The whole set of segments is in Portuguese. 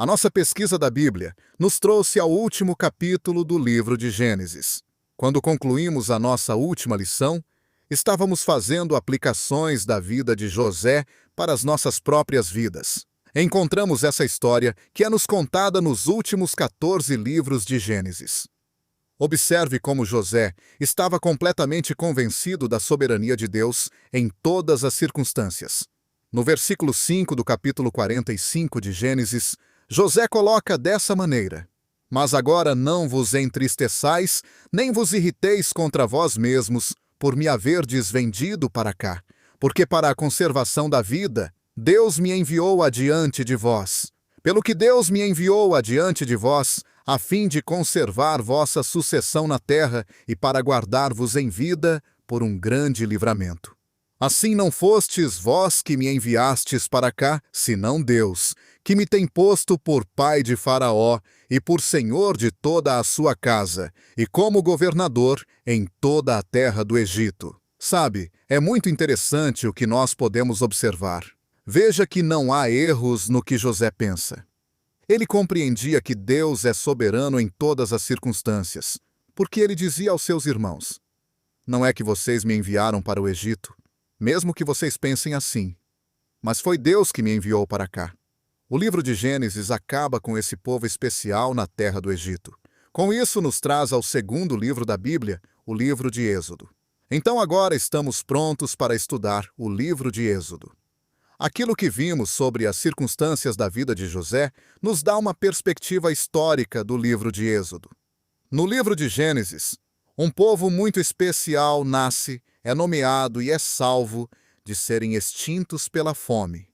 A nossa pesquisa da Bíblia nos trouxe ao último capítulo do livro de Gênesis. Quando concluímos a nossa última lição, estávamos fazendo aplicações da vida de José para as nossas próprias vidas. Encontramos essa história que é nos contada nos últimos 14 livros de Gênesis. Observe como José estava completamente convencido da soberania de Deus em todas as circunstâncias. No versículo 5 do capítulo 45 de Gênesis, José coloca dessa maneira: Mas agora não vos entristeçais, nem vos irriteis contra vós mesmos, por me haverdes vendido para cá, porque para a conservação da vida, Deus me enviou adiante de vós. Pelo que Deus me enviou adiante de vós, a fim de conservar vossa sucessão na terra e para guardar-vos em vida por um grande livramento. Assim não fostes vós que me enviastes para cá, senão Deus, que me tem posto por pai de Faraó e por senhor de toda a sua casa, e como governador em toda a terra do Egito. Sabe, é muito interessante o que nós podemos observar. Veja que não há erros no que José pensa. Ele compreendia que Deus é soberano em todas as circunstâncias, porque ele dizia aos seus irmãos: Não é que vocês me enviaram para o Egito, mesmo que vocês pensem assim, mas foi Deus que me enviou para cá. O livro de Gênesis acaba com esse povo especial na terra do Egito. Com isso, nos traz ao segundo livro da Bíblia, o livro de Êxodo. Então agora estamos prontos para estudar o livro de Êxodo. Aquilo que vimos sobre as circunstâncias da vida de José nos dá uma perspectiva histórica do livro de Êxodo. No livro de Gênesis, um povo muito especial nasce, é nomeado e é salvo de serem extintos pela fome.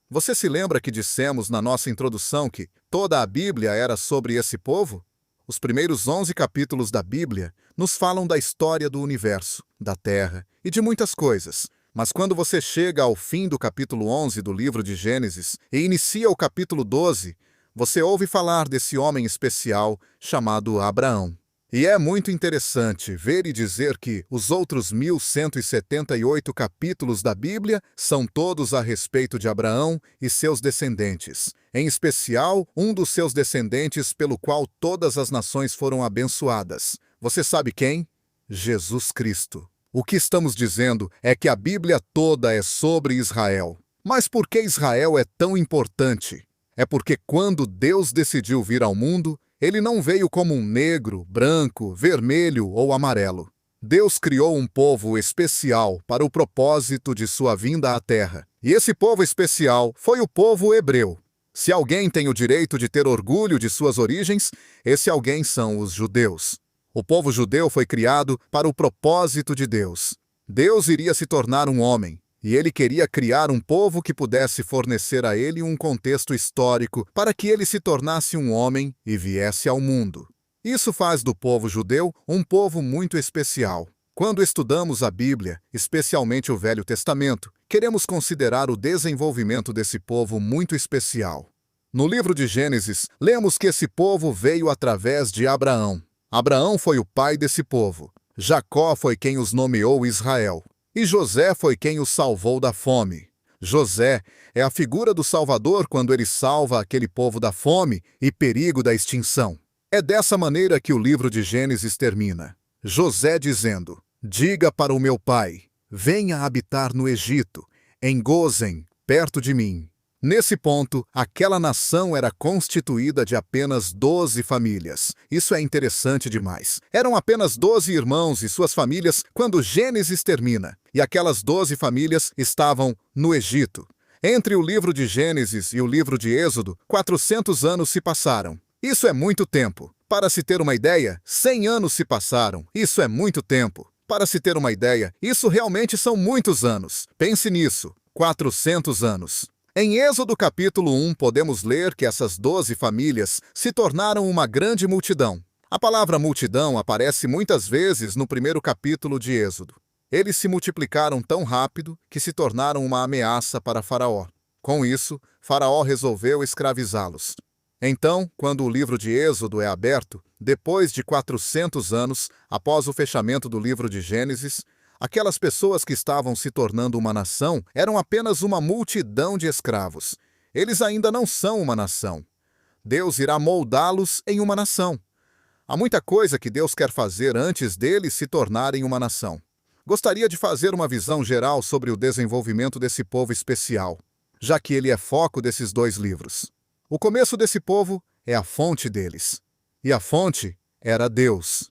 Você se lembra que dissemos na nossa introdução que toda a Bíblia era sobre esse povo? Os primeiros 11 capítulos da Bíblia nos falam da história do universo, da terra e de muitas coisas. Mas quando você chega ao fim do capítulo 11 do livro de Gênesis e inicia o capítulo 12, você ouve falar desse homem especial chamado Abraão. E é muito interessante ver e dizer que os outros 1178 capítulos da Bíblia são todos a respeito de Abraão e seus descendentes. Em especial, um dos seus descendentes pelo qual todas as nações foram abençoadas. Você sabe quem? Jesus Cristo. O que estamos dizendo é que a Bíblia toda é sobre Israel. Mas por que Israel é tão importante? É porque quando Deus decidiu vir ao mundo, ele não veio como um negro, branco, vermelho ou amarelo. Deus criou um povo especial para o propósito de sua vinda à terra. E esse povo especial foi o povo hebreu. Se alguém tem o direito de ter orgulho de suas origens, esse alguém são os judeus. O povo judeu foi criado para o propósito de Deus. Deus iria se tornar um homem, e ele queria criar um povo que pudesse fornecer a ele um contexto histórico para que ele se tornasse um homem e viesse ao mundo. Isso faz do povo judeu um povo muito especial. Quando estudamos a Bíblia, especialmente o Velho Testamento, queremos considerar o desenvolvimento desse povo muito especial. No livro de Gênesis, lemos que esse povo veio através de Abraão. Abraão foi o pai desse povo. Jacó foi quem os nomeou Israel. E José foi quem os salvou da fome. José é a figura do Salvador quando ele salva aquele povo da fome e perigo da extinção. É dessa maneira que o livro de Gênesis termina. José dizendo: Diga para o meu pai, venha habitar no Egito, em Gósen, perto de mim. Nesse ponto, aquela nação era constituída de apenas 12 famílias. Isso é interessante demais. Eram apenas 12 irmãos e suas famílias quando Gênesis termina. E aquelas 12 famílias estavam no Egito. Entre o livro de Gênesis e o livro de Êxodo, 400 anos se passaram. Isso é muito tempo. Para se ter uma ideia, 100 anos se passaram. Isso é muito tempo. Para se ter uma ideia, isso realmente são muitos anos. Pense nisso. 400 anos. Em Êxodo capítulo 1, podemos ler que essas 12 famílias se tornaram uma grande multidão. A palavra multidão aparece muitas vezes no primeiro capítulo de Êxodo. Eles se multiplicaram tão rápido que se tornaram uma ameaça para Faraó. Com isso, Faraó resolveu escravizá-los. Então, quando o livro de Êxodo é aberto, depois de 400 anos, após o fechamento do livro de Gênesis, aquelas pessoas que estavam se tornando uma nação eram apenas uma multidão de escravos. Eles ainda não são uma nação. Deus irá moldá-los em uma nação. Há muita coisa que Deus quer fazer antes deles se tornarem uma nação. Gostaria de fazer uma visão geral sobre o desenvolvimento desse povo especial, já que ele é foco desses 2 livros. O começo desse povo é a fonte deles. E a fonte era Deus.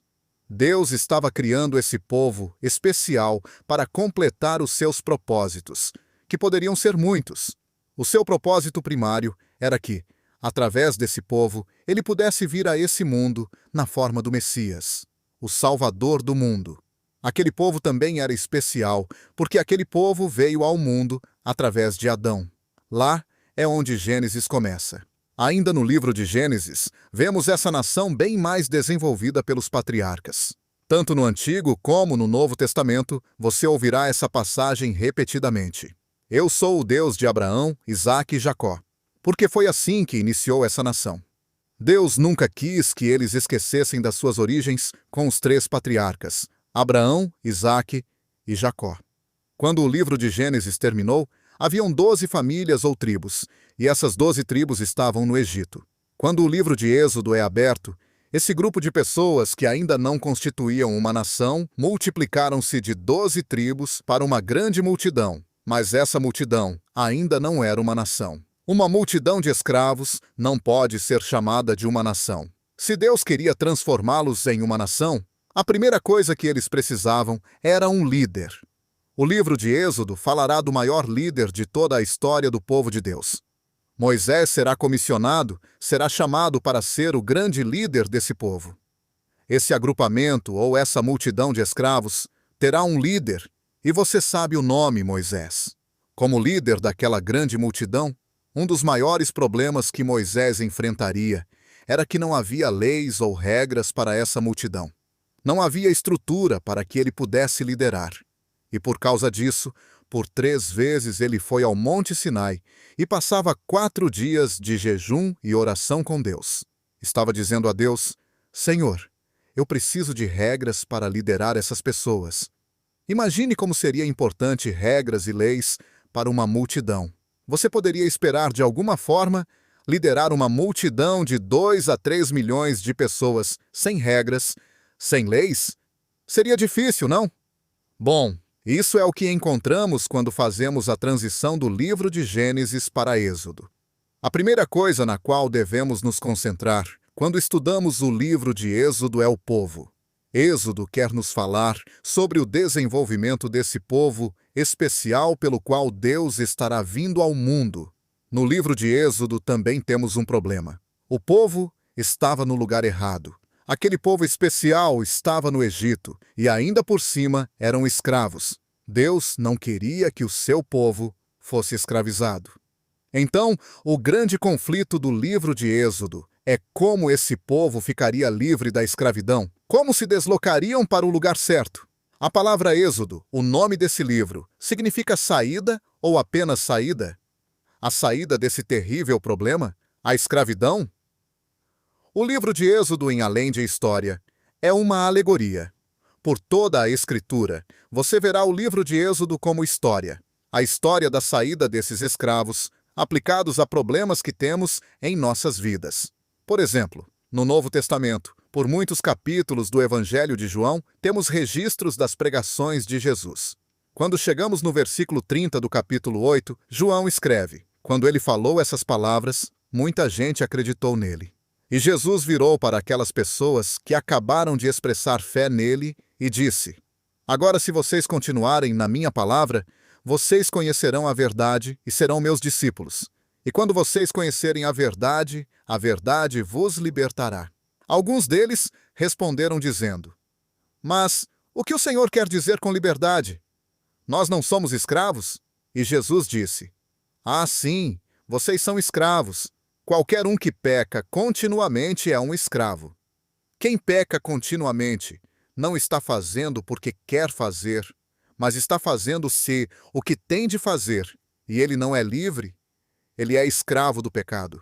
Deus estava criando esse povo especial para completar os seus propósitos, que poderiam ser muitos. O seu propósito primário era que, através desse povo, ele pudesse vir a esse mundo na forma do Messias, o Salvador do mundo. Aquele povo também era especial, porque aquele povo veio ao mundo através de Adão. Lá é onde Gênesis começa. Ainda no livro de Gênesis, vemos essa nação bem mais desenvolvida pelos patriarcas. Tanto no Antigo como no Novo Testamento, você ouvirá essa passagem repetidamente. Eu sou o Deus de Abraão, Isaque e Jacó. Porque foi assim que iniciou essa nação. Deus nunca quis que eles esquecessem das suas origens com os 3 patriarcas, Abraão, Isaque e Jacó. Quando o livro de Gênesis terminou, haviam 12 famílias ou tribos, e essas 12 tribos estavam no Egito. Quando o livro de Êxodo é aberto, esse grupo de pessoas que ainda não constituíam uma nação multiplicaram-se de 12 tribos para uma grande multidão, mas essa multidão ainda não era uma nação. Uma multidão de escravos não pode ser chamada de uma nação. Se Deus queria transformá-los em uma nação, a primeira coisa que eles precisavam era um líder. O livro de Êxodo falará do maior líder de toda a história do povo de Deus. Moisés será comissionado, será chamado para ser o grande líder desse povo. Esse agrupamento ou essa multidão de escravos terá um líder, e você sabe o nome, Moisés. Como líder daquela grande multidão, um dos maiores problemas que Moisés enfrentaria era que não havia leis ou regras para essa multidão. Não havia estrutura para que ele pudesse liderar. E por causa disso, por 3 vezes ele foi ao Monte Sinai e passava 4 dias de jejum e oração com Deus. Estava dizendo a Deus: Senhor, eu preciso de regras para liderar essas pessoas. Imagine como seria importante regras e leis para uma multidão. Você poderia esperar, de alguma forma, liderar uma multidão de 2 a 3 milhões de pessoas sem regras, sem leis? Seria difícil, não? Bom, isso é o que encontramos quando fazemos a transição do livro de Gênesis para Êxodo. A primeira coisa na qual devemos nos concentrar quando estudamos o livro de Êxodo é o povo. Êxodo quer nos falar sobre o desenvolvimento desse povo especial pelo qual Deus estará vindo ao mundo. No livro de Êxodo também temos um problema. O povo estava no lugar errado. Aquele povo especial estava no Egito e ainda por cima eram escravos. Deus não queria que o seu povo fosse escravizado. Então, o grande conflito do livro de Êxodo é como esse povo ficaria livre da escravidão, como se deslocariam para o lugar certo. A palavra Êxodo, o nome desse livro, significa saída ou apenas saída? A saída desse terrível problema, a escravidão? O livro de Êxodo, em Além de História, é uma alegoria. Por toda a Escritura, você verá o livro de Êxodo como história. A história da saída desses escravos, aplicados a problemas que temos em nossas vidas. Por exemplo, no Novo Testamento, por muitos capítulos do Evangelho de João, temos registros das pregações de Jesus. Quando chegamos no versículo 30 do capítulo 8, João escreve: quando ele falou essas palavras, muita gente acreditou nele. E Jesus virou para aquelas pessoas que acabaram de expressar fé nele e disse: agora, se vocês continuarem na minha palavra, vocês conhecerão a verdade e serão meus discípulos. E quando vocês conhecerem a verdade vos libertará. Alguns deles responderam dizendo: mas o que o Senhor quer dizer com liberdade? Nós não somos escravos? E Jesus disse: ah, sim, vocês são escravos. Qualquer um que peca continuamente é um escravo. Quem peca continuamente não está fazendo porque quer fazer, mas está fazendo-se o que tem de fazer, e ele não é livre, ele é escravo do pecado.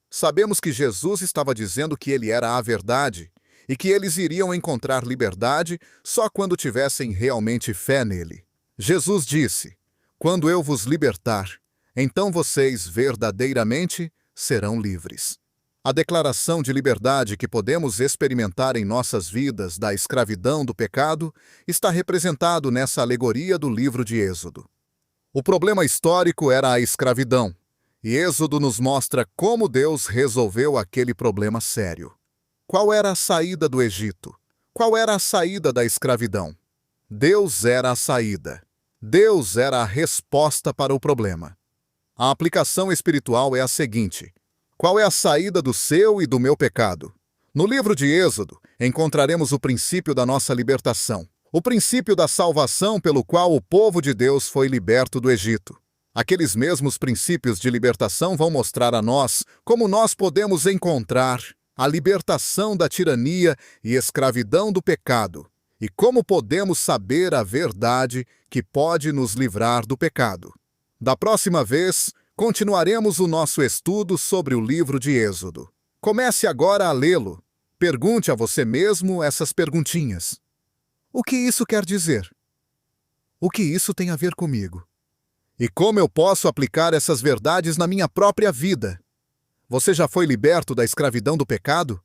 Sabemos que Jesus estava dizendo que ele era a verdade e que eles iriam encontrar liberdade só quando tivessem realmente fé nele. Jesus disse: quando eu vos libertar, então vocês verdadeiramente serão livres. A declaração de liberdade que podemos experimentar em nossas vidas da escravidão do pecado está representado nessa alegoria do livro de Êxodo. O problema histórico era a escravidão, e Êxodo nos mostra como Deus resolveu aquele problema sério. Qual era a saída do Egito? Qual era a saída da escravidão? Deus era a saída. Deus era a resposta para o problema. A aplicação espiritual é a seguinte: qual é a saída do seu e do meu pecado? No livro de Êxodo, encontraremos o princípio da nossa libertação, o princípio da salvação pelo qual o povo de Deus foi liberto do Egito. Aqueles mesmos princípios de libertação vão mostrar a nós como nós podemos encontrar a libertação da tirania e escravidão do pecado, e como podemos saber a verdade que pode nos livrar do pecado. Da próxima vez, continuaremos o nosso estudo sobre o livro de Êxodo. Comece agora a lê-lo. Pergunte a você mesmo essas perguntinhas. O que isso quer dizer? O que isso tem a ver comigo? E como eu posso aplicar essas verdades na minha própria vida? Você já foi liberto da escravidão do pecado?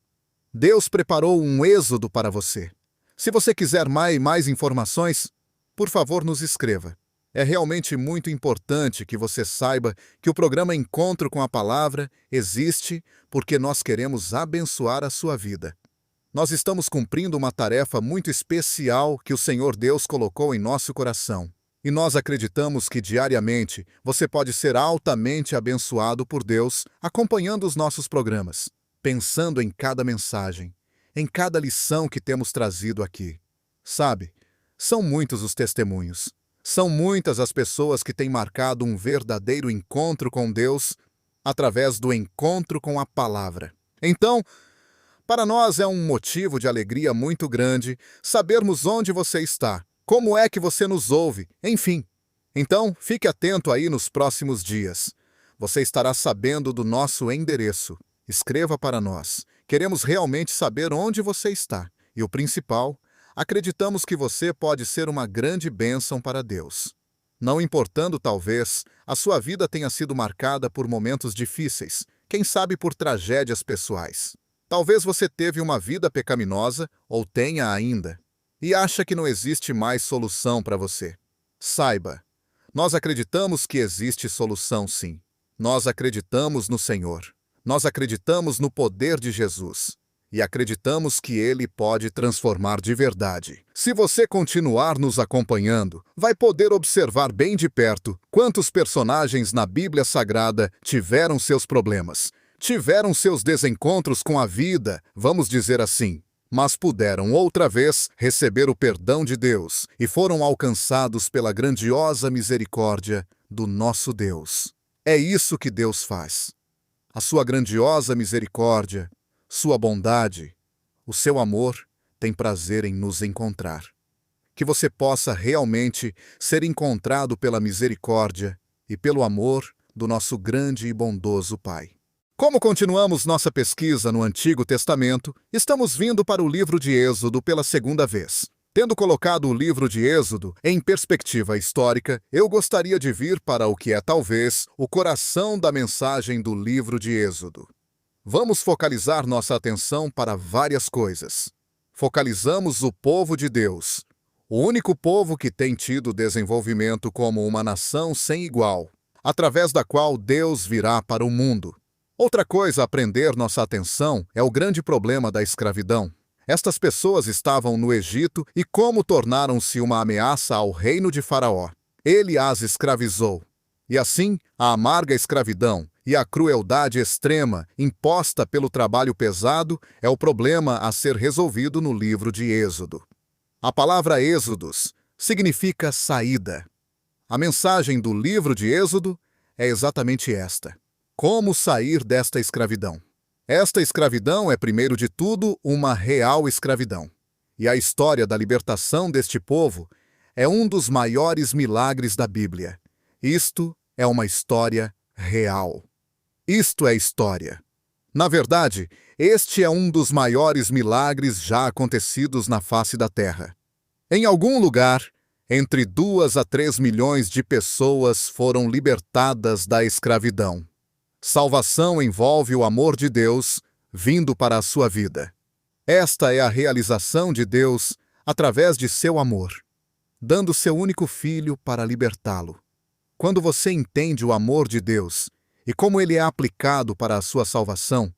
Deus preparou um êxodo para você. Se você quiser mais informações, por favor, nos escreva. É realmente muito importante que você saiba que o programa Encontro com a Palavra existe porque nós queremos abençoar a sua vida. Nós estamos cumprindo uma tarefa muito especial que o Senhor Deus colocou em nosso coração. E nós acreditamos que diariamente você pode ser altamente abençoado por Deus acompanhando os nossos programas, pensando em cada mensagem, em cada lição que temos trazido aqui. Sabe, são muitos os testemunhos. São muitas as pessoas que têm marcado um verdadeiro encontro com Deus através do encontro com a palavra. Então, para nós é um motivo de alegria muito grande sabermos onde você está, como é que você nos ouve, enfim. Então, fique atento aí nos próximos dias. Você estará sabendo do nosso endereço. Escreva para nós. Queremos realmente saber onde você está. E o principal, acreditamos que você pode ser uma grande bênção para Deus. Não importando, talvez, a sua vida tenha sido marcada por momentos difíceis, quem sabe por tragédias pessoais. Talvez você teve uma vida pecaminosa, ou tenha ainda, e acha que não existe mais solução para você. Saiba, nós acreditamos que existe solução sim. Nós acreditamos no Senhor. Nós acreditamos no poder de Jesus. E acreditamos que Ele pode transformar de verdade. Se você continuar nos acompanhando, vai poder observar bem de perto quantos personagens na Bíblia Sagrada tiveram seus problemas, tiveram seus desencontros com a vida, vamos dizer assim, mas puderam outra vez receber o perdão de Deus e foram alcançados pela grandiosa misericórdia do nosso Deus. É isso que Deus faz. A sua grandiosa misericórdia, sua bondade, o seu amor tem prazer em nos encontrar. Que você possa realmente ser encontrado pela misericórdia e pelo amor do nosso grande e bondoso Pai. Como continuamos nossa pesquisa no Antigo Testamento, estamos vindo para o livro de Êxodo pela segunda vez. Tendo colocado o livro de Êxodo em perspectiva histórica, eu gostaria de vir para o que é talvez o coração da mensagem do livro de Êxodo. Vamos focalizar nossa atenção para várias coisas. Focalizamos o povo de Deus, o único povo que tem tido desenvolvimento como uma nação sem igual, através da qual Deus virá para o mundo. Outra coisa a prender nossa atenção é o grande problema da escravidão. Estas pessoas estavam no Egito e como tornaram-se uma ameaça ao reino de Faraó. Ele as escravizou. E assim, a amarga escravidão e a crueldade extrema imposta pelo trabalho pesado é o problema a ser resolvido no livro de Êxodo. A palavra Êxodos significa saída. A mensagem do livro de Êxodo é exatamente esta: como sair desta escravidão. Esta escravidão é, primeiro de tudo, uma real escravidão. E a história da libertação deste povo é um dos maiores milagres da Bíblia. Isto é uma história real. Isto é história. Na verdade, este é um dos maiores milagres já acontecidos na face da Terra. Em algum lugar, entre 2 a 3 milhões de pessoas foram libertadas da escravidão. Salvação envolve o amor de Deus, vindo para a sua vida. Esta é a realização de Deus através de seu amor, dando seu único filho para libertá-lo. Quando você entende o amor de Deus e como ele é aplicado para a sua salvação,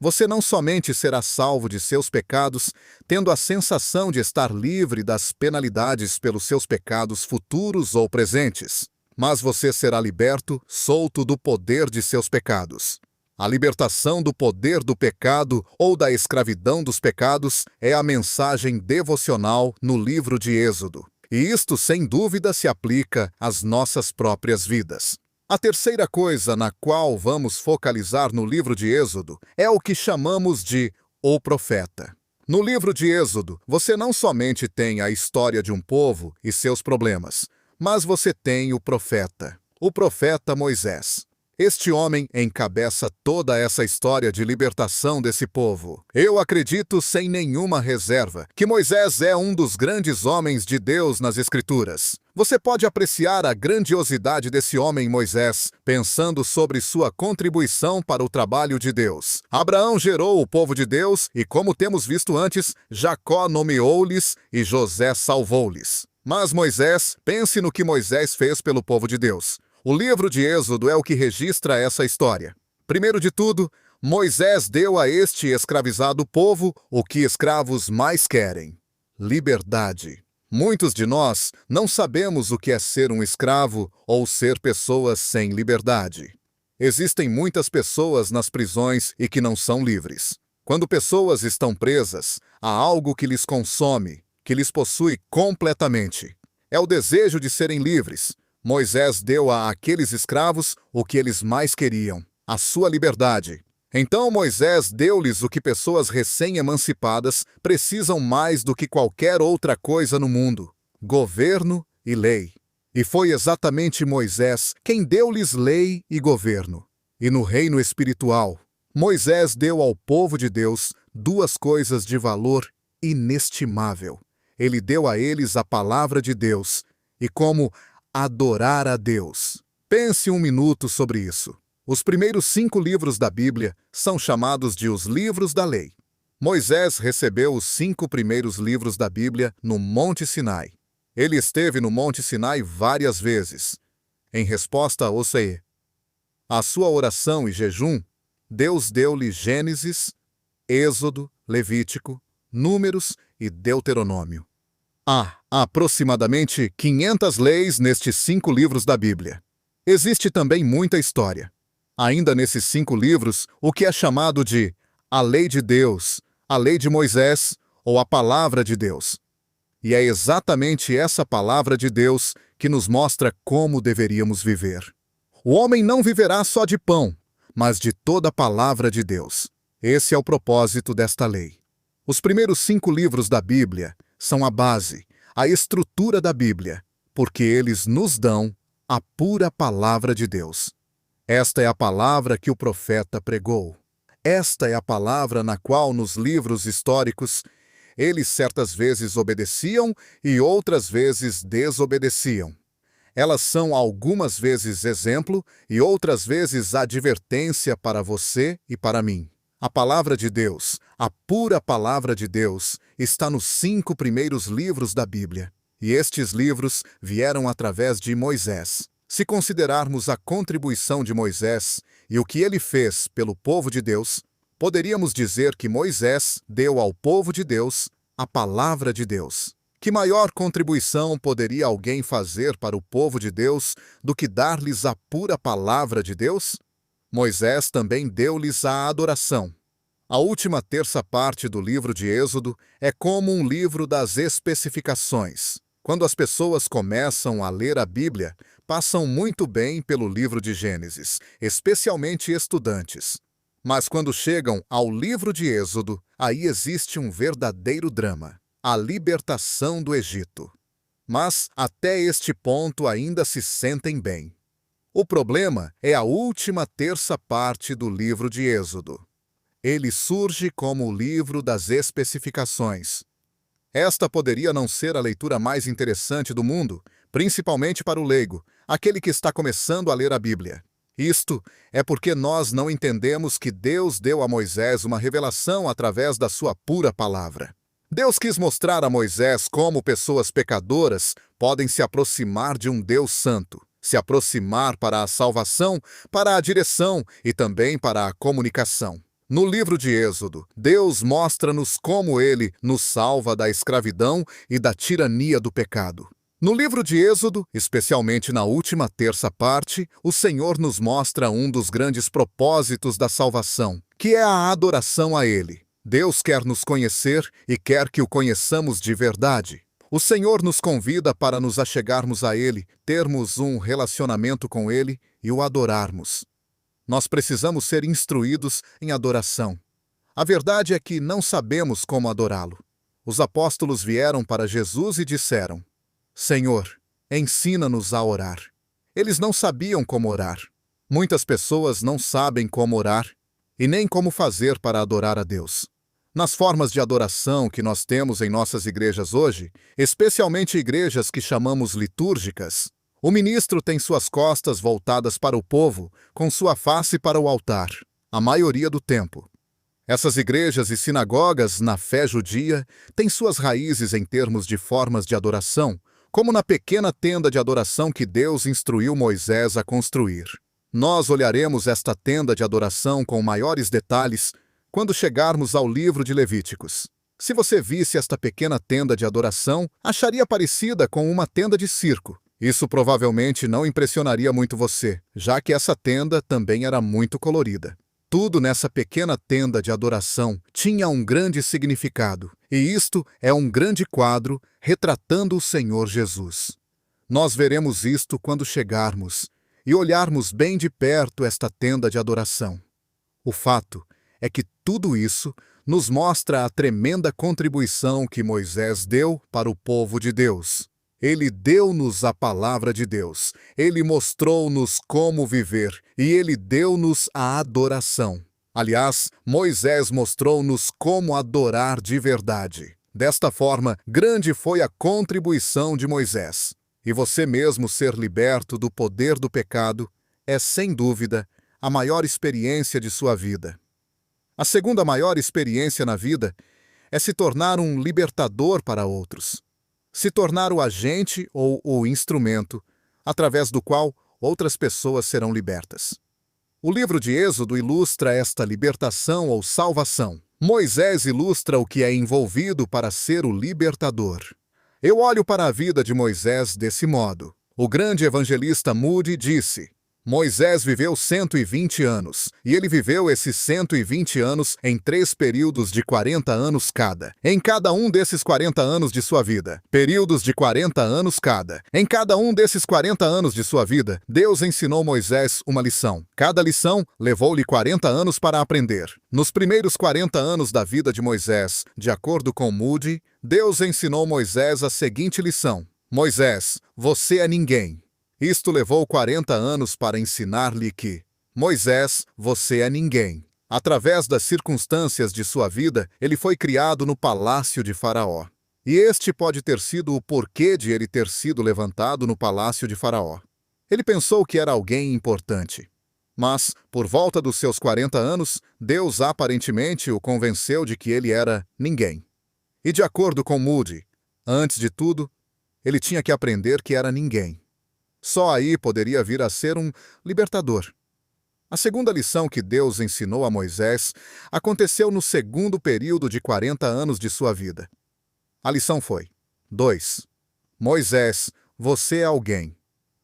você não somente será salvo de seus pecados, tendo a sensação de estar livre das penalidades pelos seus pecados futuros ou presentes, mas você será liberto, solto do poder de seus pecados. A libertação do poder do pecado ou da escravidão dos pecados é a mensagem devocional no livro de Êxodo. E isto, sem dúvida, se aplica às nossas próprias vidas. A terceira coisa na qual vamos focalizar no livro de Êxodo é o que chamamos de o profeta. No livro de Êxodo, você não somente tem a história de um povo e seus problemas, mas você tem o profeta Moisés. Este homem encabeça toda essa história de libertação desse povo. Eu acredito sem nenhuma reserva que Moisés é um dos grandes homens de Deus nas Escrituras. Você pode apreciar a grandiosidade desse homem Moisés, pensando sobre sua contribuição para o trabalho de Deus. Abraão gerou o povo de Deus e, como temos visto antes, Jacó nomeou-lhes e José salvou-lhes. Mas Moisés, pense no que Moisés fez pelo povo de Deus. O livro de Êxodo é o que registra essa história. Primeiro de tudo, Moisés deu a este escravizado povo o que escravos mais querem: liberdade. Muitos de nós não sabemos o que é ser um escravo ou ser pessoas sem liberdade. Existem muitas pessoas nas prisões e que não são livres. Quando pessoas estão presas, há algo que lhes consome, que lhes possui completamente. É o desejo de serem livres. Moisés deu àqueles escravos o que eles mais queriam: a sua liberdade. Então Moisés deu-lhes o que pessoas recém-emancipadas precisam mais do que qualquer outra coisa no mundo: governo e lei. E foi exatamente Moisés quem deu-lhes lei e governo. E no reino espiritual, Moisés deu ao povo de Deus duas coisas de valor inestimável. Ele deu a eles a palavra de Deus e como adorar a Deus. Pense um minuto sobre isso. Os primeiros 5 livros da Bíblia são chamados de os livros da lei. Moisés recebeu os 5 primeiros livros da Bíblia no Monte Sinai. Ele esteve no Monte Sinai várias vezes. Em resposta à sua oração e jejum, Deus deu-lhe Gênesis, Êxodo, Levítico, Números e Deuteronômio. Há aproximadamente 500 leis nestes 5 livros da Bíblia. Existe também muita história. Ainda nesses 5 livros, o que é chamado de a lei de Deus, a lei de Moisés ou a palavra de Deus. E é exatamente essa palavra de Deus que nos mostra como deveríamos viver. O homem não viverá só de pão, mas de toda a palavra de Deus. Esse é o propósito desta lei. Os primeiros 5 livros da Bíblia são a base, a estrutura da Bíblia, porque eles nos dão a pura palavra de Deus. Esta é a palavra que o profeta pregou. Esta é a palavra na qual, nos livros históricos, eles certas vezes obedeciam e outras vezes desobedeciam. Elas são algumas vezes exemplo e outras vezes advertência para você e para mim. A palavra de Deus, a pura palavra de Deus, está nos 5 primeiros livros da Bíblia. E estes livros vieram através de Moisés. Se considerarmos a contribuição de Moisés e o que ele fez pelo povo de Deus, poderíamos dizer que Moisés deu ao povo de Deus a palavra de Deus. Que maior contribuição poderia alguém fazer para o povo de Deus do que dar-lhes a pura palavra de Deus? Moisés também deu-lhes a adoração. A última terça parte do livro de Êxodo é como um livro das especificações. Quando as pessoas começam a ler a Bíblia, passam muito bem pelo livro de Gênesis, especialmente estudantes. Mas quando chegam ao livro de Êxodo, aí existe um verdadeiro drama: a libertação do Egito. Mas até este ponto ainda se sentem bem. O problema é a última terça parte do livro de Êxodo. Ele surge como o livro das especificações. Esta poderia não ser a leitura mais interessante do mundo, principalmente para o leigo, aquele que está começando a ler a Bíblia. Isto é porque nós não entendemos que Deus deu a Moisés uma revelação através da sua pura palavra. Deus quis mostrar a Moisés como pessoas pecadoras podem se aproximar de um Deus santo, se aproximar para a salvação, para a direção e também para a comunicação. No livro de Êxodo, Deus mostra-nos como Ele nos salva da escravidão e da tirania do pecado. No livro de Êxodo, especialmente na última terça parte, o Senhor nos mostra um dos grandes propósitos da salvação, que é a adoração a Ele. Deus quer nos conhecer e quer que o conheçamos de verdade. O Senhor nos convida para nos achegarmos a Ele, termos um relacionamento com Ele e o adorarmos. Nós precisamos ser instruídos em adoração. A verdade é que não sabemos como adorá-lo. Os apóstolos vieram para Jesus e disseram: Senhor, ensina-nos a orar. Eles não sabiam como orar. Muitas pessoas não sabem como orar e nem como fazer para adorar a Deus. Nas formas de adoração que nós temos em nossas igrejas hoje, especialmente igrejas que chamamos litúrgicas, o ministro tem suas costas voltadas para o povo, com sua face para o altar, a maioria do tempo. Essas igrejas e sinagogas, na fé judia, têm suas raízes em termos de formas de adoração, como na pequena tenda de adoração que Deus instruiu Moisés a construir. Nós olharemos esta tenda de adoração com maiores detalhes quando chegarmos ao livro de Levíticos. Se você visse esta pequena tenda de adoração, acharia parecida com uma tenda de circo. Isso provavelmente não impressionaria muito você, já que essa tenda também era muito colorida. Tudo nessa pequena tenda de adoração tinha um grande significado, e isto é um grande quadro retratando o Senhor Jesus. Nós veremos isto quando chegarmos e olharmos bem de perto esta tenda de adoração. O fato é que tudo isso nos mostra a tremenda contribuição que Moisés deu para o povo de Deus. Ele deu-nos a palavra de Deus, Ele mostrou-nos como viver e Ele deu-nos a adoração. Aliás, Moisés mostrou-nos como adorar de verdade. Desta forma, grande foi a contribuição de Moisés. E você mesmo ser liberto do poder do pecado é, sem dúvida, a maior experiência de sua vida. A segunda maior experiência na vida é se tornar um libertador para outros. Se tornar o agente ou o instrumento através do qual outras pessoas serão libertas. O livro de Êxodo ilustra esta libertação ou salvação. Moisés ilustra o que é envolvido para ser o libertador. Eu olho para a vida de Moisés desse modo. O grande evangelista Moody disse: Moisés viveu 120 anos, e ele viveu esses 120 anos em 3 períodos de 40 anos cada. Em cada um desses 40 anos de sua vida, períodos de 40 anos cada. Em cada um desses 40 anos de sua vida, Deus ensinou Moisés uma lição. Cada lição levou-lhe 40 anos para aprender. Nos primeiros 40 anos da vida de Moisés, de acordo com Moody, Deus ensinou Moisés a seguinte lição: Moisés, você é ninguém. Isto levou 40 anos para ensinar-lhe que, Moisés, você é ninguém. Através das circunstâncias de sua vida, ele foi criado no palácio de Faraó. E este pode ter sido o porquê de ele ter sido levantado no palácio de Faraó. Ele pensou que era alguém importante. Mas, por volta dos seus 40 anos, Deus aparentemente o convenceu de que ele era ninguém. E de acordo com Moody, antes de tudo, ele tinha que aprender que era ninguém. Só aí poderia vir a ser um libertador. A segunda lição que Deus ensinou a Moisés aconteceu no segundo período de 40 anos de sua vida. A lição foi: 2. Moisés, você é alguém.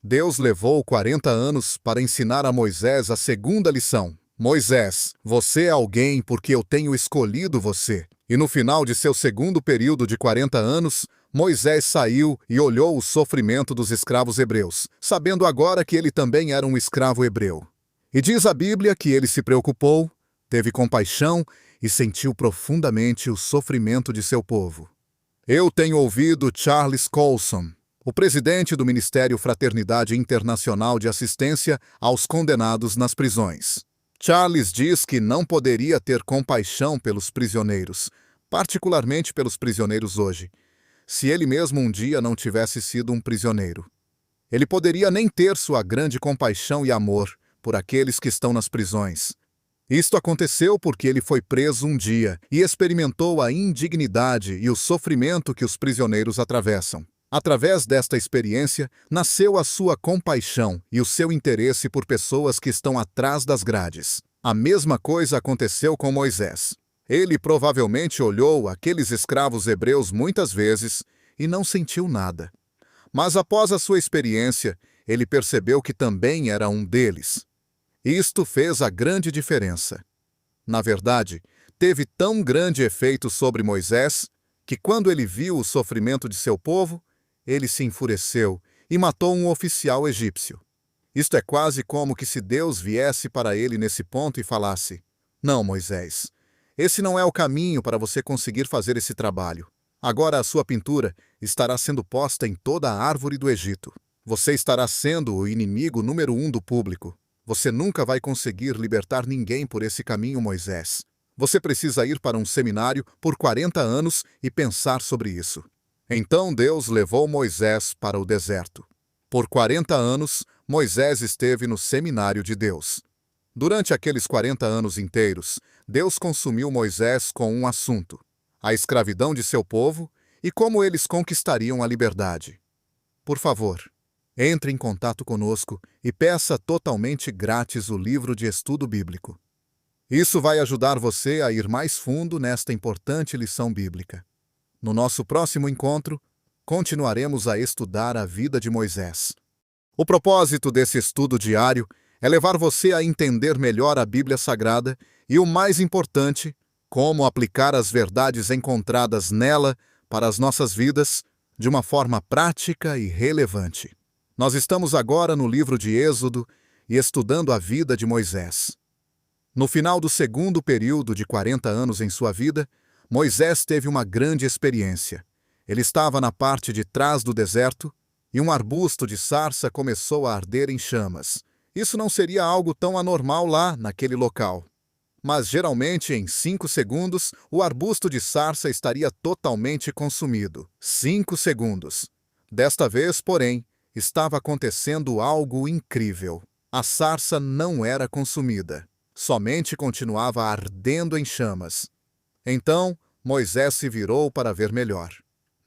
Deus levou 40 anos para ensinar a Moisés a segunda lição. Moisés, você é alguém porque eu tenho escolhido você. E no final de seu segundo período de 40 anos, Moisés saiu e olhou o sofrimento dos escravos hebreus, sabendo agora que ele também era um escravo hebreu. E diz a Bíblia que ele se preocupou, teve compaixão e sentiu profundamente o sofrimento de seu povo. Eu tenho ouvido Charles Colson, o presidente do Ministério Fraternidade Internacional de Assistência aos Condenados nas Prisões. Charles diz que não poderia ter compaixão pelos prisioneiros, particularmente pelos prisioneiros hoje, se ele mesmo um dia não tivesse sido um prisioneiro. Ele poderia nem ter sua grande compaixão e amor por aqueles que estão nas prisões. Isto aconteceu porque ele foi preso um dia e experimentou a indignidade e o sofrimento que os prisioneiros atravessam. Através desta experiência, nasceu a sua compaixão e o seu interesse por pessoas que estão atrás das grades. A mesma coisa aconteceu com Moisés. Ele provavelmente olhou aqueles escravos hebreus muitas vezes e não sentiu nada. Mas após a sua experiência, ele percebeu que também era um deles. Isto fez a grande diferença. Na verdade, teve tão grande efeito sobre Moisés que, quando ele viu o sofrimento de seu povo, ele se enfureceu e matou um oficial egípcio. Isto é quase como que se Deus viesse para ele nesse ponto e falasse: "Não, Moisés, esse não é o caminho para você conseguir fazer esse trabalho. Agora a sua pintura estará sendo posta em toda a árvore do Egito. Você estará sendo o inimigo número 1 do público. Você nunca vai conseguir libertar ninguém por esse caminho, Moisés. Você precisa ir para um seminário por 40 anos e pensar sobre isso." Então Deus levou Moisés para o deserto. Por 40 anos, Moisés esteve no seminário de Deus. Durante aqueles 40 anos inteiros, Deus consumiu Moisés com um assunto: a escravidão de seu povo e como eles conquistariam a liberdade. Por favor, entre em contato conosco e peça totalmente grátis o livro de estudo bíblico. Isso vai ajudar você a ir mais fundo nesta importante lição bíblica. No nosso próximo encontro, continuaremos a estudar a vida de Moisés. O propósito desse estudo diário é levar você a entender melhor a Bíblia Sagrada e, o mais importante, como aplicar as verdades encontradas nela para as nossas vidas de uma forma prática e relevante. Nós estamos agora no livro de Êxodo e estudando a vida de Moisés. No final do segundo período de 40 anos em sua vida, Moisés teve uma grande experiência. Ele estava na parte de trás do deserto e um arbusto de sarça começou a arder em chamas. Isso não seria algo tão anormal lá naquele local. Mas geralmente em 5 segundos o arbusto de sarça estaria totalmente consumido. 5 segundos. Desta vez, porém, estava acontecendo algo incrível. A sarça não era consumida, somente continuava ardendo em chamas. Então, Moisés se virou para ver melhor.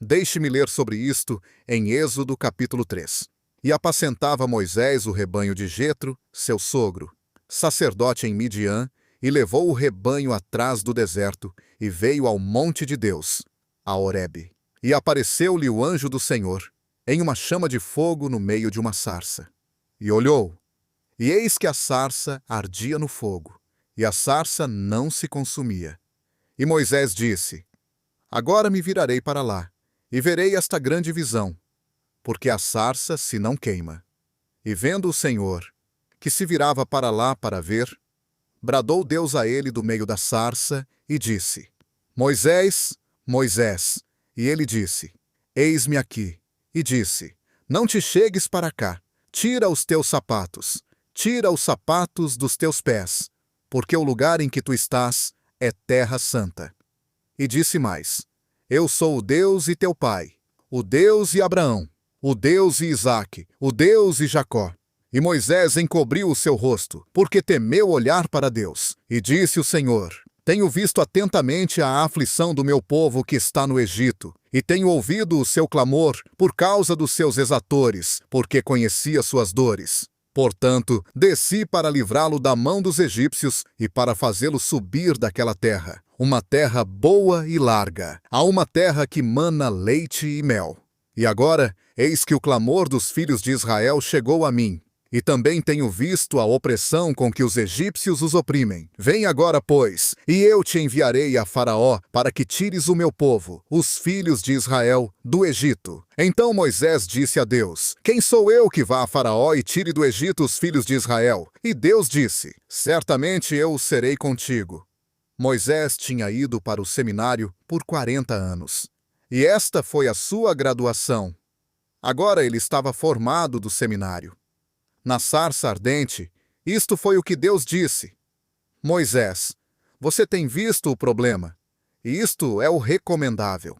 Deixe-me ler sobre isto em Êxodo capítulo 3. E apacentava Moisés o rebanho de Jetro, seu sogro, sacerdote em Midian, e levou o rebanho atrás do deserto, e veio ao monte de Deus, a Horebe. E apareceu-lhe o anjo do Senhor, em uma chama de fogo no meio de uma sarça. E olhou, e eis que a sarça ardia no fogo, e a sarça não se consumia. E Moisés disse: "Agora me virarei para lá, e verei esta grande visão, porque a sarça se não queima." E vendo o Senhor, que se virava para lá para ver, bradou Deus a ele do meio da sarça e disse: "Moisés, Moisés." E ele disse: "Eis-me aqui." E disse: "Não te chegues para cá, tira os teus sapatos, tira os sapatos dos teus pés, porque o lugar em que tu estás é terra santa." E disse mais: "Eu sou o Deus e teu pai, o Deus de Abraão, o Deus de Isaque, o Deus de Jacó." E Moisés encobriu o seu rosto, porque temeu olhar para Deus. E disse o Senhor: "Tenho visto atentamente a aflição do meu povo que está no Egito, e tenho ouvido o seu clamor por causa dos seus exatores, porque conhecia suas dores. Portanto, desci para livrá-lo da mão dos egípcios e para fazê-lo subir daquela terra, uma terra boa e larga, a uma terra que mana leite e mel. E agora, eis que o clamor dos filhos de Israel chegou a mim, e também tenho visto a opressão com que os egípcios os oprimem. Vem agora, pois, e eu te enviarei a Faraó para que tires o meu povo, os filhos de Israel, do Egito." Então Moisés disse a Deus: "Quem sou eu que vá a Faraó e tire do Egito os filhos de Israel?" E Deus disse: "Certamente eu serei contigo." Moisés tinha ido para o seminário por 40 anos. E esta foi a sua graduação. Agora ele estava formado do seminário. Na sarça ardente, isto foi o que Deus disse: "Moisés, você tem visto o problema, e isto é o recomendável."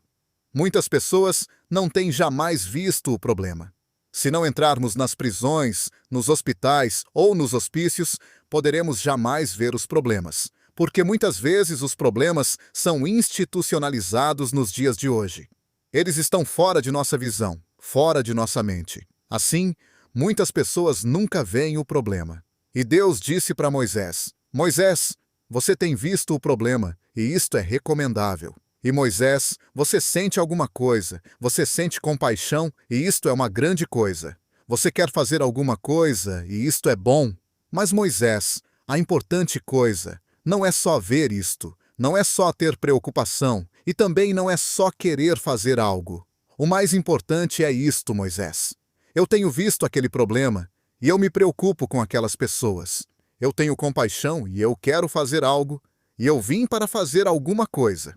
Muitas pessoas não têm jamais visto o problema. Se não entrarmos nas prisões, nos hospitais ou nos hospícios, poderemos jamais ver os problemas, porque muitas vezes os problemas são institucionalizados nos dias de hoje. Eles estão fora de nossa visão, fora de nossa mente. Assim, muitas pessoas nunca veem o problema. E Deus disse para Moisés: Moisés, você tem visto o problema, e isto é recomendável. E Moisés, você sente alguma coisa, você sente compaixão, e isto é uma grande coisa. Você quer fazer alguma coisa, e isto é bom. Mas Moisés, a importante coisa não é só ver isto, não é só ter preocupação, e também não é só querer fazer algo. O mais importante é isto, Moisés. Eu tenho visto aquele problema, e eu me preocupo com aquelas pessoas. Eu tenho compaixão e eu quero fazer algo, e eu vim para fazer alguma coisa.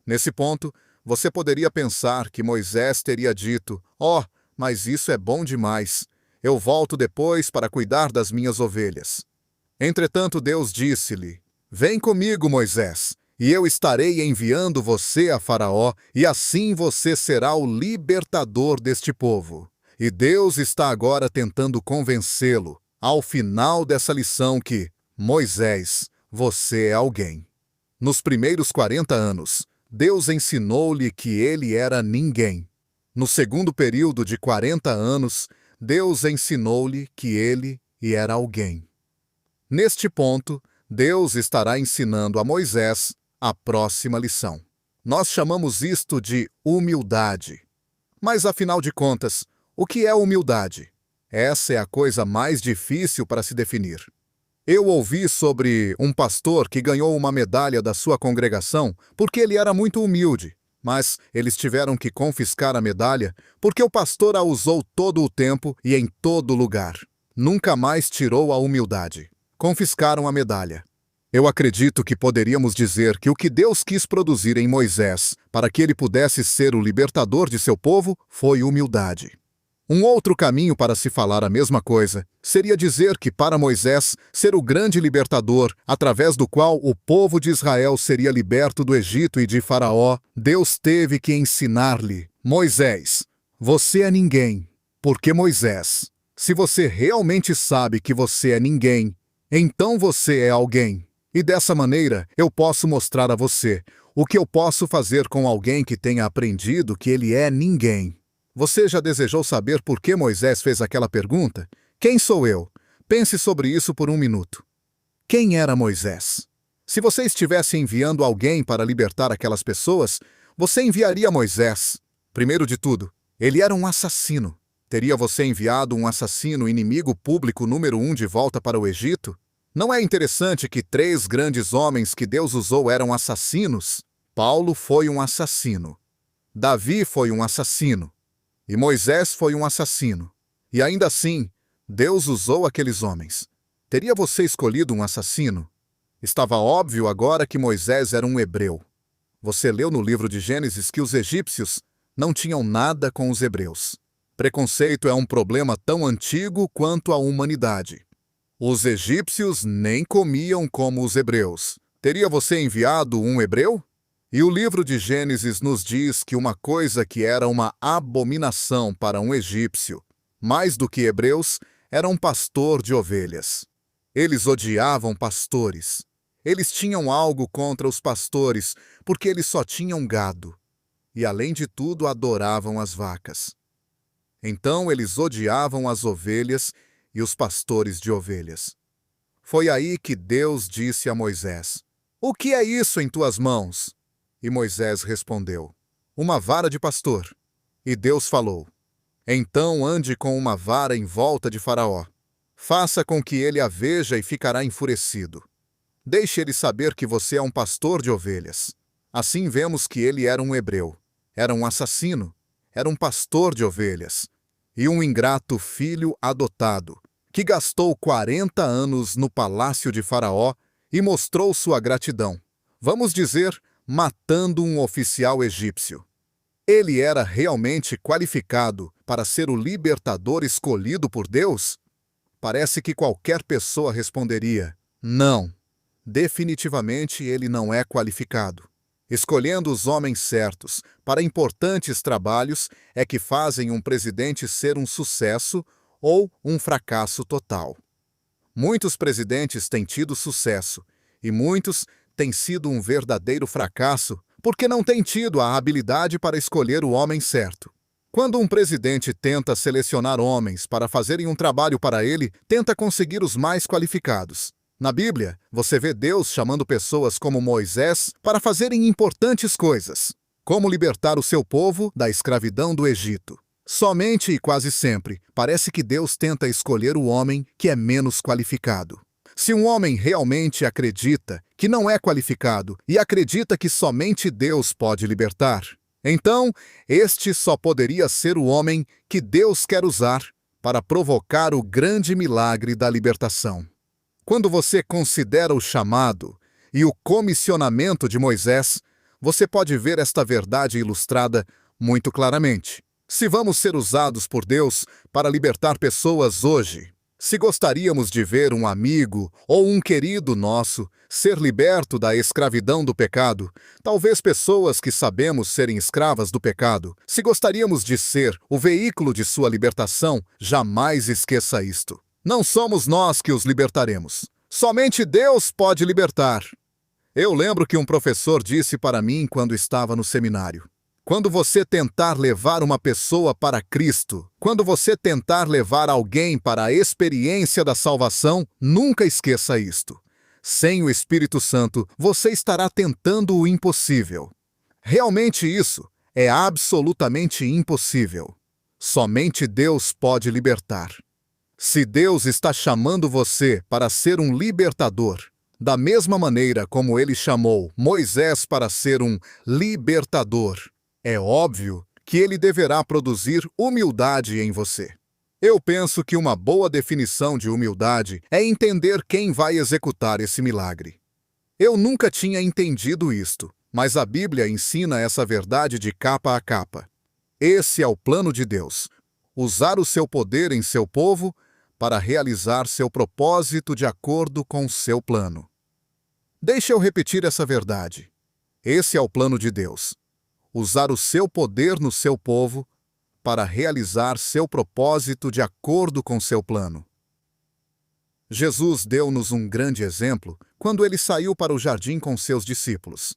Nesse ponto, você poderia pensar que Moisés teria dito: "Oh, mas isso é bom demais. Eu volto depois para cuidar das minhas ovelhas." Entretanto, Deus disse-lhe: "Vem comigo, Moisés, e eu estarei enviando você a Faraó, e assim você será o libertador deste povo." E Deus está agora tentando convencê-lo, ao final dessa lição, que: Moisés, você é alguém. Nos primeiros 40 anos, Deus ensinou-lhe que ele era ninguém. No segundo período de 40 anos, Deus ensinou-lhe que ele era alguém. Neste ponto, Deus estará ensinando a Moisés a próxima lição. Nós chamamos isto de humildade. Mas, afinal de contas, o que é humildade? Essa é a coisa mais difícil para se definir. Eu ouvi sobre um pastor que ganhou uma medalha da sua congregação porque ele era muito humilde, mas eles tiveram que confiscar a medalha porque o pastor a usou todo o tempo e em todo lugar. Nunca mais tirou a humildade. Confiscaram a medalha. Eu acredito que poderíamos dizer que o que Deus quis produzir em Moisés para que ele pudesse ser o libertador de seu povo foi humildade. Um outro caminho para se falar a mesma coisa seria dizer que para Moisés ser o grande libertador, através do qual o povo de Israel seria liberto do Egito e de Faraó, Deus teve que ensinar-lhe: Moisés, você é ninguém. Porque Moisés, se você realmente sabe que você é ninguém, então você é alguém. E dessa maneira eu posso mostrar a você o que eu posso fazer com alguém que tenha aprendido que ele é ninguém. Você já desejou saber por que Moisés fez aquela pergunta? Quem sou eu? Pense sobre isso por um minuto. Quem era Moisés? Se você estivesse enviando alguém para libertar aquelas pessoas, você enviaria Moisés. Primeiro de tudo, ele era um assassino. Teria você enviado um assassino inimigo público número 1 de volta para o Egito? Não é interessante que 3 grandes homens que Deus usou eram assassinos? Paulo foi um assassino. Davi foi um assassino. E Moisés foi um assassino. E ainda assim, Deus usou aqueles homens. Teria você escolhido um assassino? Estava óbvio agora que Moisés era um hebreu. Você leu no livro de Gênesis que os egípcios não tinham nada com os hebreus. Preconceito é um problema tão antigo quanto a humanidade. Os egípcios nem comiam como os hebreus. Teria você enviado um hebreu? E o livro de Gênesis nos diz que uma coisa que era uma abominação para um egípcio, mais do que hebreus, era um pastor de ovelhas. Eles odiavam pastores. Eles tinham algo contra os pastores, porque eles só tinham gado. E, além de tudo, adoravam as vacas. Então, eles odiavam as ovelhas e os pastores de ovelhas. Foi aí que Deus disse a Moisés: "O que é isso em tuas mãos?" E Moisés respondeu: "Uma vara de pastor." E Deus falou: "Então ande com uma vara em volta de Faraó. Faça com que ele a veja e ficará enfurecido. Deixe ele saber que você é um pastor de ovelhas." Assim vemos que ele era um hebreu, era um assassino, era um pastor de ovelhas e um ingrato filho adotado, que gastou 40 anos no palácio de Faraó e mostrou sua gratidão. Vamos dizer, matando um oficial egípcio. Ele era realmente qualificado para ser o libertador escolhido por Deus? Parece que qualquer pessoa responderia: não, definitivamente ele não é qualificado. Escolhendo os homens certos para importantes trabalhos é que fazem um presidente ser um sucesso ou um fracasso total. Muitos presidentes têm tido sucesso e muitos têm sido um verdadeiro fracasso porque não têm tido a habilidade para escolher o homem certo. Quando um presidente tenta selecionar homens para fazerem um trabalho para ele, tenta conseguir os mais qualificados. Na Bíblia, você vê Deus chamando pessoas como Moisés para fazerem importantes coisas, como libertar o seu povo da escravidão do Egito. Somente e quase sempre, parece que Deus tenta escolher o homem que é menos qualificado. Se um homem realmente acredita que não é qualificado e acredita que somente Deus pode libertar, então este só poderia ser o homem que Deus quer usar para provocar o grande milagre da libertação. Quando você considera o chamado e o comissionamento de Moisés, você pode ver esta verdade ilustrada muito claramente. Se vamos ser usados por Deus para libertar pessoas hoje, se gostaríamos de ver um amigo ou um querido nosso ser liberto da escravidão do pecado, talvez pessoas que sabemos serem escravas do pecado, se gostaríamos de ser o veículo de sua libertação, jamais esqueça isto. Não somos nós que os libertaremos. Somente Deus pode libertar. Eu lembro que um professor disse para mim quando estava no seminário: quando você tentar levar uma pessoa para Cristo, quando você tentar levar alguém para a experiência da salvação, nunca esqueça isto. Sem o Espírito Santo, você estará tentando o impossível. Realmente isso é absolutamente impossível. Somente Deus pode libertar. Se Deus está chamando você para ser um libertador, da mesma maneira como Ele chamou Moisés para ser um libertador, é óbvio que Ele deverá produzir humildade em você. Eu penso que uma boa definição de humildade é entender quem vai executar esse milagre. Eu nunca tinha entendido isto, mas a Bíblia ensina essa verdade de capa a capa. Esse é o plano de Deus: usar o seu poder em seu povo para realizar seu propósito de acordo com seu plano. Deixe eu repetir essa verdade. Esse é o plano de Deus: usar o seu poder no seu povo para realizar seu propósito de acordo com seu plano. Jesus deu-nos um grande exemplo quando ele saiu para o jardim com seus discípulos.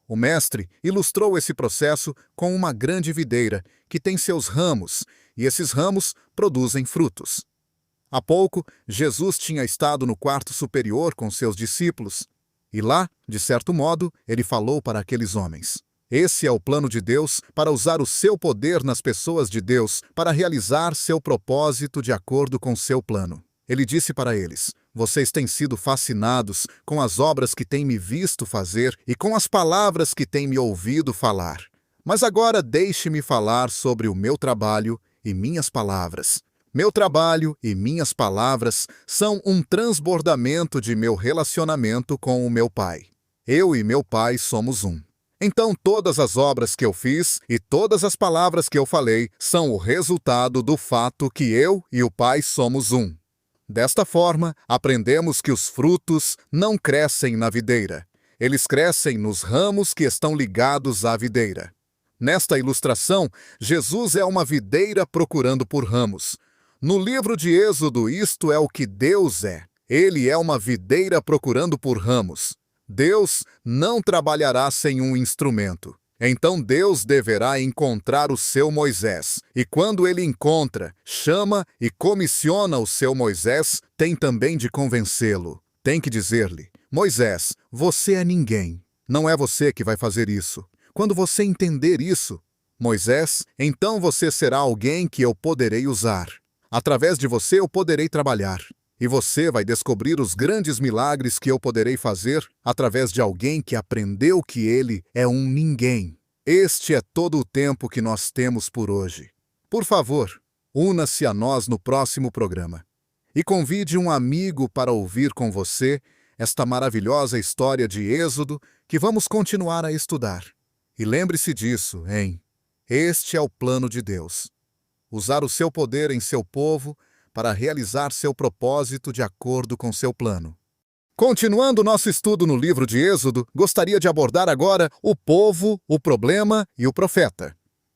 O mestre ilustrou esse processo com uma grande videira que tem seus ramos, e esses ramos produzem frutos. Há pouco, Jesus tinha estado no quarto superior com seus discípulos, e lá, de certo modo, ele falou para aqueles homens: esse é o plano de Deus para usar o seu poder nas pessoas de Deus para realizar seu propósito de acordo com seu plano. Ele disse para eles: vocês têm sido fascinados com as obras que têm me visto fazer e com as palavras que têm me ouvido falar. Mas agora deixe-me falar sobre o meu trabalho e minhas palavras. Meu trabalho e minhas palavras são um transbordamento de meu relacionamento com o meu Pai. Eu e meu Pai somos um. Então todas as obras que eu fiz e todas as palavras que eu falei são o resultado do fato que eu e o Pai somos um. Desta forma, aprendemos que os frutos não crescem na videira. Eles crescem nos ramos que estão ligados à videira. Nesta ilustração, Jesus é uma videira procurando por ramos. No livro de Êxodo, isto é o que Deus é. Ele é uma videira procurando por ramos. Deus não trabalhará sem um instrumento. Então Deus deverá encontrar o seu Moisés. E quando ele encontra, chama e comissiona o seu Moisés, tem também de convencê-lo. Tem que dizer-lhe: Moisés, você é ninguém. Não é você que vai fazer isso. Quando você entender isso, Moisés, então você será alguém que eu poderei usar. Através de você eu poderei trabalhar. E você vai descobrir os grandes milagres que eu poderei fazer através de alguém que aprendeu que ele é um ninguém. Este é todo o tempo que nós temos por hoje. Por favor, una-se a nós no próximo programa. E convide um amigo para ouvir com você esta maravilhosa história de Êxodo que vamos continuar a estudar. E lembre-se disso, hein? Este é o plano de Deus: usar o seu poder em seu povo para realizar seu propósito de acordo com seu plano. Continuando nosso estudo no livro de Êxodo, gostaria de abordar agora o povo, o problema e o profeta.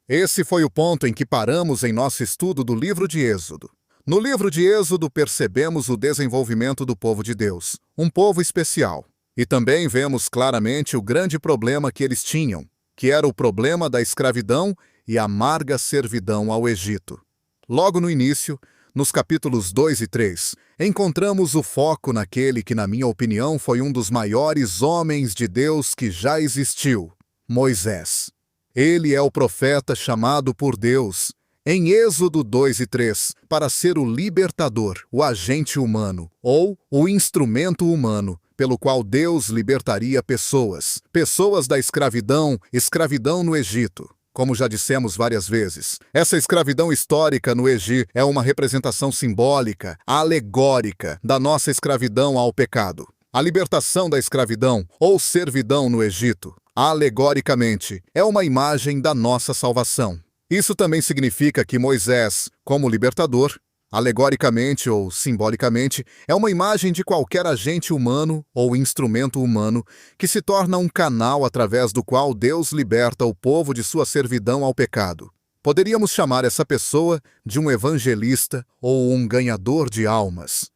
Esse foi o ponto em que paramos em nosso estudo do livro de Êxodo. No livro de Êxodo percebemos o desenvolvimento do povo de Deus, um povo especial. E também vemos claramente o grande problema que eles tinham, que era o problema da escravidão e amarga servidão ao Egito. Logo no início, nos capítulos 2 e 3, encontramos o foco naquele que, na minha opinião, foi um dos maiores homens de Deus que já existiu, Moisés. Ele é o profeta chamado por Deus, em Êxodo 2 e 3, para ser o libertador, o agente humano, ou o instrumento humano, pelo qual Deus libertaria pessoas da escravidão no Egito. Como já dissemos várias vezes, essa escravidão histórica no Egito é uma representação simbólica, alegórica, da nossa escravidão ao pecado. A libertação da escravidão ou servidão no Egito, alegoricamente, é uma imagem da nossa salvação. Isso também significa que Moisés, como libertador, alegoricamente ou simbolicamente, é uma imagem de qualquer agente humano ou instrumento humano que se torna um canal através do qual Deus liberta o povo de sua servidão ao pecado. Poderíamos chamar essa pessoa de um evangelista ou um ganhador de almas.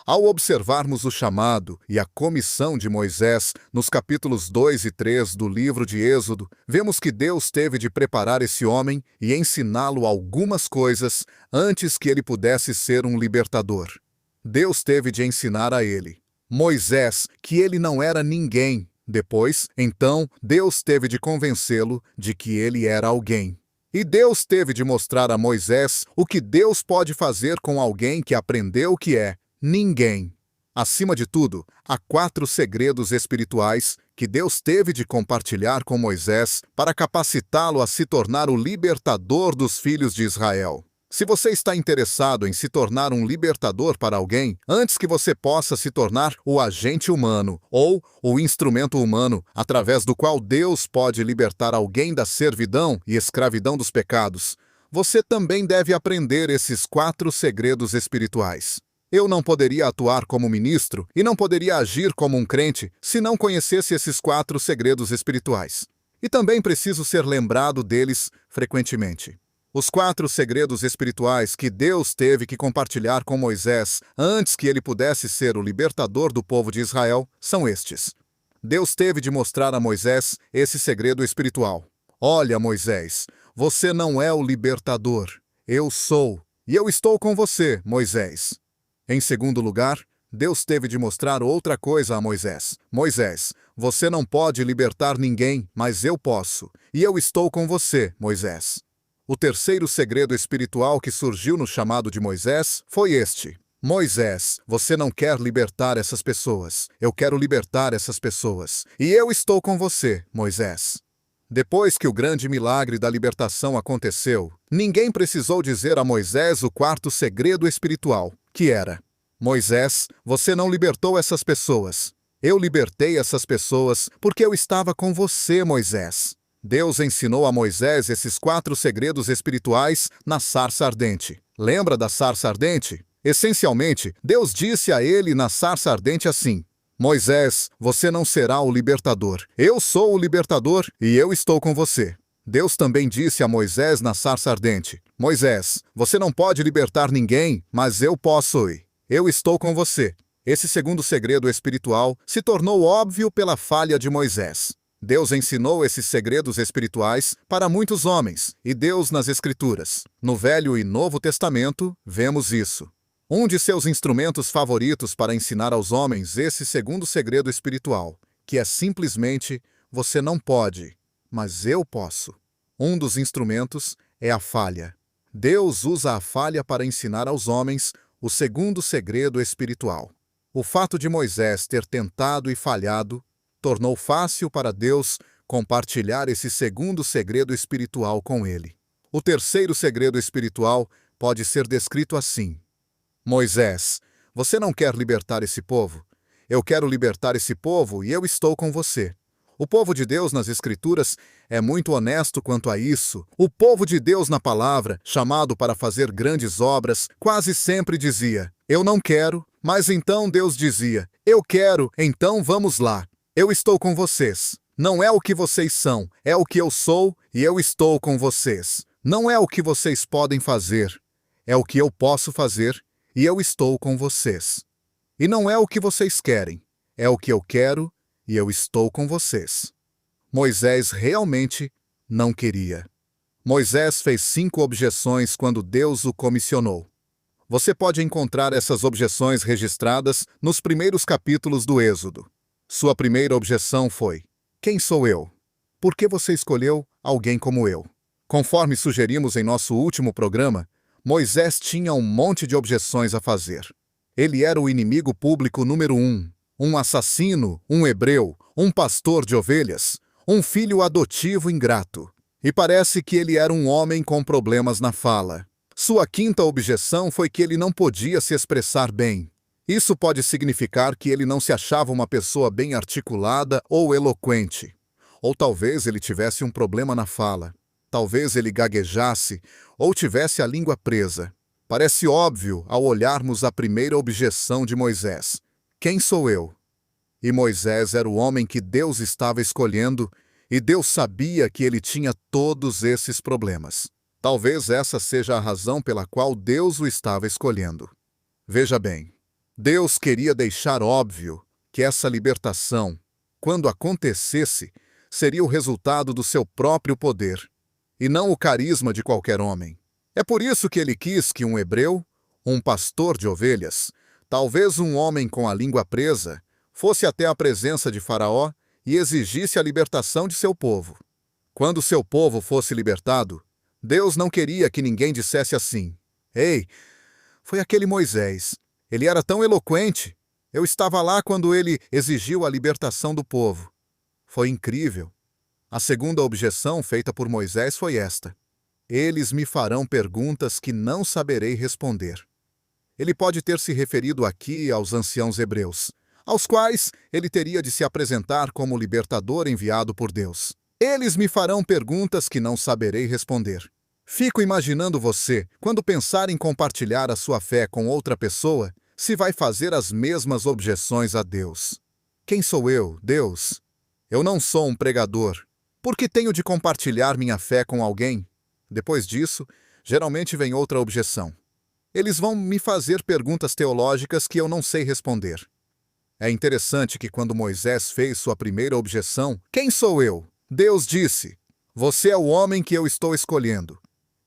Ao observarmos o chamado e a comissão de Moisés nos capítulos 2 e 3 do livro de Êxodo, vemos que Deus teve de preparar esse homem e ensiná-lo algumas coisas antes que ele pudesse ser um libertador. Deus teve de ensinar a ele, Moisés, que ele não era ninguém. Depois, então, Deus teve de convencê-lo de que ele era alguém. E Deus teve de mostrar a Moisés o que Deus pode fazer com alguém que aprendeu o que é ninguém. Acima de tudo, há 4 segredos espirituais que Deus teve de compartilhar com Moisés para capacitá-lo a se tornar o libertador dos filhos de Israel. Se você está interessado em se tornar um libertador para alguém, antes que você possa se tornar o agente humano ou o instrumento humano através do qual Deus pode libertar alguém da servidão e escravidão dos pecados, você também deve aprender esses 4 segredos espirituais. Eu não poderia atuar como ministro e não poderia agir como um crente se não conhecesse esses 4 segredos espirituais. E também preciso ser lembrado deles frequentemente. Os 4 segredos espirituais que Deus teve que compartilhar com Moisés antes que ele pudesse ser o libertador do povo de Israel são estes. Deus teve de mostrar a Moisés esse segredo espiritual. Olha, Moisés, você não é o libertador. Eu sou. E eu estou com você, Moisés. Em segundo lugar, Deus teve de mostrar outra coisa a Moisés. Moisés, você não pode libertar ninguém, mas eu posso. E eu estou com você, Moisés. O terceiro segredo espiritual que surgiu no chamado de Moisés foi este. Moisés, você não quer libertar essas pessoas. Eu quero libertar essas pessoas. E eu estou com você, Moisés. Depois que o grande milagre da libertação aconteceu, ninguém precisou dizer a Moisés o 4º segredo espiritual, que era: Moisés, você não libertou essas pessoas. Eu libertei essas pessoas porque eu estava com você, Moisés. Deus ensinou a Moisés esses 4 segredos espirituais na sarça ardente. Lembra da sarça ardente? Essencialmente, Deus disse a ele na sarça ardente assim: Moisés, você não será o libertador. Eu sou o libertador e eu estou com você. Deus também disse a Moisés na sarça ardente: Moisés, você não pode libertar ninguém, mas eu posso. Eu estou com você. Esse segundo segredo espiritual se tornou óbvio pela falha de Moisés. Deus ensinou esses segredos espirituais para muitos homens, e Deus nas Escrituras. No Velho e Novo Testamento, vemos isso. Um de seus instrumentos favoritos para ensinar aos homens esse segundo segredo espiritual, que é simplesmente: você não pode, mas eu posso. Um dos instrumentos é a falha. Deus usa a falha para ensinar aos homens o segundo segredo espiritual. O fato de Moisés ter tentado e falhado tornou fácil para Deus compartilhar esse segundo segredo espiritual com ele. O terceiro segredo espiritual pode ser descrito assim: Moisés, você não quer libertar esse povo? Eu quero libertar esse povo e eu estou com você. O povo de Deus nas Escrituras é muito honesto quanto a isso. O povo de Deus na palavra, chamado para fazer grandes obras, quase sempre dizia: eu não quero, Mas então Deus dizia: eu quero, então vamos lá. Eu estou com vocês. Não é o que vocês são, é o que eu sou e eu estou com vocês. Não é o que vocês podem fazer, é o que eu posso fazer e eu estou com vocês. E não é o que vocês querem, é o que eu quero e eu estou com vocês. Moisés realmente não queria. Moisés fez 5 objeções quando Deus o comissionou. Você pode encontrar essas objeções registradas nos primeiros capítulos do Êxodo. Sua primeira objeção foi: quem sou eu? Por que você escolheu alguém como eu? Conforme sugerimos em nosso último programa, Moisés tinha um monte de objeções a fazer. Ele era o inimigo público número 1, um assassino, um hebreu, um pastor de ovelhas, um filho adotivo ingrato. E parece que ele era um homem com problemas na fala. Sua quinta objeção foi que ele não podia se expressar bem. Isso pode significar que ele não se achava uma pessoa bem articulada ou eloquente. Ou talvez ele tivesse um problema na fala. Talvez ele gaguejasse ou tivesse a língua presa. Parece óbvio ao olharmos a primeira objeção de Moisés: quem sou eu? E Moisés era o homem que Deus estava escolhendo, e Deus sabia que ele tinha todos esses problemas. Talvez essa seja a razão pela qual Deus o estava escolhendo. Veja bem, Deus queria deixar óbvio que essa libertação, quando acontecesse, seria o resultado do seu próprio poder, e não o carisma de qualquer homem. É por isso que ele quis que um hebreu, um pastor de ovelhas, talvez um homem com a língua presa, fosse até a presença de Faraó e exigisse a libertação de seu povo. Quando seu povo fosse libertado, Deus não queria que ninguém dissesse assim: ei, foi aquele Moisés. Ele era tão eloquente. Eu estava lá quando ele exigiu a libertação do povo. Foi incrível. A segunda objeção feita por Moisés foi esta: eles me farão perguntas que não saberei responder. Ele pode ter se referido aqui aos anciãos hebreus, aos quais ele teria de se apresentar como libertador enviado por Deus. Eles me farão perguntas que não saberei responder. Fico imaginando você, quando pensar em compartilhar a sua fé com outra pessoa, se vai fazer as mesmas objeções a Deus. Quem sou eu, Deus? Eu não sou um pregador. Por que tenho de compartilhar minha fé com alguém? Depois disso, geralmente vem outra objeção. Eles vão me fazer perguntas teológicas que eu não sei responder. É interessante que quando Moisés fez sua primeira objeção, quem sou eu? Deus disse: você é o homem que eu estou escolhendo,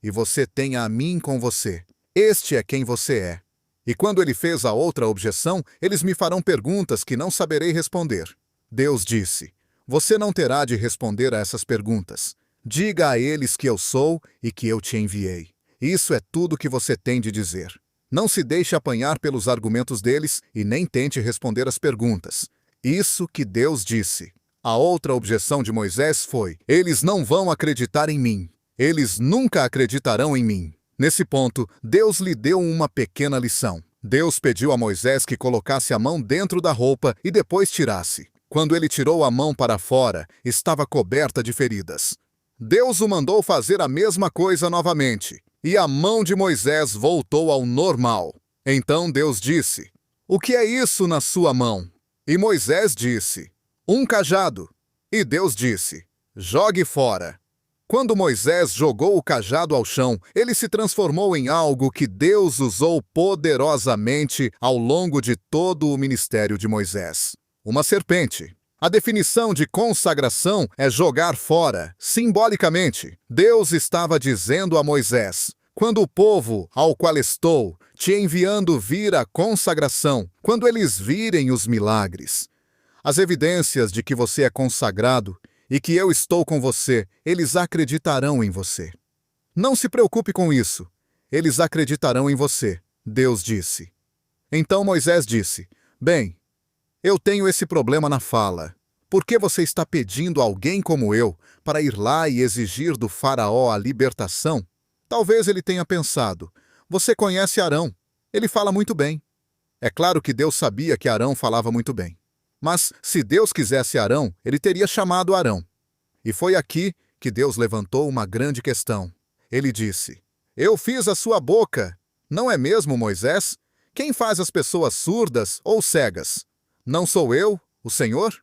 e você tem a mim com você. Este é quem você é. E quando ele fez a outra objeção, eles me farão perguntas que não saberei responder. Deus disse: você não terá de responder a essas perguntas. Diga a eles que eu sou e que eu te enviei. Isso é tudo que você tem de dizer. Não se deixe apanhar pelos argumentos deles e nem tente responder as perguntas. Isso que Deus disse. A outra objeção de Moisés foi: eles não vão acreditar em mim. Eles nunca acreditarão em mim. Nesse ponto, Deus lhe deu uma pequena lição. Deus pediu a Moisés que colocasse a mão dentro da roupa e depois tirasse. Quando ele tirou a mão para fora, estava coberta de feridas. Deus o mandou fazer a mesma coisa novamente, e a mão de Moisés voltou ao normal. Então Deus disse: o que é isso na sua mão? E Moisés disse: um cajado. E Deus disse: jogue fora. Quando Moisés jogou o cajado ao chão, ele se transformou em algo que Deus usou poderosamente ao longo de todo o ministério de Moisés: uma serpente. A definição de consagração é jogar fora, simbolicamente. Deus estava dizendo a Moisés: quando o povo ao qual estou te enviando vir a consagração, quando eles virem os milagres, as evidências de que você é consagrado e que eu estou com você, eles acreditarão em você. Não se preocupe com isso. Eles acreditarão em você, Deus disse. Então Moisés disse: bem, eu tenho esse problema na fala. Por que você está pedindo a alguém como eu para ir lá e exigir do faraó a libertação? Talvez ele tenha pensado: você conhece Arão. Ele fala muito bem. É claro que Deus sabia que Arão falava muito bem. Mas, se Deus quisesse Arão, ele teria chamado Arão. E foi aqui que Deus levantou uma grande questão. Ele disse: eu fiz a sua boca. Não é mesmo, Moisés? Quem faz as pessoas surdas ou cegas? Não sou eu, o Senhor?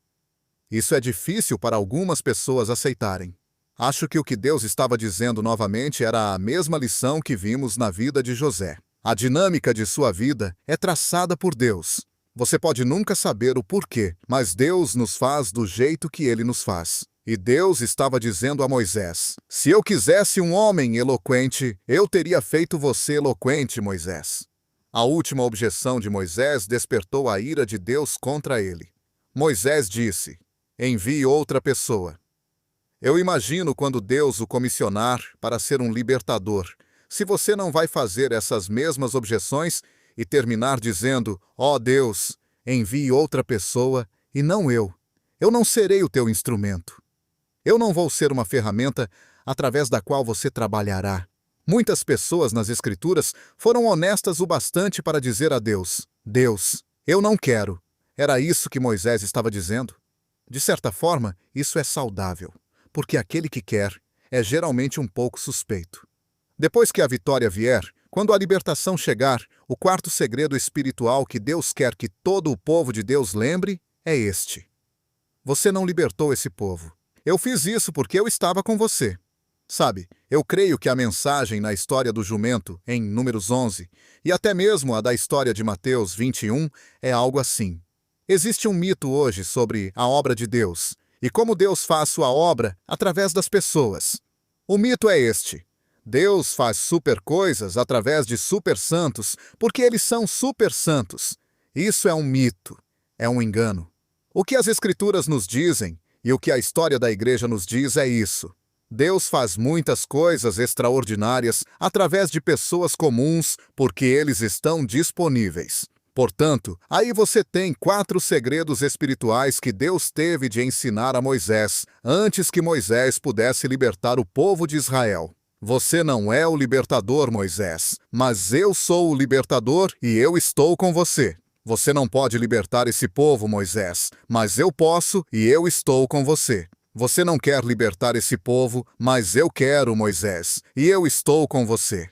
Isso é difícil para algumas pessoas aceitarem. Acho que o que Deus estava dizendo novamente era a mesma lição que vimos na vida de José. A dinâmica de sua vida é traçada por Deus. Você pode nunca saber o porquê, mas Deus nos faz do jeito que Ele nos faz. E Deus estava dizendo a Moisés: se eu quisesse um homem eloquente, eu teria feito você eloquente, Moisés. A última objeção de Moisés despertou a ira de Deus contra ele. Moisés disse: envie outra pessoa. Eu imagino quando Deus o comissionar para ser um libertador, se você não vai fazer essas mesmas objeções e terminar dizendo: ó Deus, envie outra pessoa e não eu. Eu não serei o teu instrumento. Eu não vou ser uma ferramenta através da qual você trabalhará. Muitas pessoas nas Escrituras foram honestas o bastante para dizer a Deus: Deus, eu não quero. Era isso que Moisés estava dizendo? De certa forma, isso é saudável, porque aquele que quer é geralmente um pouco suspeito. Depois que a vitória vier, quando a libertação chegar, o quarto segredo espiritual que Deus quer que todo o povo de Deus lembre é este: você não libertou esse povo. Eu fiz isso porque eu estava com você. Sabe, eu creio que a mensagem na história do jumento, em Números 11, e até mesmo a da história de Mateus 21, é algo assim. Existe um mito hoje sobre a obra de Deus, e como Deus faz sua obra através das pessoas. O mito é este: Deus faz super coisas através de super santos, porque eles são super santos. Isso é um mito, é um engano. O que as Escrituras nos dizem, e o que a história da igreja nos diz é isso: Deus faz muitas coisas extraordinárias através de pessoas comuns porque eles estão disponíveis. Portanto, aí você tem 4 segredos espirituais que Deus teve de ensinar a Moisés antes que Moisés pudesse libertar o povo de Israel. Você não é o libertador, Moisés, mas eu sou o libertador e eu estou com você. Você não pode libertar esse povo, Moisés, mas eu posso e eu estou com você. Você não quer libertar esse povo, mas eu quero, Moisés, e eu estou com você.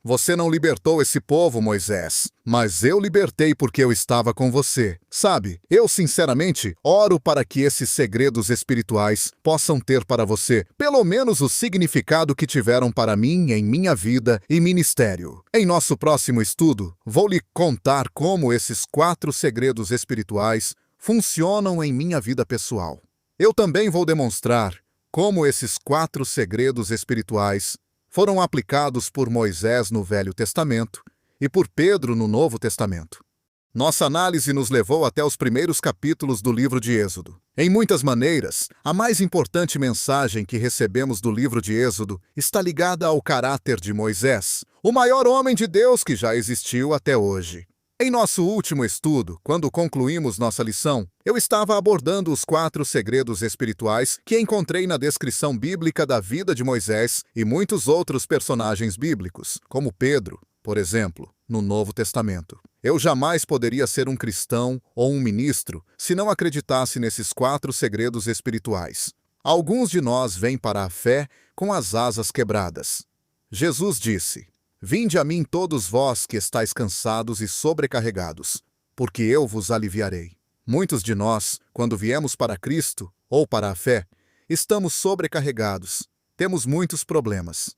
Você não libertou esse povo, Moisés, mas eu libertei porque eu estava com você. Sabe, eu sinceramente oro para que esses segredos espirituais possam ter para você pelo menos o significado que tiveram para mim em minha vida e ministério. Em nosso próximo estudo, vou lhe contar como esses 4 segredos espirituais funcionam em minha vida pessoal. Eu também vou demonstrar como esses 4 segredos espirituais foram aplicados por Moisés no Velho Testamento e por Pedro no Novo Testamento. Nossa análise nos levou até os primeiros capítulos do livro de Êxodo. Em muitas maneiras, a mais importante mensagem que recebemos do livro de Êxodo está ligada ao caráter de Moisés, o maior homem de Deus que já existiu até hoje. Em nosso último estudo, quando concluímos nossa lição, eu estava abordando os 4 segredos espirituais que encontrei na descrição bíblica da vida de Moisés e muitos outros personagens bíblicos, como Pedro, por exemplo, no Novo Testamento. Eu jamais poderia ser um cristão ou um ministro se não acreditasse nesses 4 segredos espirituais. Alguns de nós vêm para a fé com as asas quebradas. Jesus disse: vinde a mim todos vós que estáis cansados e sobrecarregados, porque eu vos aliviarei. Muitos de nós, quando viemos para Cristo, ou para a fé, estamos sobrecarregados, temos muitos problemas.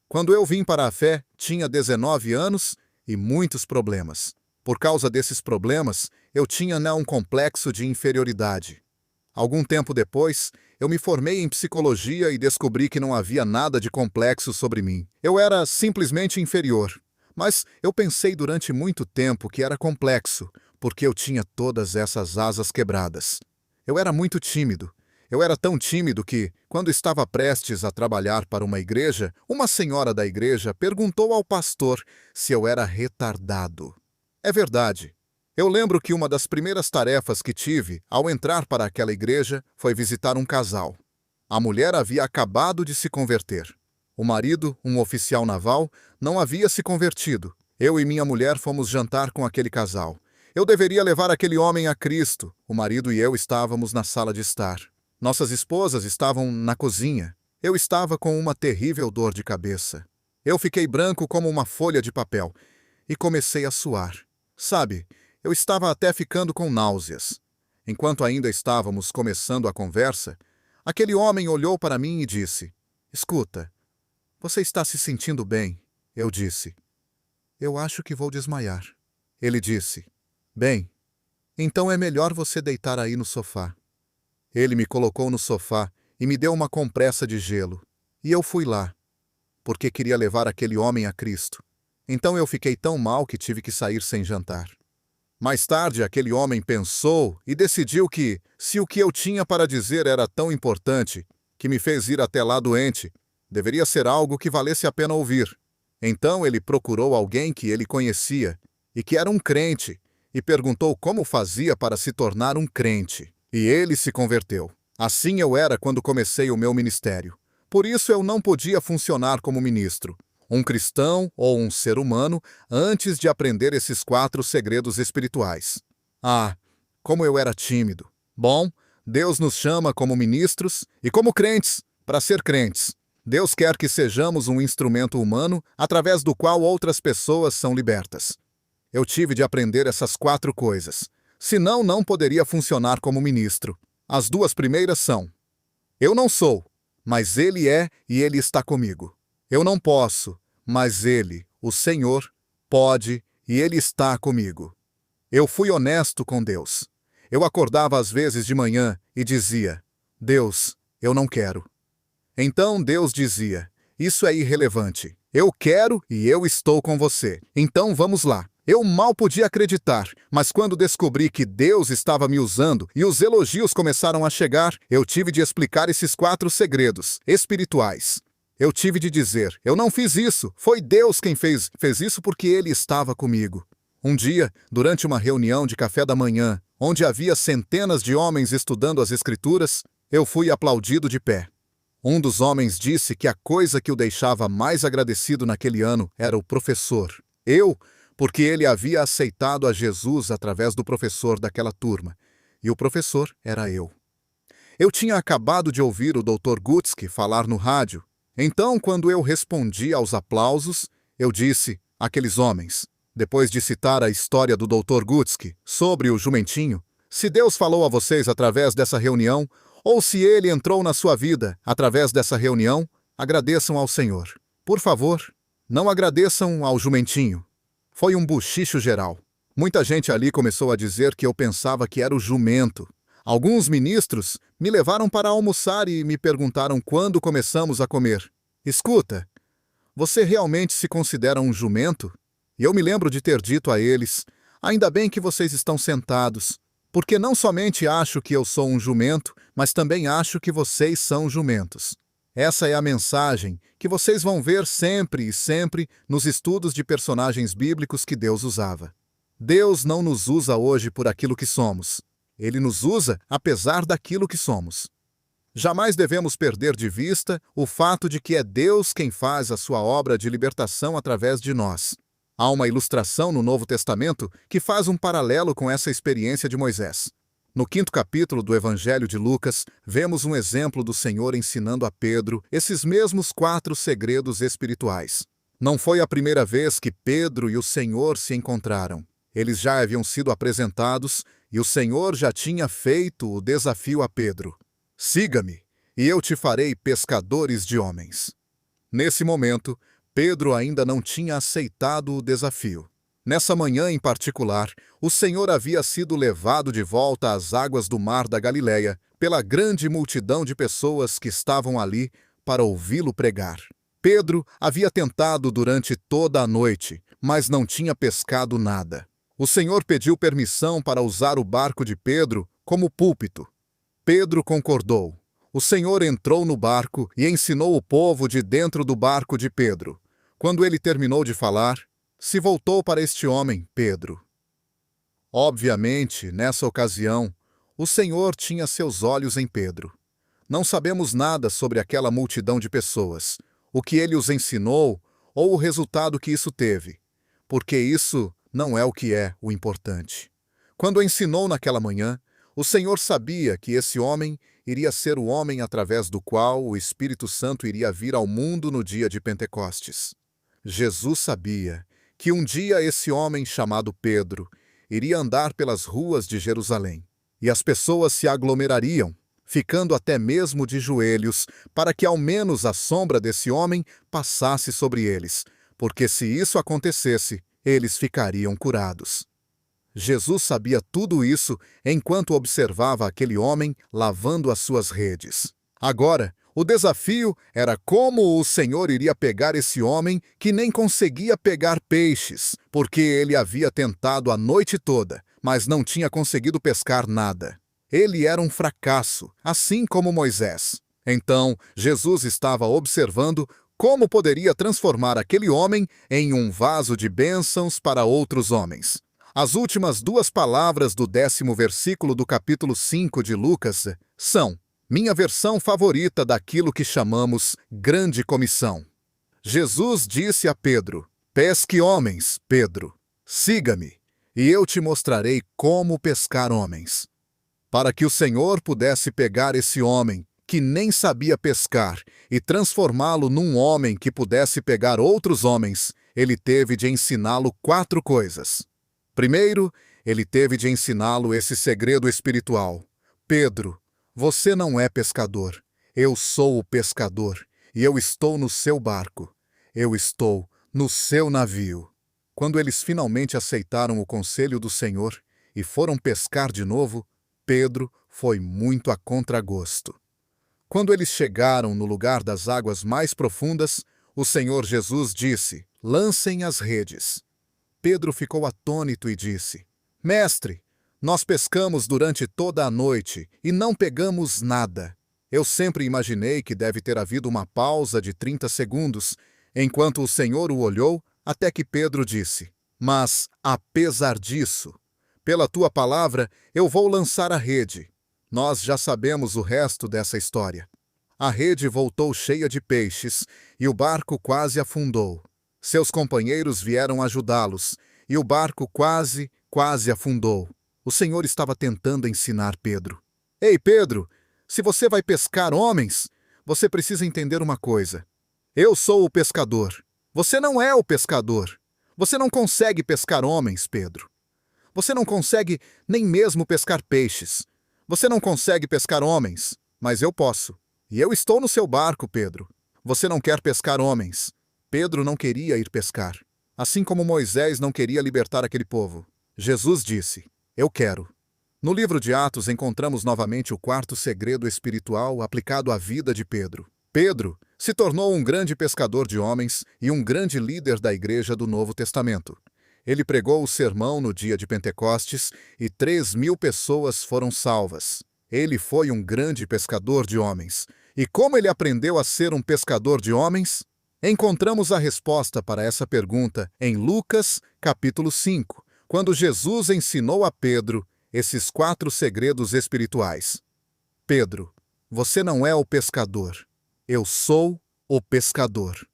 Quando eu vim para a fé, tinha 19 anos e muitos problemas. Por causa desses problemas, eu tinha um complexo de inferioridade. Algum tempo depois, eu me formei em psicologia e descobri que não havia nada de complexo sobre mim. Eu era simplesmente inferior. Mas eu pensei durante muito tempo que era complexo, porque eu tinha todas essas asas quebradas. Eu era muito tímido. Eu era tão tímido que, quando estava prestes a trabalhar para uma igreja, uma senhora da igreja perguntou ao pastor se eu era retardado. É verdade. Eu lembro que uma das primeiras tarefas que tive ao entrar para aquela igreja foi visitar um casal. A mulher havia acabado de se converter. O marido, um oficial naval, não havia se convertido. Eu e minha mulher fomos jantar com aquele casal. Eu deveria levar aquele homem a Cristo. O marido e eu estávamos na sala de estar. Nossas esposas estavam na cozinha. Eu estava com uma terrível dor de cabeça. Eu fiquei branco como uma folha de papel e comecei a suar. Sabe, eu estava até ficando com náuseas. Enquanto ainda estávamos começando a conversa, aquele homem olhou para mim e disse: Escuta, você está se sentindo bem? Eu disse: Eu acho que vou desmaiar. Ele disse: Bem, então é melhor você deitar aí no sofá. Ele me colocou no sofá e me deu uma compressa de gelo. E eu fui lá, porque queria levar aquele homem a Cristo. Então eu fiquei tão mal que tive que sair sem jantar. Mais tarde, aquele homem pensou e decidiu que, se o que eu tinha para dizer era tão importante, que me fez ir até lá doente, deveria ser algo que valesse a pena ouvir. Então ele procurou alguém que ele conhecia e que era um crente e perguntou como fazia para se tornar um crente. E ele se converteu. Assim eu era quando comecei o meu ministério. Por isso eu não podia funcionar como ministro, um cristão ou um ser humano, antes de aprender esses 4 segredos espirituais. Ah, como eu era tímido. Bom, Deus nos chama como ministros e como crentes para ser crentes. Deus quer que sejamos um instrumento humano através do qual outras pessoas são libertas. Eu tive de aprender essas 4 coisas. Senão, não poderia funcionar como ministro. As 2 primeiras são: eu não sou, mas Ele é e Ele está comigo. Eu não posso, mas Ele, o Senhor, pode e Ele está comigo. Eu fui honesto com Deus. Eu acordava às vezes de manhã e dizia: Deus, eu não quero. Então Deus dizia: isso é irrelevante. Eu quero e eu estou com você. Então vamos lá. Eu mal podia acreditar, mas quando descobri que Deus estava me usando e os elogios começaram a chegar, eu tive de explicar esses 4 segredos espirituais. Eu tive de dizer: eu não fiz isso, foi Deus quem fez isso porque Ele estava comigo. Um dia, durante uma reunião de café da manhã, onde havia centenas de homens estudando as Escrituras, eu fui aplaudido de pé. Um dos homens disse que a coisa que o deixava mais agradecido naquele ano era o professor. Porque ele havia aceitado a Jesus através do professor daquela turma, e o professor era eu. Eu tinha acabado de ouvir o Dr. Gutsky falar no rádio. Então, quando eu respondi aos aplausos, eu disse àqueles homens, depois de citar a história do Dr. Gutsky sobre o jumentinho: se Deus falou a vocês através dessa reunião, ou se Ele entrou na sua vida através dessa reunião, agradeçam ao Senhor. Por favor, não agradeçam ao jumentinho. Foi um buchicho geral. Muita gente ali começou a dizer que eu pensava que era o jumento. Alguns ministros me levaram para almoçar e me perguntaram quando começamos a comer: escuta, você realmente se considera um jumento? E eu me lembro de ter dito a eles: ainda bem que vocês estão sentados, porque não somente acho que eu sou um jumento, mas também acho que vocês são jumentos. Essa é a mensagem que vocês vão ver sempre e sempre nos estudos de personagens bíblicos que Deus usava. Deus não nos usa hoje por aquilo que somos. Ele nos usa apesar daquilo que somos. Jamais devemos perder de vista o fato de que é Deus quem faz a sua obra de libertação através de nós. Há uma ilustração no Novo Testamento que faz um paralelo com essa experiência de Moisés. No 5º capítulo do Evangelho de Lucas, vemos um exemplo do Senhor ensinando a Pedro esses mesmos 4 segredos espirituais. Não foi a primeira vez que Pedro e o Senhor se encontraram. Eles já haviam sido apresentados e o Senhor já tinha feito o desafio a Pedro: siga-me, e eu te farei pescadores de homens. Nesse momento, Pedro ainda não tinha aceitado o desafio. Nessa manhã em particular, o Senhor havia sido levado de volta às águas do mar da Galileia pela grande multidão de pessoas que estavam ali para ouvi-lo pregar. Pedro havia tentado durante toda a noite, mas não tinha pescado nada. O Senhor pediu permissão para usar o barco de Pedro como púlpito. Pedro concordou. O Senhor entrou no barco e ensinou o povo de dentro do barco de Pedro. Quando ele terminou de falar, se voltou para este homem, Pedro. Obviamente, nessa ocasião, o Senhor tinha seus olhos em Pedro. Não sabemos nada sobre aquela multidão de pessoas, o que ele os ensinou ou o resultado que isso teve, porque isso não é o que é o importante. Quando ensinou naquela manhã, o Senhor sabia que esse homem iria ser o homem através do qual o Espírito Santo iria vir ao mundo no dia de Pentecostes. Jesus sabia que um dia esse homem chamado Pedro iria andar pelas ruas de Jerusalém, e as pessoas se aglomerariam, ficando até mesmo de joelhos, para que ao menos a sombra desse homem passasse sobre eles, porque se isso acontecesse, eles ficariam curados. Jesus sabia tudo isso enquanto observava aquele homem lavando as suas redes. Agora, o desafio era como o Senhor iria pegar esse homem que nem conseguia pegar peixes, porque ele havia tentado a noite toda, mas não tinha conseguido pescar nada. Ele era um fracasso, assim como Moisés. Então, Jesus estava observando como poderia transformar aquele homem em um vaso de bênçãos para outros homens. As últimas duas palavras do 10º versículo do capítulo 5 de Lucas são minha versão favorita daquilo que chamamos Grande Comissão. Jesus disse a Pedro: pesque homens, Pedro, siga-me, e eu te mostrarei como pescar homens. Para que o Senhor pudesse pegar esse homem, que nem sabia pescar, e transformá-lo num homem que pudesse pegar outros homens, ele teve de ensiná-lo 4 coisas. Primeiro, ele teve de ensiná-lo esse segredo espiritual. Pedro, você não é pescador. Eu sou o pescador, e eu estou no seu barco. Eu estou no seu navio. Quando eles finalmente aceitaram o conselho do Senhor e foram pescar de novo, Pedro foi muito a contragosto. Quando eles chegaram no lugar das águas mais profundas, o Senhor Jesus disse: lancem as redes. Pedro ficou atônito e disse: mestre, nós pescamos durante toda a noite e não pegamos nada. Eu sempre imaginei que deve ter havido uma pausa de 30 segundos, enquanto o Senhor o olhou, até que Pedro disse: mas, apesar disso, pela tua palavra, eu vou lançar a rede. Nós já sabemos o resto dessa história. A rede voltou cheia de peixes e o barco quase afundou. Seus companheiros vieram ajudá-los e o barco quase afundou. O Senhor estava tentando ensinar Pedro. Ei, Pedro, se você vai pescar homens, você precisa entender uma coisa. Eu sou o pescador. Você não é o pescador. Você não consegue pescar homens, Pedro. Você não consegue nem mesmo pescar peixes. Você não consegue pescar homens, mas eu posso. E eu estou no seu barco, Pedro. Você não quer pescar homens. Pedro não queria ir pescar. Assim como Moisés não queria libertar aquele povo. Jesus disse: eu quero. No livro de Atos encontramos novamente o 4º segredo espiritual aplicado à vida de Pedro. Pedro se tornou um grande pescador de homens e um grande líder da igreja do Novo Testamento. Ele pregou o sermão no dia de Pentecostes e 3.000 pessoas foram salvas. Ele foi um grande pescador de homens. E como ele aprendeu a ser um pescador de homens? Encontramos a resposta para essa pergunta em Lucas, capítulo 5, quando Jesus ensinou a Pedro esses 4 segredos espirituais. Pedro, você não é o pescador. Eu sou o pescador.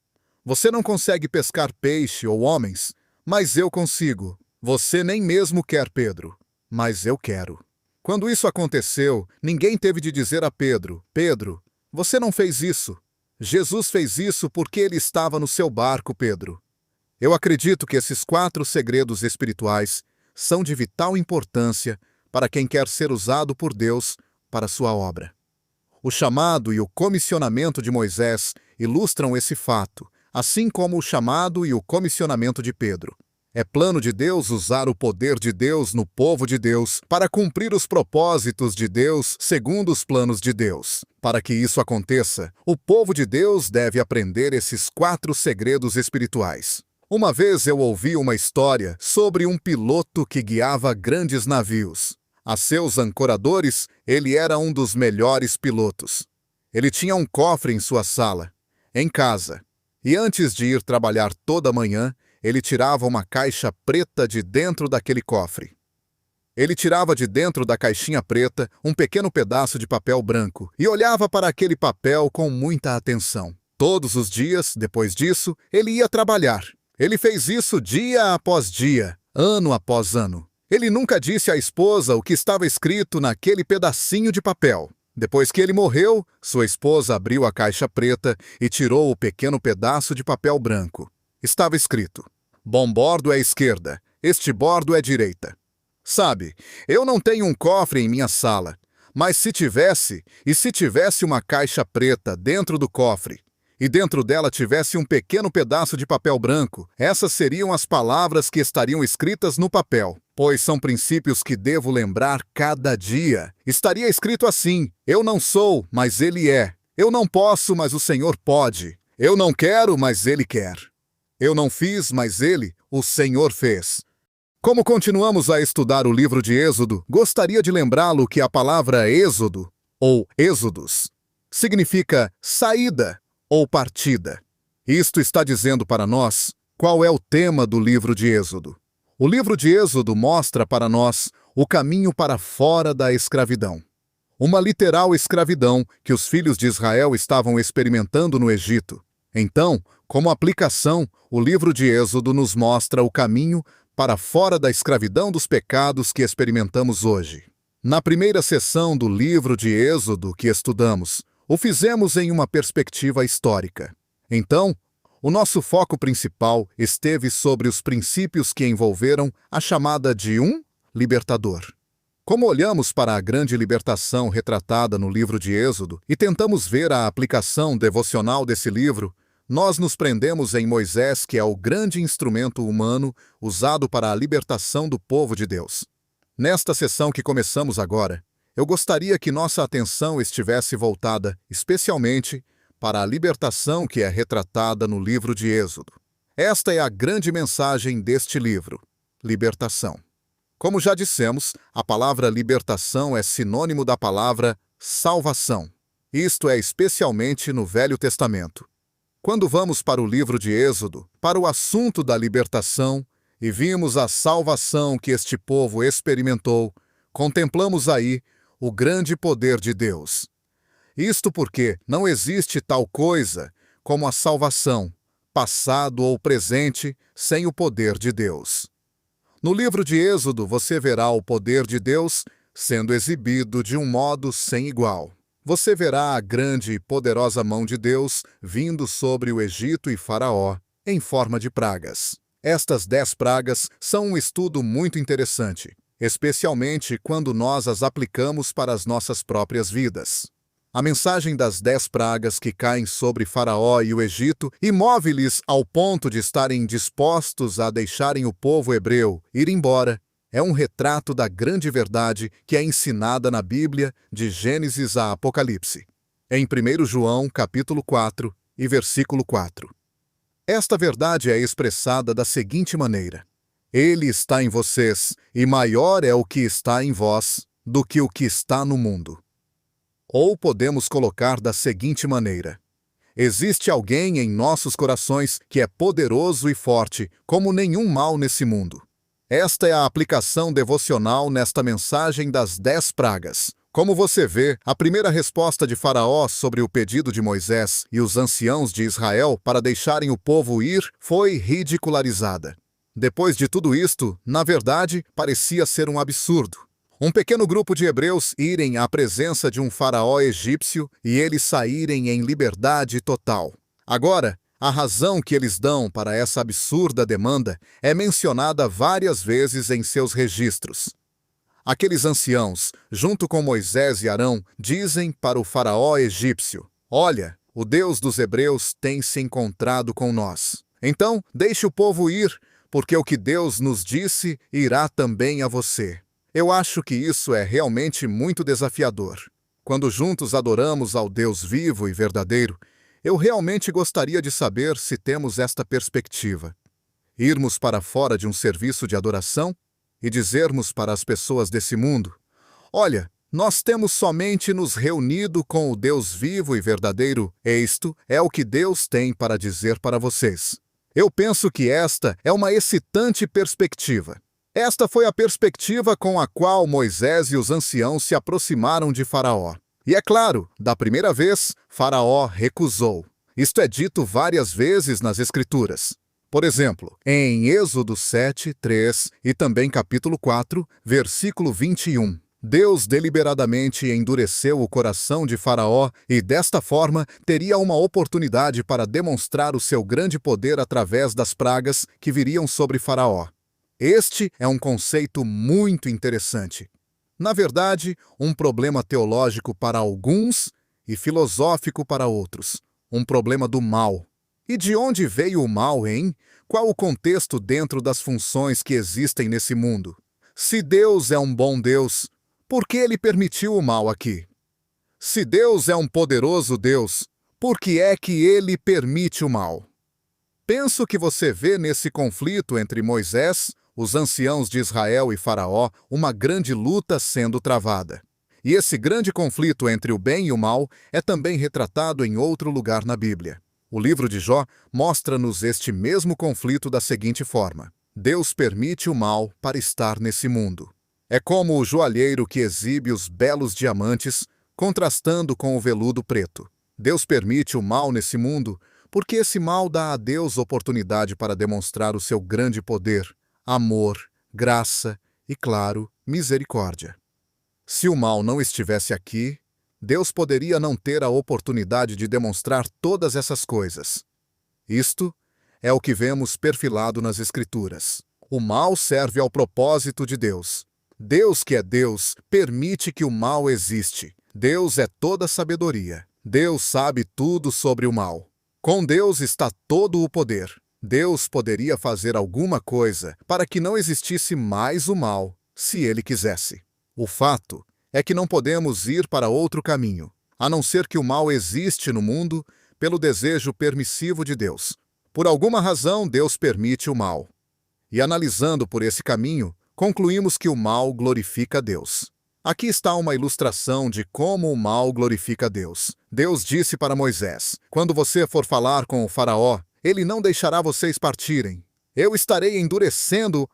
Você não consegue pescar peixe ou homens, mas eu consigo. Você nem mesmo quer, Pedro, mas eu quero. Quando isso aconteceu, ninguém teve de dizer a Pedro: Pedro, você não fez isso. Jesus fez isso porque ele estava no seu barco, Pedro. Eu acredito que esses 4 segredos espirituais são de vital importância para quem quer ser usado por Deus para sua obra. O chamado e o comissionamento de Moisés ilustram esse fato, assim como o chamado e o comissionamento de Pedro. É plano de Deus usar o poder de Deus no povo de Deus para cumprir os propósitos de Deus segundo os planos de Deus. Para que isso aconteça, o povo de Deus deve aprender esses 4 segredos espirituais. Uma vez eu ouvi uma história sobre um piloto que guiava grandes navios. A seus ancoradores, ele era um dos melhores pilotos. Ele tinha um cofre em sua sala, em casa, e antes de ir trabalhar toda manhã, ele tirava uma caixa preta de dentro daquele cofre. Ele tirava de dentro da caixinha preta um pequeno pedaço de papel branco e olhava para aquele papel com muita atenção. Todos os dias, depois disso, ele ia trabalhar. Ele fez isso dia após dia, ano após ano. Ele nunca disse à esposa o que estava escrito naquele pedacinho de papel. Depois que ele morreu, sua esposa abriu a caixa preta e tirou o pequeno pedaço de papel branco. Estava escrito: Bom bordo é esquerda, este bordo é direita. Sabe, eu não tenho um cofre em minha sala, mas se tivesse uma caixa preta dentro do cofre, e dentro dela tivesse um pequeno pedaço de papel branco, essas seriam as palavras que estariam escritas no papel, pois são princípios que devo lembrar cada dia. Estaria escrito assim: eu não sou, mas Ele é. Eu não posso, mas o Senhor pode. Eu não quero, mas Ele quer. Eu não fiz, mas Ele, o Senhor, fez. Como continuamos a estudar o livro de Êxodo, gostaria de lembrá-lo que a palavra Êxodo, ou Êxodos, significa saída ou partida. Isto está dizendo para nós qual é o tema do livro de Êxodo. O livro de Êxodo mostra para nós o caminho para fora da escravidão. Uma literal escravidão que os filhos de Israel estavam experimentando no Egito. Então, como aplicação, o livro de Êxodo nos mostra o caminho para fora da escravidão dos pecados que experimentamos hoje. Na primeira sessão do livro de Êxodo que estudamos, o fizemos em uma perspectiva histórica. Então, o nosso foco principal esteve sobre os princípios que envolveram a chamada de um libertador. Como olhamos para a grande libertação retratada no livro de Êxodo e tentamos ver a aplicação devocional desse livro, nós nos prendemos em Moisés, que é o grande instrumento humano usado para a libertação do povo de Deus. Nesta sessão que começamos agora, eu gostaria que nossa atenção estivesse voltada especialmente para a libertação que é retratada no livro de Êxodo. Esta é a grande mensagem deste livro: libertação. Como já dissemos, a palavra libertação é sinônimo da palavra salvação. Isto é especialmente no Velho Testamento. Quando vamos para o livro de Êxodo, para o assunto da libertação, e vimos a salvação que este povo experimentou, contemplamos aí o grande poder de Deus. Isto porque não existe tal coisa como a salvação, passado ou presente, sem o poder de Deus. No livro de Êxodo você verá o poder de Deus sendo exibido de um modo sem igual. Você verá a grande e poderosa mão de Deus vindo sobre o Egito e Faraó, em forma de pragas. Estas 10 pragas são um estudo muito interessante, especialmente quando nós as aplicamos para as nossas próprias vidas. A mensagem das 10 pragas que caem sobre Faraó e o Egito e move-lhes ao ponto de estarem dispostos a deixarem o povo hebreu ir embora, é um retrato da grande verdade que é ensinada na Bíblia de Gênesis a Apocalipse, em 1 João capítulo 4 e versículo 4. Esta verdade é expressada da seguinte maneira: Ele está em vocês, e maior é o que está em vós do que o que está no mundo. Ou podemos colocar da seguinte maneira: existe alguém em nossos corações que é poderoso e forte, como nenhum mal nesse mundo. Esta é a aplicação devocional nesta mensagem das 10 pragas. Como você vê, a primeira resposta de Faraó sobre o pedido de Moisés e os anciãos de Israel para deixarem o povo ir foi ridicularizada. Depois de tudo isto, na verdade, parecia ser um absurdo. Um pequeno grupo de hebreus irem à presença de um faraó egípcio e eles saírem em liberdade total. Agora, a razão que eles dão para essa absurda demanda é mencionada várias vezes em seus registros. Aqueles anciãos, junto com Moisés e Arão, dizem para o faraó egípcio: olha, o Deus dos hebreus tem se encontrado com nós. Então, deixe o povo ir, porque o que Deus nos disse irá também a você. Eu acho que isso é realmente muito desafiador. Quando juntos adoramos ao Deus vivo e verdadeiro, eu realmente gostaria de saber se temos esta perspectiva. Irmos para fora de um serviço de adoração e dizermos para as pessoas desse mundo: olha, nós temos somente nos reunido com o Deus vivo e verdadeiro, isto é o que Deus tem para dizer para vocês. Eu penso que esta é uma excitante perspectiva. Esta foi a perspectiva com a qual Moisés e os anciãos se aproximaram de Faraó. E é claro, da primeira vez, Faraó recusou. Isto é dito várias vezes nas Escrituras. Por exemplo, em Êxodo 7, 3 e também capítulo 4, versículo 21. Deus deliberadamente endureceu o coração de Faraó e, desta forma, teria uma oportunidade para demonstrar o seu grande poder através das pragas que viriam sobre Faraó. Este é um conceito muito interessante. Na verdade, um problema teológico para alguns e filosófico para outros. Um problema do mal. E de onde veio o mal, hein? Qual o contexto dentro das funções que existem nesse mundo? Se Deus é um bom Deus, por que ele permitiu o mal aqui? Se Deus é um poderoso Deus, por que é que ele permite o mal? Penso que você vê nesse conflito entre Moisés, os anciãos de Israel e Faraó, uma grande luta sendo travada. E esse grande conflito entre o bem e o mal é também retratado em outro lugar na Bíblia. O livro de Jó mostra-nos este mesmo conflito da seguinte forma: Deus permite o mal para estar nesse mundo. É como o joalheiro que exibe os belos diamantes, contrastando com o veludo preto. Deus permite o mal nesse mundo porque esse mal dá a Deus oportunidade para demonstrar o seu grande poder, amor, graça e, claro, misericórdia. Se o mal não estivesse aqui, Deus poderia não ter a oportunidade de demonstrar todas essas coisas. Isto é o que vemos perfilado nas Escrituras. O mal serve ao propósito de Deus. Deus, que é Deus, permite que o mal existe. Deus é toda sabedoria. Deus sabe tudo sobre o mal. Com Deus está todo o poder. Deus poderia fazer alguma coisa para que não existisse mais o mal, se ele quisesse. O fato é que não podemos ir para outro caminho, a não ser que o mal existe no mundo pelo desejo permissivo de Deus. Por alguma razão, Deus permite o mal. E analisando por esse caminho, concluímos que o mal glorifica a Deus. Aqui está uma ilustração de como o mal glorifica a Deus. Deus disse para Moisés: quando você for falar com o Faraó, ele não deixará vocês partirem. Eu estarei endurecendo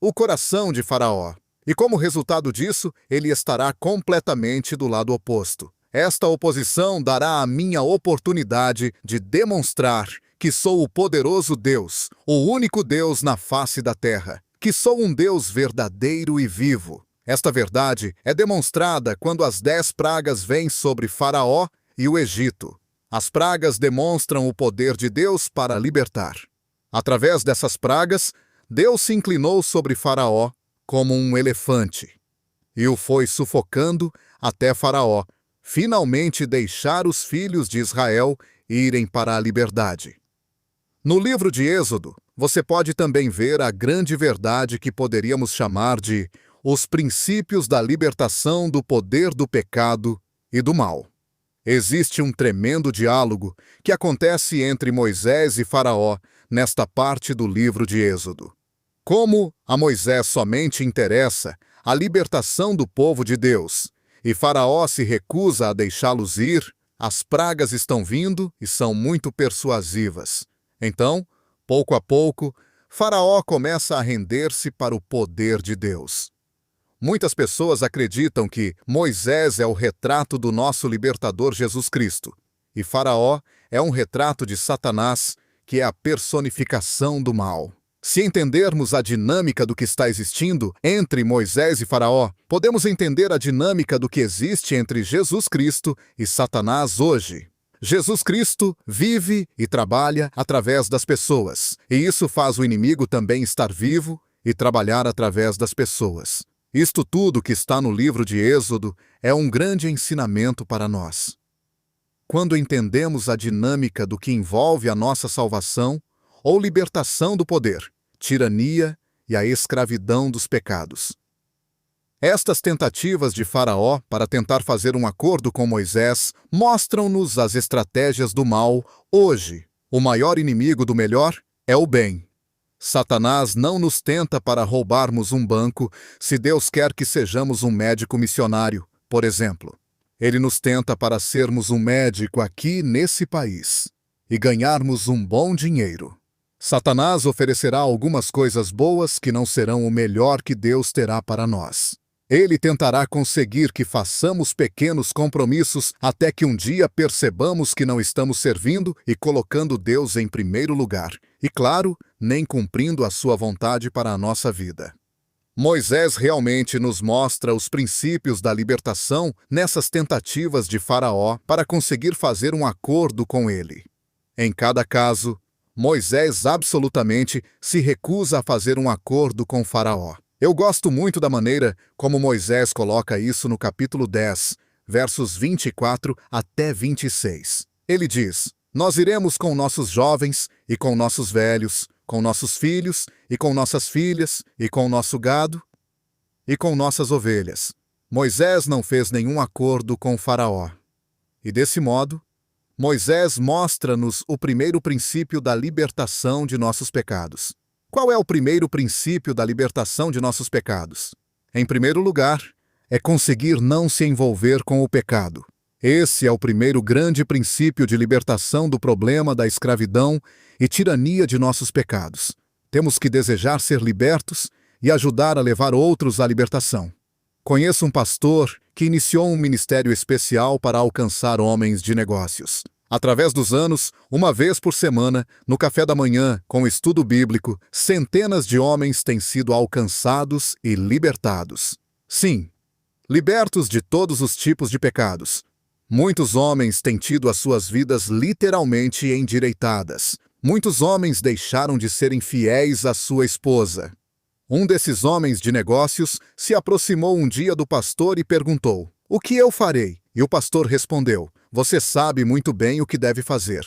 o coração de Faraó. E como resultado disso, ele estará completamente do lado oposto. Esta oposição dará a minha oportunidade de demonstrar que sou o poderoso Deus, o único Deus na face da terra, que sou um Deus verdadeiro e vivo. Esta verdade é demonstrada quando as 10 pragas vêm sobre Faraó e o Egito. As pragas demonstram o poder de Deus para libertar. Através dessas pragas, Deus se inclinou sobre Faraó como um elefante e o foi sufocando até Faraó finalmente deixar os filhos de Israel irem para a liberdade. No livro de Êxodo, você pode também ver a grande verdade que poderíamos chamar de os princípios da libertação do poder do pecado e do mal. Existe um tremendo diálogo que acontece entre Moisés e Faraó nesta parte do livro de Êxodo. Como a Moisés somente interessa a libertação do povo de Deus e Faraó se recusa a deixá-los ir, as pragas estão vindo e são muito persuasivas. Então, pouco a pouco, Faraó começa a render-se para o poder de Deus. Muitas pessoas acreditam que Moisés é o retrato do nosso libertador Jesus Cristo, e Faraó é um retrato de Satanás, que é a personificação do mal. Se entendermos a dinâmica do que está existindo entre Moisés e Faraó, podemos entender a dinâmica do que existe entre Jesus Cristo e Satanás hoje. Jesus Cristo vive e trabalha através das pessoas, e isso faz o inimigo também estar vivo e trabalhar através das pessoas. Isto tudo que está no livro de Êxodo é um grande ensinamento para nós. Quando entendemos a dinâmica do que envolve a nossa salvação ou libertação do poder, tirania e a escravidão dos pecados. Estas tentativas de Faraó para tentar fazer um acordo com Moisés mostram-nos as estratégias do mal hoje. O maior inimigo do melhor é o bem. Satanás não nos tenta para roubarmos um banco se Deus quer que sejamos um médico missionário, por exemplo. Ele nos tenta para sermos um médico aqui nesse país e ganharmos um bom dinheiro. Satanás oferecerá algumas coisas boas que não serão o melhor que Deus terá para nós. Ele tentará conseguir que façamos pequenos compromissos até que um dia percebamos que não estamos servindo e colocando Deus em primeiro lugar. E, claro, nem cumprindo a sua vontade para a nossa vida. Moisés realmente nos mostra os princípios da libertação nessas tentativas de Faraó para conseguir fazer um acordo com ele. Em cada caso, Moisés absolutamente se recusa a fazer um acordo com Faraó. Eu gosto muito da maneira como Moisés coloca isso no capítulo 10, versos 24 até 26. Ele diz: "Nós iremos com nossos jovens e com nossos velhos, com nossos filhos e com nossas filhas, e com nosso gado e com nossas ovelhas." Moisés não fez nenhum acordo com Faraó. E desse modo, Moisés mostra-nos o primeiro princípio da libertação de nossos pecados. Qual é o primeiro princípio da libertação de nossos pecados? Em primeiro lugar, é conseguir não se envolver com o pecado. Esse é o primeiro grande princípio de libertação do problema da escravidão e tirania de nossos pecados. Temos que desejar ser libertos e ajudar a levar outros à libertação. Conheço um pastor que iniciou um ministério especial para alcançar homens de negócios. Através dos anos, uma vez por semana, no café da manhã, com estudo bíblico, centenas de homens têm sido alcançados e libertados. Sim, libertos de todos os tipos de pecados. Muitos homens têm tido as suas vidas literalmente endireitadas. Muitos homens deixaram de ser infiéis à sua esposa. Um desses homens de negócios se aproximou um dia do pastor e perguntou: "O que eu farei?" E o pastor respondeu: "Você sabe muito bem o que deve fazer."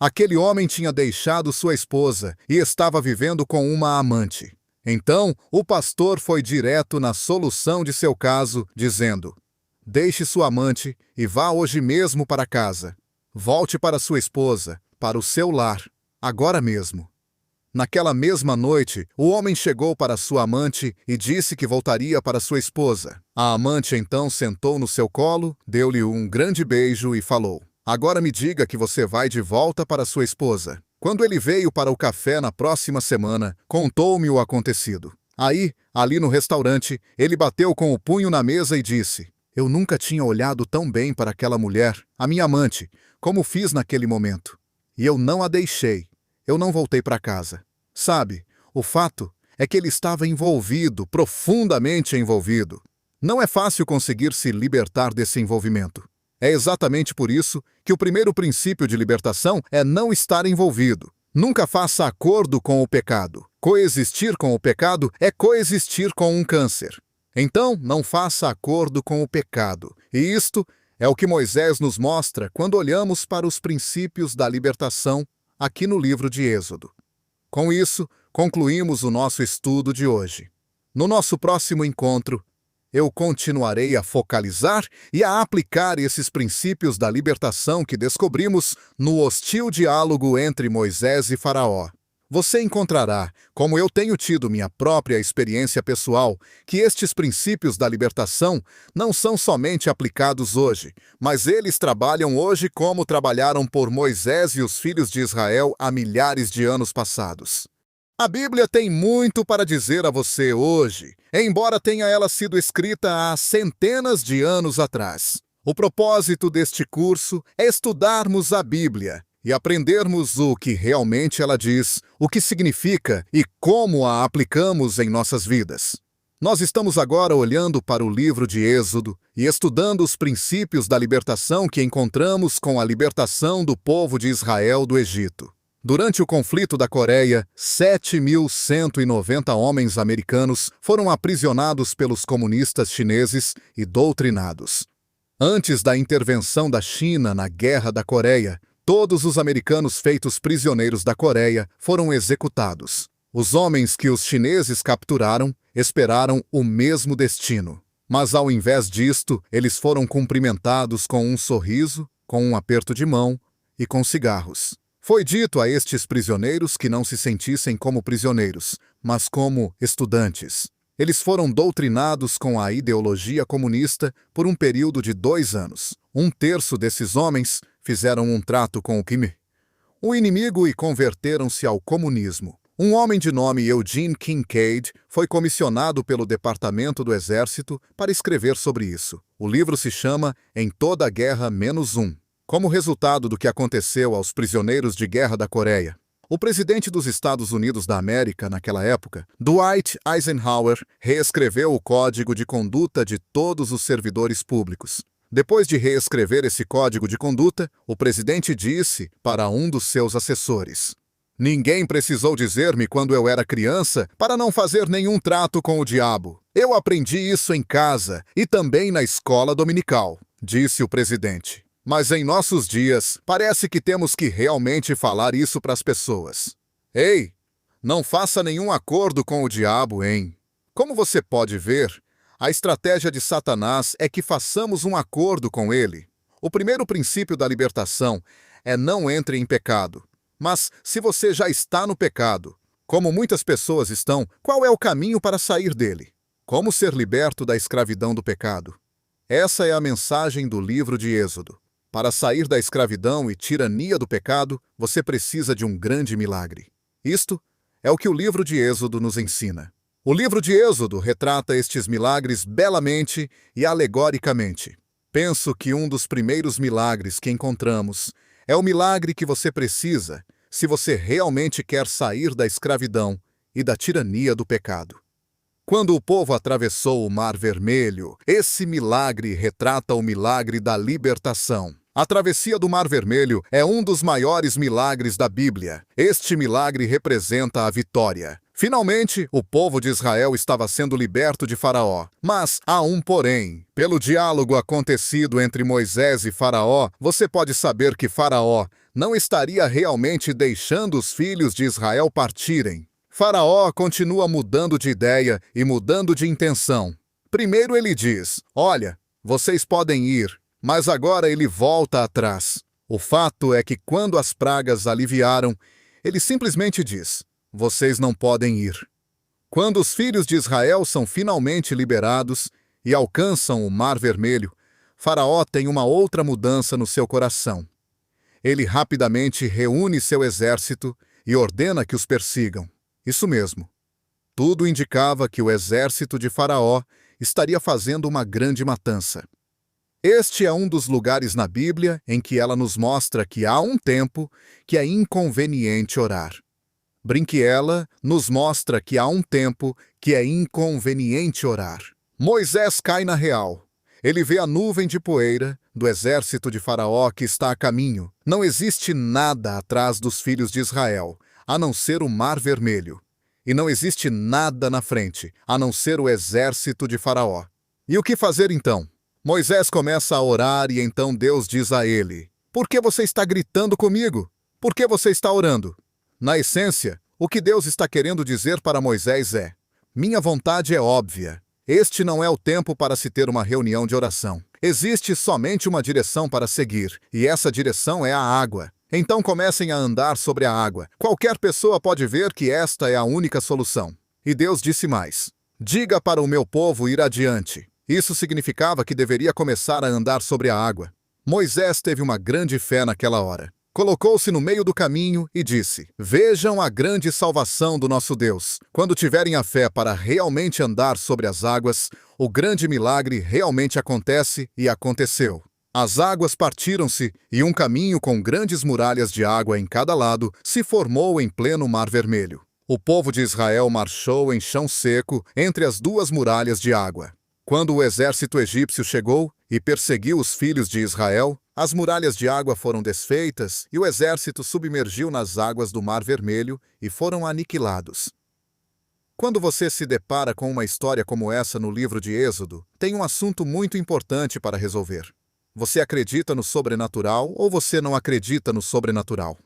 Aquele homem tinha deixado sua esposa e estava vivendo com uma amante. Então, o pastor foi direto na solução de seu caso, dizendo: "Deixe sua amante e vá hoje mesmo para casa. Volte para sua esposa, para o seu lar, agora mesmo." Naquela mesma noite, o homem chegou para sua amante e disse que voltaria para sua esposa. A amante então sentou no seu colo, deu-lhe um grande beijo e falou: "Agora me diga que você vai de volta para sua esposa." Quando ele veio para o café na próxima semana, contou-me o acontecido. Aí, ali no restaurante, ele bateu com o punho na mesa e disse: "Eu nunca tinha olhado tão bem para aquela mulher, a minha amante, como fiz naquele momento. E eu não a deixei. Eu não voltei para casa." Sabe, o fato é que ele estava envolvido, profundamente envolvido. Não é fácil conseguir se libertar desse envolvimento. É exatamente por isso que o primeiro princípio de libertação é não estar envolvido. Nunca faça acordo com o pecado. Coexistir com o pecado é coexistir com um câncer. Então, não faça acordo com o pecado. E isto é o que Moisés nos mostra quando olhamos para os princípios da libertação aqui no livro de Êxodo. Com isso, concluímos o nosso estudo de hoje. No nosso próximo encontro, eu continuarei a focalizar e a aplicar esses princípios da libertação que descobrimos no hostil diálogo entre Moisés e Faraó. Você encontrará, como eu tenho tido minha própria experiência pessoal, que estes princípios da libertação não são somente aplicados hoje, mas eles trabalham hoje como trabalharam por Moisés e os filhos de Israel há milhares de anos passados. A Bíblia tem muito para dizer a você hoje, embora tenha ela sido escrita há centenas de anos atrás. O propósito deste curso é estudarmos a Bíblia e aprendermos o que realmente ela diz, o que significa e como a aplicamos em nossas vidas. Nós estamos agora olhando para o livro de Êxodo e estudando os princípios da libertação que encontramos com a libertação do povo de Israel do Egito. Durante o conflito da Coreia, 7.190 homens americanos foram aprisionados pelos comunistas chineses e doutrinados. Antes da intervenção da China na Guerra da Coreia, todos os americanos feitos prisioneiros da Coreia foram executados. Os homens que os chineses capturaram esperaram o mesmo destino. Mas ao invés disto, eles foram cumprimentados com um sorriso, com um aperto de mão e com cigarros. Foi dito a estes prisioneiros que não se sentissem como prisioneiros, mas como estudantes. Eles foram doutrinados com a ideologia comunista por um período de 2 anos. Um terço desses homens fizeram um trato com o inimigo e converteram-se ao comunismo. Um homem de nome Eugene Kincaid foi comissionado pelo Departamento do Exército para escrever sobre isso. O livro se chama Em Toda a Guerra Menos Um. Como resultado do que aconteceu aos prisioneiros de guerra da Coreia, O presidente dos Estados Unidos da América, naquela época, Dwight Eisenhower, reescreveu o Código de Conduta de todos os servidores públicos. Depois de reescrever esse código de conduta, o presidente disse para um dos seus assessores: "Ninguém precisou dizer-me quando eu era criança para não fazer nenhum trato com o diabo. Eu aprendi isso em casa e também na escola dominical", disse o presidente. Mas em nossos dias, parece que temos que realmente falar isso para as pessoas. Ei, não faça nenhum acordo com o diabo, hein? Como você pode ver, a estratégia de Satanás é que façamos um acordo com ele. O primeiro princípio da libertação é não entre em pecado. Mas se você já está no pecado, como muitas pessoas estão, qual é o caminho para sair dele? Como ser liberto da escravidão do pecado? Essa é a mensagem do livro de Êxodo. Para sair da escravidão e tirania do pecado, você precisa de um grande milagre. Isto é o que o livro de Êxodo nos ensina. O livro de Êxodo retrata estes milagres belamente e alegoricamente. Penso que um dos primeiros milagres que encontramos é o milagre que você precisa se você realmente quer sair da escravidão e da tirania do pecado. Quando o povo atravessou o Mar Vermelho, esse milagre retrata o milagre da libertação. A travessia do Mar Vermelho é um dos maiores milagres da Bíblia. Este milagre representa a vitória. Finalmente, o povo de Israel estava sendo liberto de Faraó. Mas há um porém. Pelo diálogo acontecido entre Moisés e Faraó, você pode saber que Faraó não estaria realmente deixando os filhos de Israel partirem. Faraó continua mudando de ideia e mudando de intenção. Primeiro ele diz: "Olha, vocês podem ir", mas agora ele volta atrás. O fato é que quando as pragas aliviaram, ele simplesmente diz: "Vocês não podem ir". Quando os filhos de Israel são finalmente liberados e alcançam o Mar Vermelho, Faraó tem uma outra mudança no seu coração. Ele rapidamente reúne seu exército e ordena que os persigam. Isso mesmo. Tudo indicava que o exército de Faraó estaria fazendo uma grande matança. Este é um dos lugares na Bíblia em que ela nos mostra que há um tempo que é inconveniente orar. Brinquela nos mostra que há um tempo que é inconveniente orar. Moisés cai na real. Ele vê a nuvem de poeira do exército de Faraó que está a caminho. Não existe nada atrás dos filhos de Israel, a não ser o Mar Vermelho. E não existe nada na frente, a não ser o exército de Faraó. E o que fazer então? Moisés começa a orar e então Deus diz a ele: "Por que você está gritando comigo? Por que você está orando?" Na essência, o que Deus está querendo dizer para Moisés é: "Minha vontade é óbvia. Este não é o tempo para se ter uma reunião de oração. Existe somente uma direção para seguir, e essa direção é a água. Então comecem a andar sobre a água. Qualquer pessoa pode ver que esta é a única solução." E Deus disse mais: "Diga para o meu povo ir adiante." Isso significava que deveria começar a andar sobre a água. Moisés teve uma grande fé naquela hora. Colocou-se no meio do caminho e disse: "Vejam a grande salvação do nosso Deus. Quando tiverem a fé para realmente andar sobre as águas, o grande milagre realmente acontece e aconteceu." As águas partiram-se e um caminho com grandes muralhas de água em cada lado se formou em pleno Mar Vermelho. O povo de Israel marchou em chão seco entre as duas muralhas de água. Quando o exército egípcio chegou e perseguiu os filhos de Israel, as muralhas de água foram desfeitas e o exército submergiu nas águas do Mar Vermelho e foram aniquilados. Quando você se depara com uma história como essa no livro de Êxodo, tem um assunto muito importante para resolver. Você acredita no sobrenatural ou você não acredita no sobrenatural?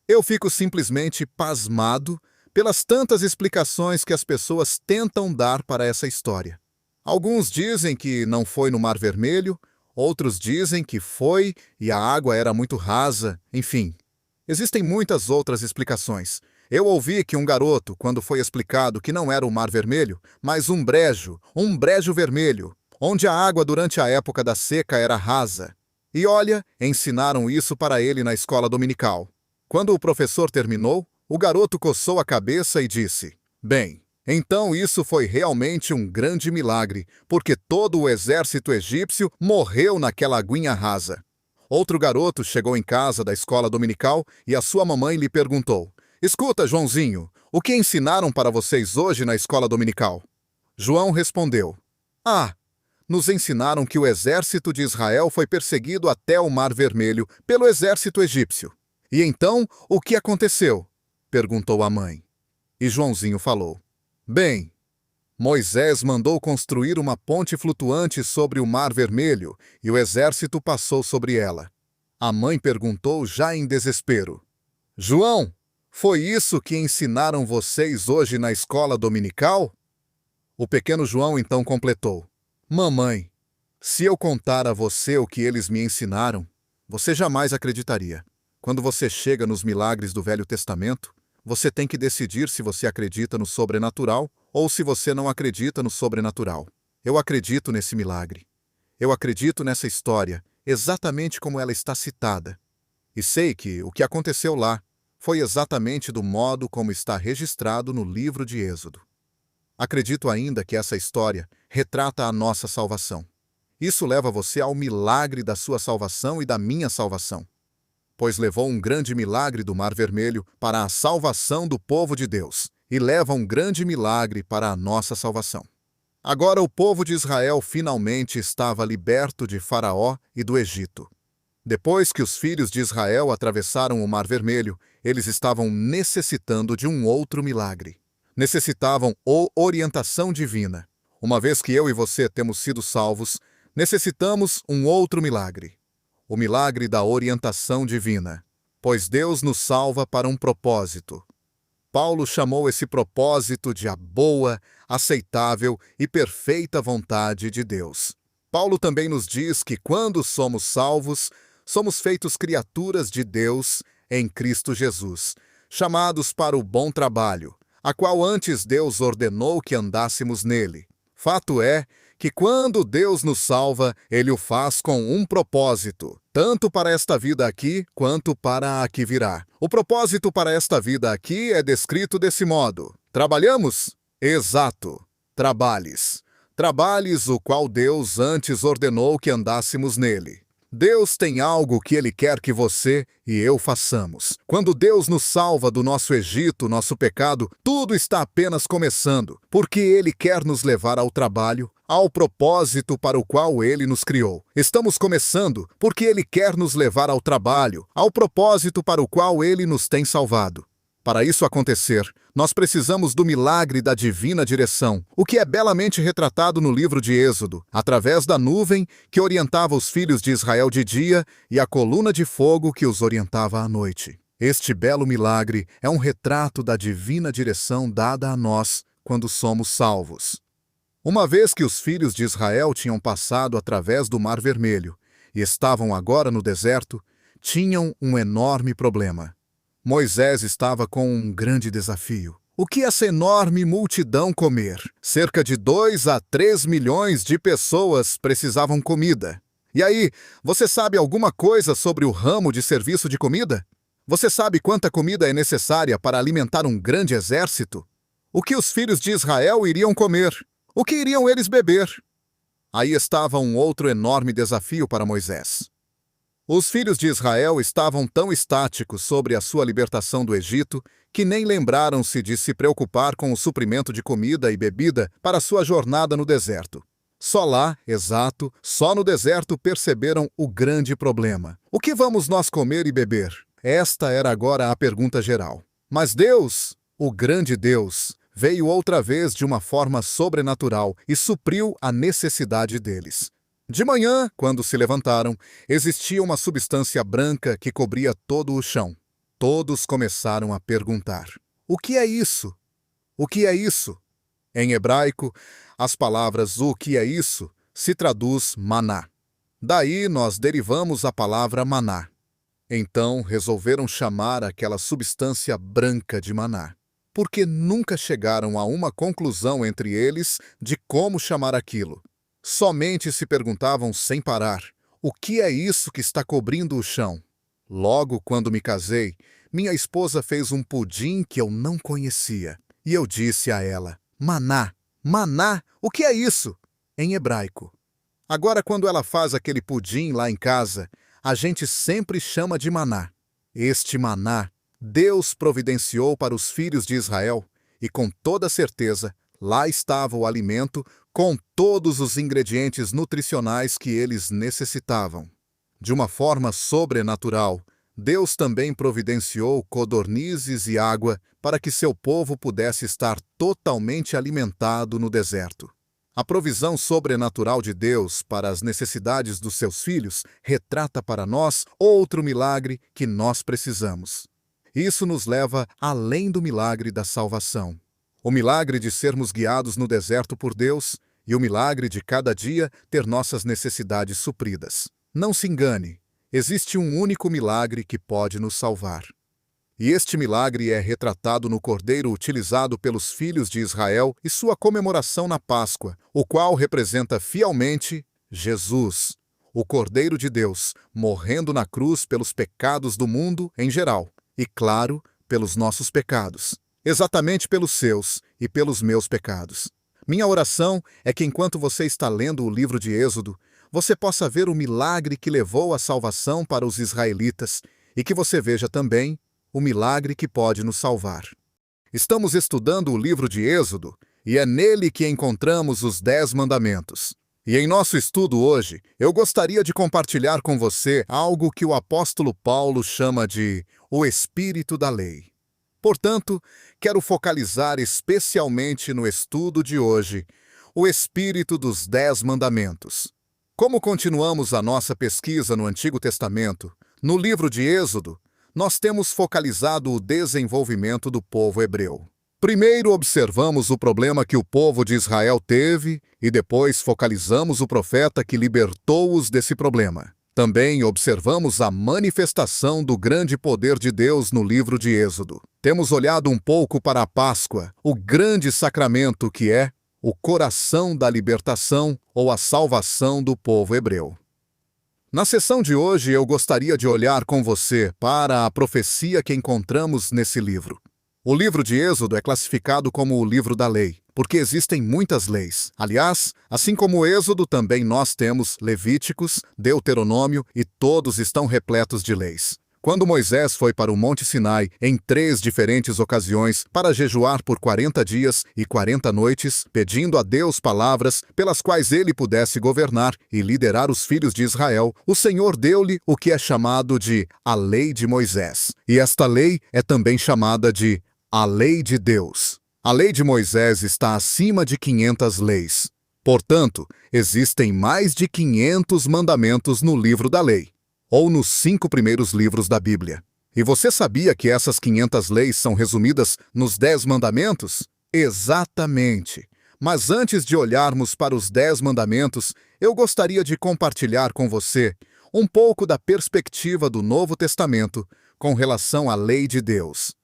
Eu fico simplesmente pasmado pelas tantas explicações que as pessoas tentam dar para essa história. Alguns dizem que não foi no Mar Vermelho, outros dizem que foi e a água era muito rasa, enfim. Existem muitas outras explicações. Eu ouvi que um garoto, quando foi explicado que não era o Mar Vermelho, mas um brejo vermelho, onde a água durante a época da seca era rasa. E olha, ensinaram isso para ele na escola dominical. Quando o professor terminou, o garoto coçou a cabeça e disse: "Bem, então isso foi realmente um grande milagre, porque todo o exército egípcio morreu naquela aguinha rasa." Outro garoto chegou em casa da escola dominical e a sua mamãe lhe perguntou: Escuta, Joãozinho, o que ensinaram para vocês hoje na escola dominical? João respondeu: Ah, nos ensinaram que o exército de Israel foi perseguido até o Mar Vermelho pelo exército egípcio. E então, o que aconteceu? Perguntou a mãe. E Joãozinho falou: Bem, Moisés mandou construir uma ponte flutuante sobre o Mar Vermelho e o exército passou sobre ela. A mãe perguntou já em desespero: João, foi isso que ensinaram vocês hoje na escola dominical? O pequeno João então completou: Mamãe, se eu contar a você o que eles me ensinaram, você jamais acreditaria. Quando você chega nos milagres do Velho Testamento, você tem que decidir se você acredita no sobrenatural ou se você não acredita no sobrenatural. Eu acredito nesse milagre. Eu acredito nessa história, exatamente como ela está citada. E sei que o que aconteceu lá foi exatamente do modo como está registrado no livro de Êxodo. Acredito ainda que essa história retrata a nossa salvação. Isso leva você ao milagre da sua salvação e da minha salvação, pois levou um grande milagre do Mar Vermelho para a salvação do povo de Deus e leva um grande milagre para a nossa salvação. Agora o povo de Israel finalmente estava liberto de Faraó e do Egito. Depois que os filhos de Israel atravessaram o Mar Vermelho, eles estavam necessitando de um outro milagre. Necessitavam orientação divina. Uma vez que eu e você temos sido salvos, necessitamos um outro milagre. O milagre da orientação divina, pois Deus nos salva para um propósito. Paulo chamou esse propósito de a boa, aceitável e perfeita vontade de Deus. Paulo também nos diz que quando somos salvos, somos feitos criaturas de Deus em Cristo Jesus, chamados para o bom trabalho, a qual antes Deus ordenou que andássemos nele. Fato é que quando Deus nos salva, Ele o faz com um propósito, tanto para esta vida aqui, quanto para a que virá. O propósito para esta vida aqui é descrito desse modo: trabalhamos? Exato, trabalhes. Trabalhes o qual Deus antes ordenou que andássemos nele. Deus tem algo que Ele quer que você e eu façamos. Quando Deus nos salva do nosso Egito, nosso pecado, tudo está apenas começando, porque Ele quer nos levar ao trabalho, ao propósito para o qual Ele nos criou. Estamos começando porque Ele quer nos levar ao trabalho, ao propósito para o qual Ele nos tem salvado. Para isso acontecer, nós precisamos do milagre da divina direção, o que é belamente retratado no livro de Êxodo, através da nuvem que orientava os filhos de Israel de dia e a coluna de fogo que os orientava à noite. Este belo milagre é um retrato da divina direção dada a nós quando somos salvos. Uma vez que os filhos de Israel tinham passado através do Mar Vermelho e estavam agora no deserto, tinham um enorme problema. Moisés estava com um grande desafio. O que essa enorme multidão comer? Cerca de 2 a 3 milhões de pessoas precisavam comida. E aí, você sabe alguma coisa sobre o ramo de serviço de comida? Você sabe quanta comida é necessária para alimentar um grande exército? O que os filhos de Israel iriam comer? O que iriam eles beber? Aí estava um outro enorme desafio para Moisés. Os filhos de Israel estavam tão estáticos sobre a sua libertação do Egito que nem lembraram-se de se preocupar com o suprimento de comida e bebida para sua jornada no deserto. Só lá, exato, só no deserto perceberam o grande problema. O que vamos nós comer e beber? Esta era agora a pergunta geral. Mas Deus, o grande Deus, veio outra vez de uma forma sobrenatural e supriu a necessidade deles. De manhã, quando se levantaram, existia uma substância branca que cobria todo o chão. Todos começaram a perguntar: o que é isso? O que é isso? Em hebraico, as palavras o que é isso se traduz maná. Daí nós derivamos a palavra maná. Então resolveram chamar aquela substância branca de maná, porque nunca chegaram a uma conclusão entre eles de como chamar aquilo. Somente se perguntavam sem parar: o que é isso que está cobrindo o chão? Logo, quando me casei, minha esposa fez um pudim que eu não conhecia. E eu disse a ela: maná, maná, o que é isso? Em hebraico. Agora, quando ela faz aquele pudim lá em casa, a gente sempre chama de maná. Este maná Deus providenciou para os filhos de Israel, e com toda certeza, lá estava o alimento com todos os ingredientes nutricionais que eles necessitavam. De uma forma sobrenatural, Deus também providenciou codornizes e água para que seu povo pudesse estar totalmente alimentado no deserto. A provisão sobrenatural de Deus para as necessidades dos seus filhos retrata para nós outro milagre que nós precisamos. Isso nos leva além do milagre da salvação. O milagre de sermos guiados no deserto por Deus e o milagre de cada dia ter nossas necessidades supridas. Não se engane, existe um único milagre que pode nos salvar. E este milagre é retratado no cordeiro utilizado pelos filhos de Israel e sua comemoração na Páscoa, o qual representa fielmente Jesus, o Cordeiro de Deus, morrendo na cruz pelos pecados do mundo em geral e, claro, pelos nossos pecados, exatamente pelos seus e pelos meus pecados. Minha oração é que enquanto você está lendo o livro de Êxodo, você possa ver o milagre que levou à salvação para os israelitas e que você veja também o milagre que pode nos salvar. Estamos estudando o livro de Êxodo e é nele que encontramos os 10 mandamentos. E em nosso estudo hoje, eu gostaria de compartilhar com você algo que o apóstolo Paulo chama de o Espírito da Lei. Portanto, quero focalizar especialmente no estudo de hoje, o Espírito dos 10 mandamentos. Como continuamos a nossa pesquisa no Antigo Testamento, no livro de Êxodo, nós temos focalizado o desenvolvimento do povo hebreu. Primeiro observamos o problema que o povo de Israel teve e depois focalizamos o profeta que libertou-os desse problema. Também observamos a manifestação do grande poder de Deus no livro de Êxodo. Temos olhado um pouco para a Páscoa, o grande sacramento que é o coração da libertação ou a salvação do povo hebreu. Na sessão de hoje, eu gostaria de olhar com você para a profecia que encontramos nesse livro. O livro de Êxodo é classificado como o livro da lei, porque existem muitas leis. Aliás, assim como o Êxodo, também nós temos Levíticos, Deuteronômio e todos estão repletos de leis. Quando Moisés foi para o Monte Sinai em 3 diferentes ocasiões para jejuar por 40 dias e 40 noites, pedindo a Deus palavras pelas quais ele pudesse governar e liderar os filhos de Israel, o Senhor deu-lhe o que é chamado de a Lei de Moisés. E esta lei é também chamada de a Lei de Deus. A Lei de Moisés está acima de 500 leis. Portanto, existem mais de 500 mandamentos no livro da lei, ou nos 5 primeiros livros da Bíblia. E você sabia que essas 500 leis são resumidas nos 10 mandamentos? Exatamente. Mas antes de olharmos para os 10 mandamentos, eu gostaria de compartilhar com você um pouco da perspectiva do Novo Testamento com relação à lei de Deus.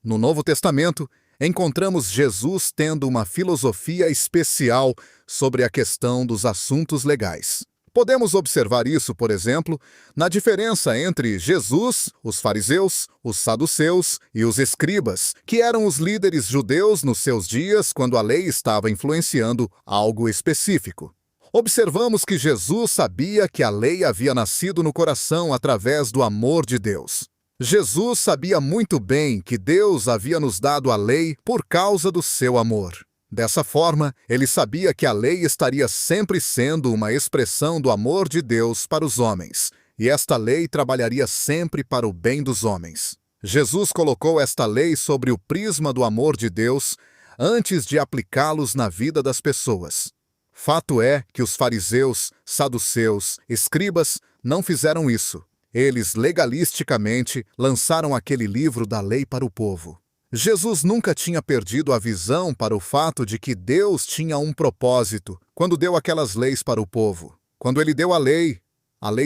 No Novo Testamento, encontramos Jesus tendo uma filosofia especial sobre a questão dos assuntos legais. Podemos observar isso, por exemplo, na diferença entre Jesus, os fariseus, os saduceus e os escribas, que eram os líderes judeus nos seus dias quando a lei estava influenciando algo específico. Observamos que Jesus sabia que a lei havia nascido no coração através do amor de Deus. Jesus sabia muito bem que Deus havia nos dado a lei por causa do seu amor. Dessa forma, ele sabia que a lei estaria sempre sendo uma expressão do amor de Deus para os homens, e esta lei trabalharia sempre para o bem dos homens. Jesus colocou esta lei sobre o prisma do amor de Deus antes de aplicá-los na vida das pessoas. Fato é que os fariseus, saduceus, escribas não fizeram isso. Eles legalisticamente lançaram aquele livro da lei para o povo. Jesus nunca tinha perdido a visão para o fato de que Deus tinha um propósito quando deu aquelas leis para o povo. Quando ele deu a lei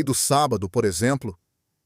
do sábado, por exemplo,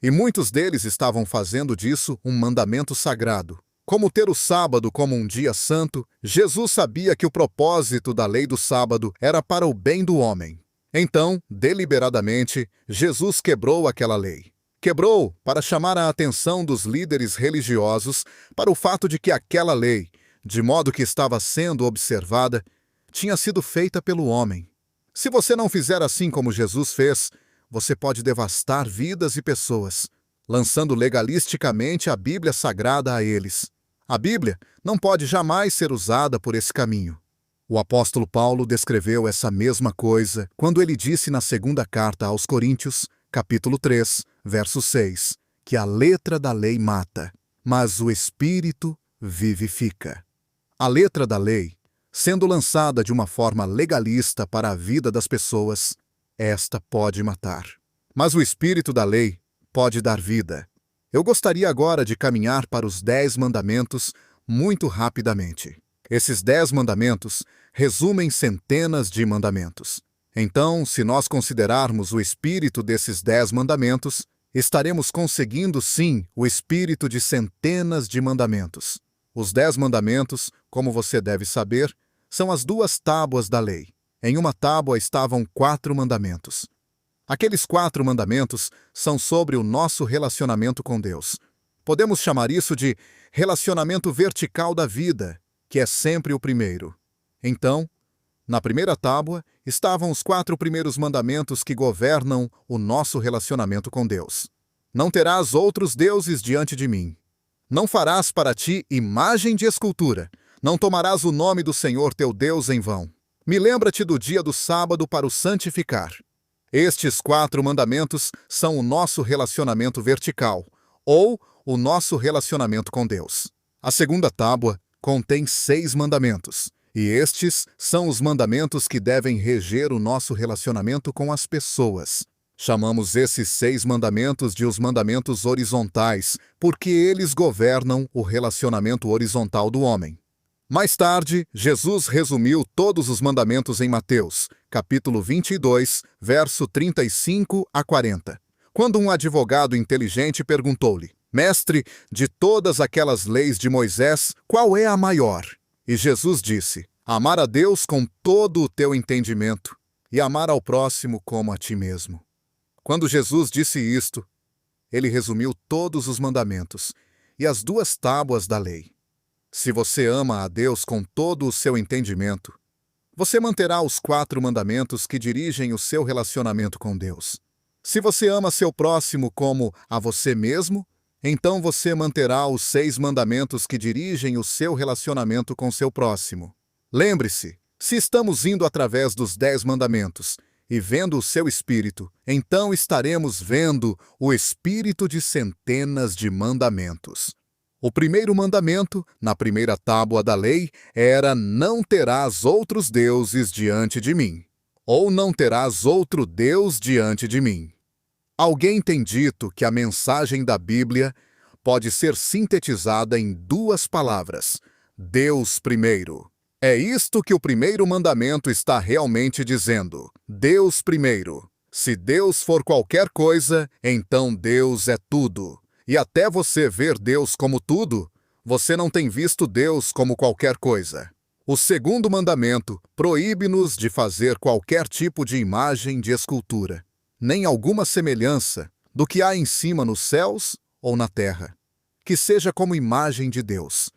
e muitos deles estavam fazendo disso um mandamento sagrado. Como ter o sábado como um dia santo, Jesus sabia que o propósito da lei do sábado era para o bem do homem. Então, deliberadamente, Jesus quebrou aquela lei. Quebrou para chamar a atenção dos líderes religiosos para o fato de que aquela lei, de modo que estava sendo observada, tinha sido feita pelo homem. Se você não fizer assim como Jesus fez, você pode devastar vidas e pessoas. lançando legalisticamente a Bíblia Sagrada a eles. A Bíblia não pode jamais ser usada por esse caminho. O apóstolo Paulo descreveu essa mesma coisa quando ele disse na segunda carta aos Coríntios, capítulo 3, verso 6, que a letra da lei mata, mas o Espírito vivifica. A letra da lei, sendo lançada de uma forma legalista para a vida das pessoas, esta pode matar. Mas o Espírito da lei pode dar vida. Eu gostaria agora de caminhar para os 10 mandamentos muito rapidamente. Esses 10 mandamentos resumem centenas de mandamentos. Então, se nós considerarmos o espírito desses 10 mandamentos, estaremos conseguindo sim o espírito de centenas de mandamentos. Os 10 mandamentos, como você deve saber, são as 2 tábuas da lei. Em uma tábua estavam 4 mandamentos. Aqueles 4 mandamentos são sobre o nosso relacionamento com Deus. Podemos chamar isso de relacionamento vertical da vida, que é sempre o primeiro. Então, na primeira tábua estavam os 4 primeiros mandamentos que governam o nosso relacionamento com Deus. Não terás outros deuses diante de mim. Não farás para ti imagem de escultura. Não tomarás o nome do Senhor teu Deus em vão. Me lembra-te do dia do sábado para o santificar. Estes 4 mandamentos são o nosso relacionamento vertical, ou o nosso relacionamento com Deus. A segunda tábua contém 6 mandamentos, e estes são os mandamentos que devem reger o nosso relacionamento com as pessoas. Chamamos esses 6 mandamentos de os mandamentos horizontais, porque eles governam o relacionamento horizontal do homem. Mais tarde, Jesus resumiu todos os mandamentos em Mateus, capítulo 22, verso 35 a 40. Quando um advogado inteligente perguntou-lhe: Mestre, de todas aquelas leis de Moisés, qual é a maior? E Jesus disse: amar a Deus com todo o teu entendimento e amar ao próximo como a ti mesmo. Quando Jesus disse isto, ele resumiu todos os mandamentos e as 2 tábuas da lei. Se você ama a Deus com todo o seu entendimento, você manterá os 4 mandamentos que dirigem o seu relacionamento com Deus. Se você ama seu próximo como a você mesmo, então você manterá os 6 mandamentos que dirigem o seu relacionamento com seu próximo. Lembre-se, se estamos indo através dos 10 mandamentos e vendo o seu espírito, então estaremos vendo o espírito de centenas de mandamentos. O primeiro mandamento, na primeira tábua da lei, era: não terás outros deuses diante de mim, ou não terás outro Deus diante de mim. Alguém tem dito que a mensagem da Bíblia pode ser sintetizada em 2 palavras: Deus primeiro. É isto que o primeiro mandamento está realmente dizendo: Deus primeiro. Se Deus for qualquer coisa, então Deus é tudo. E até você ver Deus como tudo, você não tem visto Deus como qualquer coisa. O segundo mandamento proíbe-nos de fazer qualquer tipo de imagem de escultura, nem alguma semelhança do que há em cima nos céus ou na terra, que seja como imagem de Deus.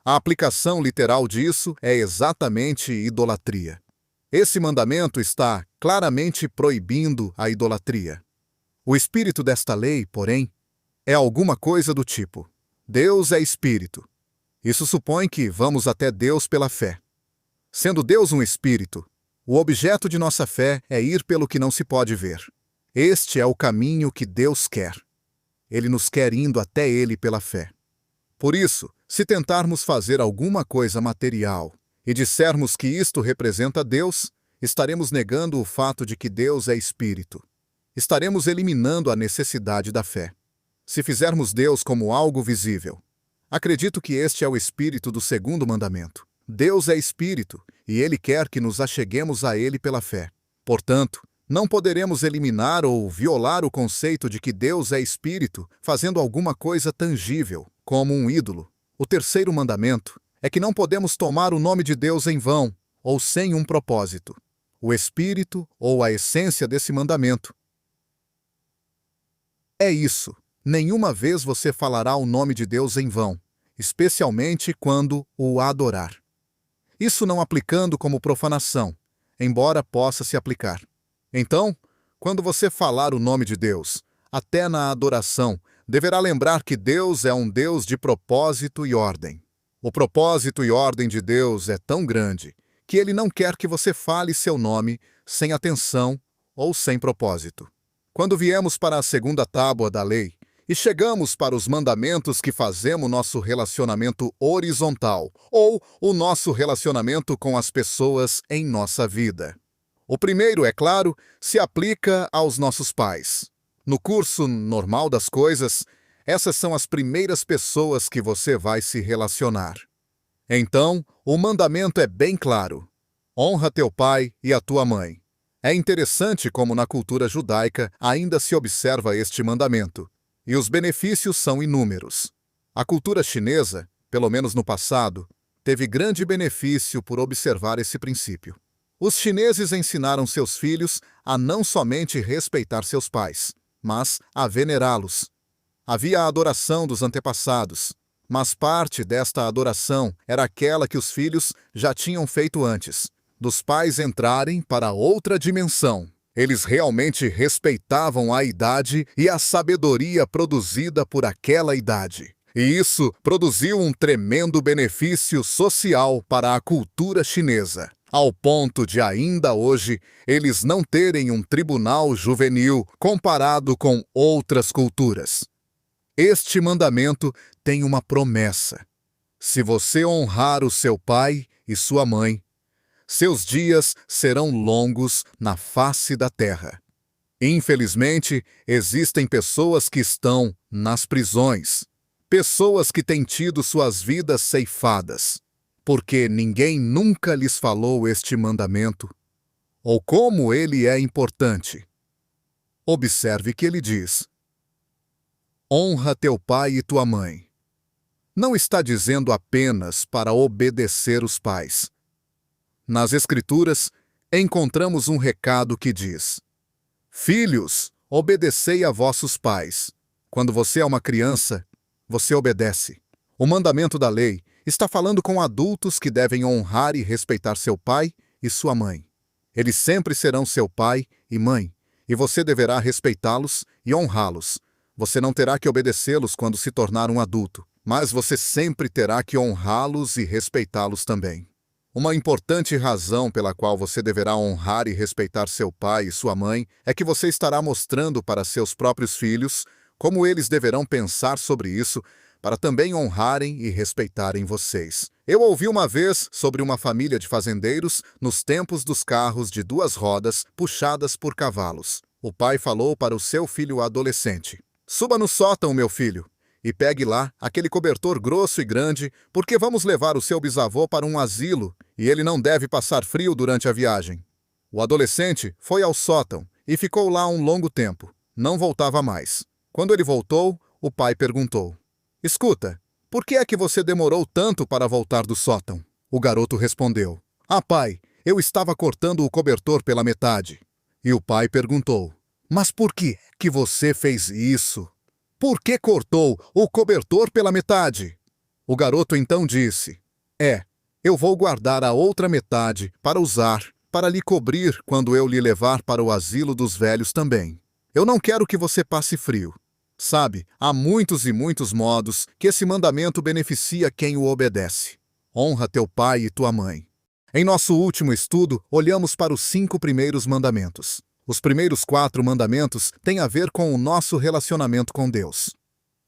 A aplicação literal disso é exatamente idolatria. Esse mandamento está claramente proibindo a idolatria. O espírito desta lei, porém, é alguma coisa do tipo: Deus é espírito. Isso supõe que vamos até Deus pela fé. Sendo Deus um espírito, o objeto de nossa fé é ir pelo que não se pode ver. Este é o caminho que Deus quer. Ele nos quer indo até Ele pela fé. Por isso, se tentarmos fazer alguma coisa material e dissermos que isto representa Deus, estaremos negando o fato de que Deus é espírito. Estaremos eliminando a necessidade da fé. Se fizermos Deus como algo visível, acredito que este é o espírito do segundo mandamento. Deus é espírito, e Ele quer que nos acheguemos a Ele pela fé. Portanto, não poderemos eliminar ou violar o conceito de que Deus é espírito fazendo alguma coisa tangível, como um ídolo. O terceiro mandamento é que não podemos tomar o nome de Deus em vão, ou sem um propósito. O espírito, ou a essência desse mandamento, é isso: nenhuma vez você falará o nome de Deus em vão, especialmente quando o adorar. Isso não aplicando como profanação, embora possa se aplicar. Então, quando você falar o nome de Deus, até na adoração, deverá lembrar que Deus é um Deus de propósito e ordem. O propósito e ordem de Deus é tão grande que Ele não quer que você fale seu nome sem atenção ou sem propósito. Quando viemos para a segunda tábua da lei e chegamos para os mandamentos que fazemos nosso relacionamento horizontal ou o nosso relacionamento com as pessoas em nossa vida. O primeiro, é claro, se aplica aos nossos pais. No curso normal das coisas, essas são as primeiras pessoas que você vai se relacionar. Então, o mandamento é bem claro. Honra teu pai e a tua mãe. É interessante como na cultura judaica ainda se observa este mandamento, e os benefícios são inúmeros. A cultura chinesa, pelo menos no passado, teve grande benefício por observar esse princípio. Os chineses ensinaram seus filhos a não somente respeitar seus pais, mas a venerá-los. Havia a adoração dos antepassados, mas parte desta adoração era aquela que os filhos já tinham feito antes, dos pais entrarem para outra dimensão. Eles realmente respeitavam a idade e a sabedoria produzida por aquela idade. E isso produziu um tremendo benefício social para a cultura chinesa, ao ponto de ainda hoje eles não terem um tribunal juvenil comparado com outras culturas. Este mandamento tem uma promessa. Se você honrar o seu pai e sua mãe, seus dias serão longos na face da terra. Infelizmente, existem pessoas que estão nas prisões, pessoas que têm tido suas vidas ceifadas, porque ninguém nunca lhes falou este mandamento, ou como ele é importante. Observe que ele diz: honra teu pai e tua mãe. Não está dizendo apenas para obedecer os pais. Nas Escrituras, encontramos um recado que diz: filhos, obedecei a vossos pais. Quando você é uma criança, você obedece. O mandamento da lei está falando com adultos que devem honrar e respeitar seu pai e sua mãe. Eles sempre serão seu pai e mãe, e você deverá respeitá-los e honrá-los. Você não terá que obedecê-los quando se tornar um adulto, mas você sempre terá que honrá-los e respeitá-los também. Uma importante razão pela qual você deverá honrar e respeitar seu pai e sua mãe é que você estará mostrando para seus próprios filhos como eles deverão pensar sobre isso para também honrarem e respeitarem vocês. Eu ouvi uma vez sobre uma família de fazendeiros nos tempos dos carros de 2 rodas puxadas por cavalos. O pai falou para o seu filho adolescente: suba no sótão, meu filho, e pegue lá aquele cobertor grosso e grande, porque vamos levar o seu bisavô para um asilo e ele não deve passar frio durante a viagem. O adolescente foi ao sótão e ficou lá um longo tempo. Não voltava mais. Quando ele voltou, o pai perguntou: escuta, por que é que você demorou tanto para voltar do sótão? O garoto respondeu: ah, pai, eu estava cortando o cobertor pela metade. E o pai perguntou: mas por que você fez isso? Por que cortou o cobertor pela metade? O garoto então disse: eu vou guardar a outra metade para usar, para lhe cobrir quando eu lhe levar para o asilo dos velhos também. Eu não quero que você passe frio. Sabe, há muitos e muitos modos que esse mandamento beneficia quem o obedece. Honra teu pai e tua mãe. Em nosso último estudo, olhamos para os 5 primeiros mandamentos. Os primeiros 4 mandamentos têm a ver com o nosso relacionamento com Deus.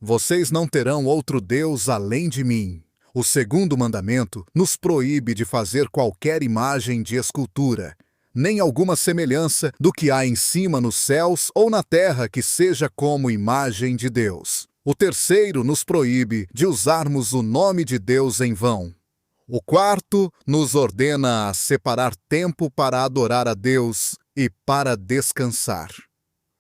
Vocês não terão outro Deus além de mim. O segundo mandamento nos proíbe de fazer qualquer imagem de escultura, nem alguma semelhança do que há em cima nos céus ou na terra que seja como imagem de Deus. O terceiro nos proíbe de usarmos o nome de Deus em vão. O quarto nos ordena a separar tempo para adorar a Deus e para descansar.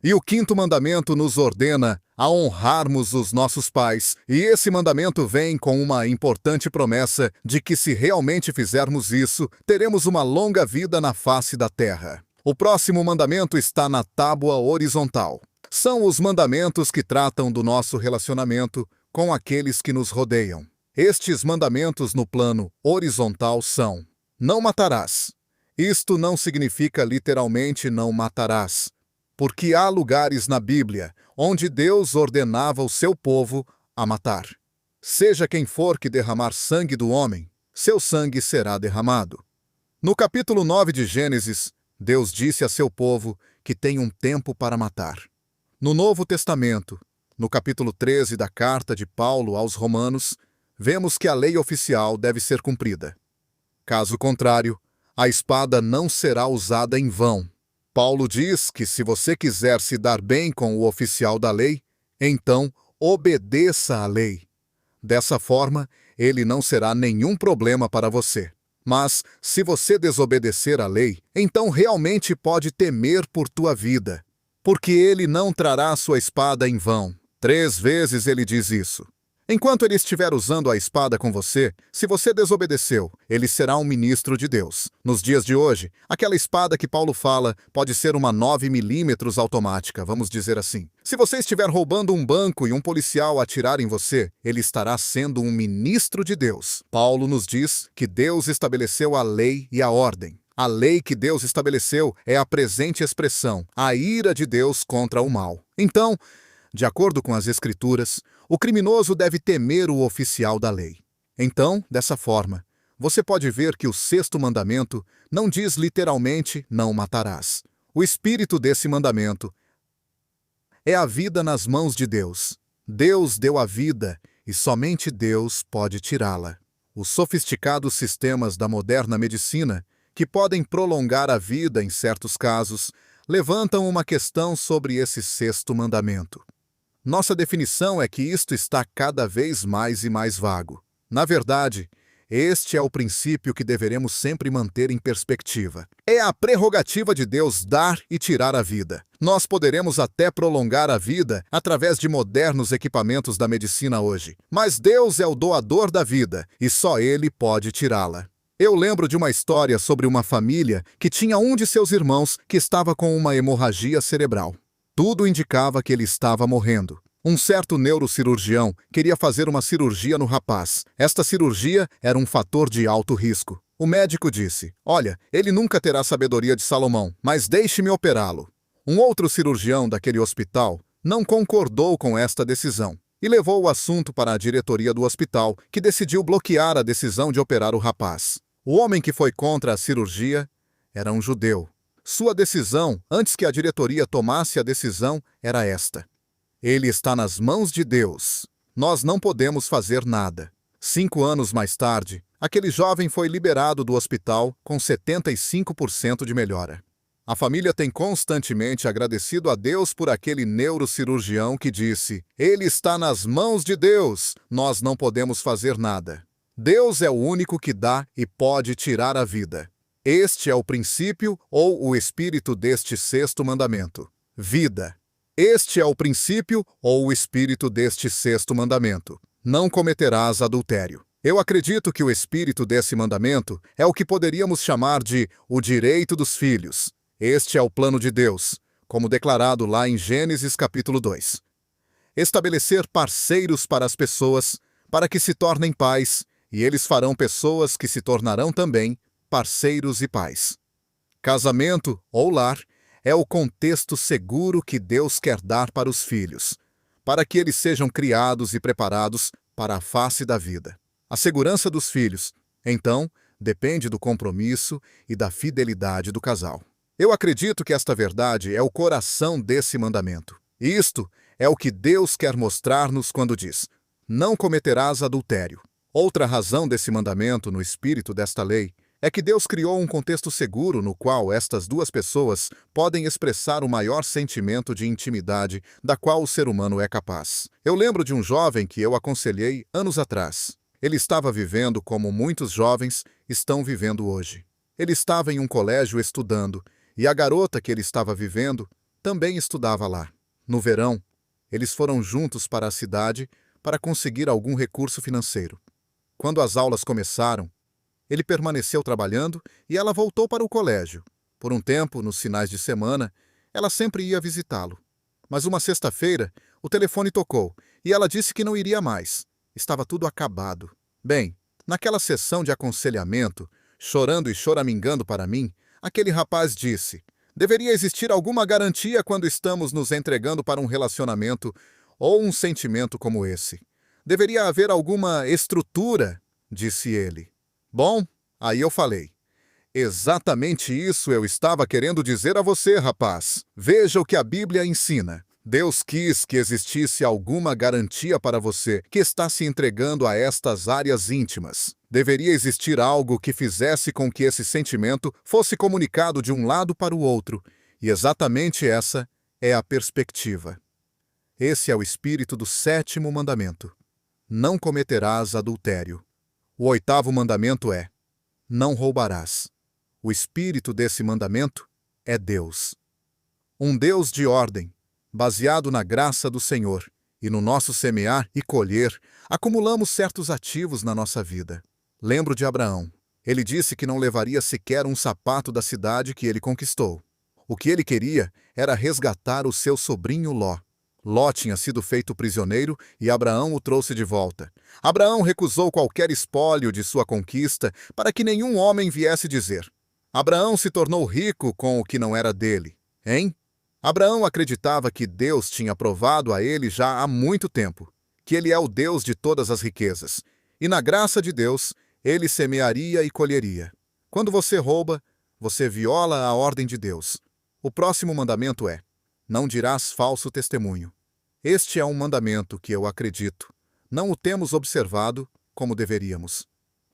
E o quinto mandamento nos ordena a honrarmos os nossos pais, e esse mandamento vem com uma importante promessa de que se realmente fizermos isso, teremos uma longa vida na face da terra. O próximo mandamento está na tábua horizontal. São os mandamentos que tratam do nosso relacionamento com aqueles que nos rodeiam. Estes mandamentos no plano horizontal são: não matarás. Isto não significa literalmente não matarás, Porque há lugares na Bíblia onde Deus ordenava o seu povo a matar. Seja quem for que derramar sangue do homem, seu sangue será derramado. No capítulo 9 de Gênesis, Deus disse a seu povo que tem um tempo para matar. No Novo Testamento, no capítulo 13 da carta de Paulo aos Romanos, vemos que a lei oficial deve ser cumprida. Caso contrário, a espada não será usada em vão. Paulo diz que se você quiser se dar bem com o oficial da lei, então obedeça à lei. Dessa forma, ele não será nenhum problema para você. Mas, se você desobedecer à lei, então realmente pode temer por tua vida, porque ele não trará sua espada em vão. 3 vezes ele diz isso. Enquanto ele estiver usando a espada com você, se você desobedeceu, ele será um ministro de Deus. Nos dias de hoje, aquela espada que Paulo fala pode ser uma 9mm automática, vamos dizer assim. Se você estiver roubando um banco e um policial atirar em você, ele estará sendo um ministro de Deus. Paulo nos diz que Deus estabeleceu a lei e a ordem. A lei que Deus estabeleceu é a presente expressão, a ira de Deus contra o mal. Então, de acordo com as Escrituras, o criminoso deve temer o oficial da lei. Então, dessa forma, você pode ver que o 6º mandamento não diz literalmente não matarás. O espírito desse mandamento é a vida nas mãos de Deus. Deus deu a vida e somente Deus pode tirá-la. Os sofisticados sistemas da moderna medicina, que podem prolongar a vida em certos casos, levantam uma questão sobre esse 6º mandamento. Nossa definição é que isto está cada vez mais e mais vago. Na verdade, este é o princípio que deveremos sempre manter em perspectiva. É a prerrogativa de Deus dar e tirar a vida. Nós poderemos até prolongar a vida através de modernos equipamentos da medicina hoje, mas Deus é o doador da vida e só Ele pode tirá-la. Eu lembro de uma história sobre uma família que tinha um de seus irmãos que estava com uma hemorragia cerebral. Tudo indicava que ele estava morrendo. Um certo neurocirurgião queria fazer uma cirurgia no rapaz. Esta cirurgia era um fator de alto risco. O médico disse: "Olha, ele nunca terá sabedoria de Salomão, mas deixe-me operá-lo." Um outro cirurgião daquele hospital não concordou com esta decisão e levou o assunto para a diretoria do hospital, que decidiu bloquear a decisão de operar o rapaz. O homem que foi contra a cirurgia era um judeu. Sua decisão, antes que a diretoria tomasse a decisão, era esta: ele está nas mãos de Deus. Nós não podemos fazer nada. 5 anos mais tarde, aquele jovem foi liberado do hospital com 75% de melhora. A família tem constantemente agradecido a Deus por aquele neurocirurgião que disse: ele está nas mãos de Deus, nós não podemos fazer nada. Deus é o único que dá e pode tirar a vida. Este é o princípio ou o espírito deste 6º mandamento. Vida. Este é o princípio ou o espírito deste 6º mandamento. Não cometerás adultério. Eu acredito que o espírito desse mandamento é o que poderíamos chamar de o direito dos filhos. Este é o plano de Deus, como declarado lá em Gênesis capítulo 2. Estabelecer parceiros para as pessoas, para que se tornem pais, e eles farão pessoas que se tornarão também parceiros e pais. Casamento ou lar é o contexto seguro que Deus quer dar para os filhos, para que eles sejam criados e preparados para a face da vida. A segurança dos filhos, então, depende do compromisso e da fidelidade do casal. Eu acredito que esta verdade é o coração desse mandamento. Isto é o que Deus quer mostrar-nos quando diz: não cometerás adultério. Outra razão desse mandamento no espírito desta lei é que Deus criou um contexto seguro no qual estas duas pessoas podem expressar o maior sentimento de intimidade da qual o ser humano é capaz. Eu lembro de um jovem que eu aconselhei anos atrás. Ele estava vivendo como muitos jovens estão vivendo hoje. Ele estava em um colégio estudando, e a garota que ele estava vivendo também estudava lá. No verão, eles foram juntos para a cidade para conseguir algum recurso financeiro. Quando as aulas começaram, ele permaneceu trabalhando e ela voltou para o colégio. Por um tempo, nos finais de semana, ela sempre ia visitá-lo. Mas uma sexta-feira, o telefone tocou e ela disse que não iria mais. Estava tudo acabado. Bem, naquela sessão de aconselhamento, chorando e choramingando para mim, aquele rapaz disse: Deveria existir alguma garantia quando estamos nos entregando para um relacionamento ou um sentimento como esse. Deveria haver alguma estrutura, disse ele. Bom, aí eu falei. Exatamente isso eu estava querendo dizer a você, rapaz. Veja o que a Bíblia ensina. Deus quis que existisse alguma garantia para você que está se entregando a estas áreas íntimas. Deveria existir algo que fizesse com que esse sentimento fosse comunicado de um lado para o outro. E exatamente essa é a perspectiva. Esse é o espírito do 7º mandamento. Não cometerás adultério. O 8º mandamento é: não roubarás. O espírito desse mandamento é Deus. Um Deus de ordem, baseado na graça do Senhor, e no nosso semear e colher, acumulamos certos ativos na nossa vida. Lembro de Abraão. Ele disse que não levaria sequer um sapato da cidade que ele conquistou. O que ele queria era resgatar o seu sobrinho Ló. Ló tinha sido feito prisioneiro e Abraão o trouxe de volta. Abraão recusou qualquer espólio de sua conquista para que nenhum homem viesse dizer: Abraão se tornou rico com o que não era dele, hein? Abraão acreditava que Deus tinha provado a ele já há muito tempo, que ele é o Deus de todas as riquezas, e na graça de Deus, ele semearia e colheria. Quando você rouba, você viola a ordem de Deus. O próximo mandamento é: não dirás falso testemunho. Este é um mandamento que eu acredito. Não o temos observado como deveríamos.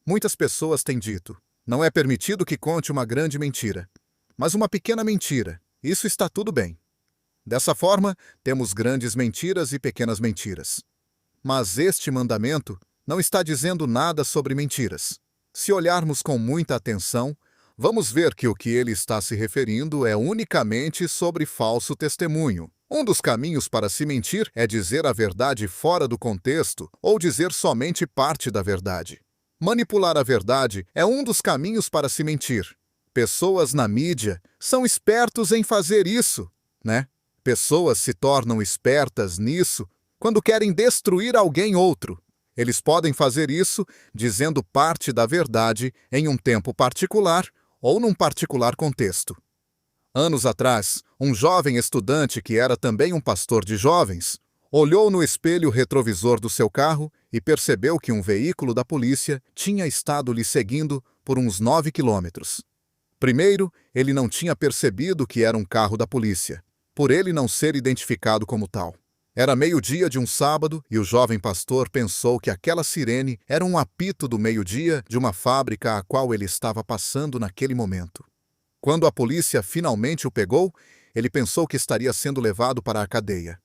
Muitas pessoas têm dito: não é permitido que conte uma grande mentira, mas uma pequena mentira. Isso está tudo bem. Dessa forma, temos grandes mentiras e pequenas mentiras. Mas este mandamento não está dizendo nada sobre mentiras. Se olharmos com muita atenção, vamos ver que o que ele está se referindo é unicamente sobre falso testemunho. Um dos caminhos para se mentir é dizer a verdade fora do contexto ou dizer somente parte da verdade. Manipular a verdade é um dos caminhos para se mentir. Pessoas na mídia são espertos em fazer isso, né? Pessoas se tornam espertas nisso quando querem destruir alguém outro. Eles podem fazer isso dizendo parte da verdade em um tempo particular ou num particular contexto. Anos atrás, um jovem estudante que era também um pastor de jovens olhou no espelho retrovisor do seu carro e percebeu que um veículo da polícia tinha estado lhe seguindo por uns 9 quilômetros. Primeiro, ele não tinha percebido que era um carro da polícia, por ele não ser identificado como tal. Era meio-dia de um sábado e o jovem pastor pensou que aquela sirene era um apito do meio-dia de uma fábrica a qual ele estava passando naquele momento. Quando a polícia finalmente o pegou, ele pensou que estaria sendo levado para a cadeia.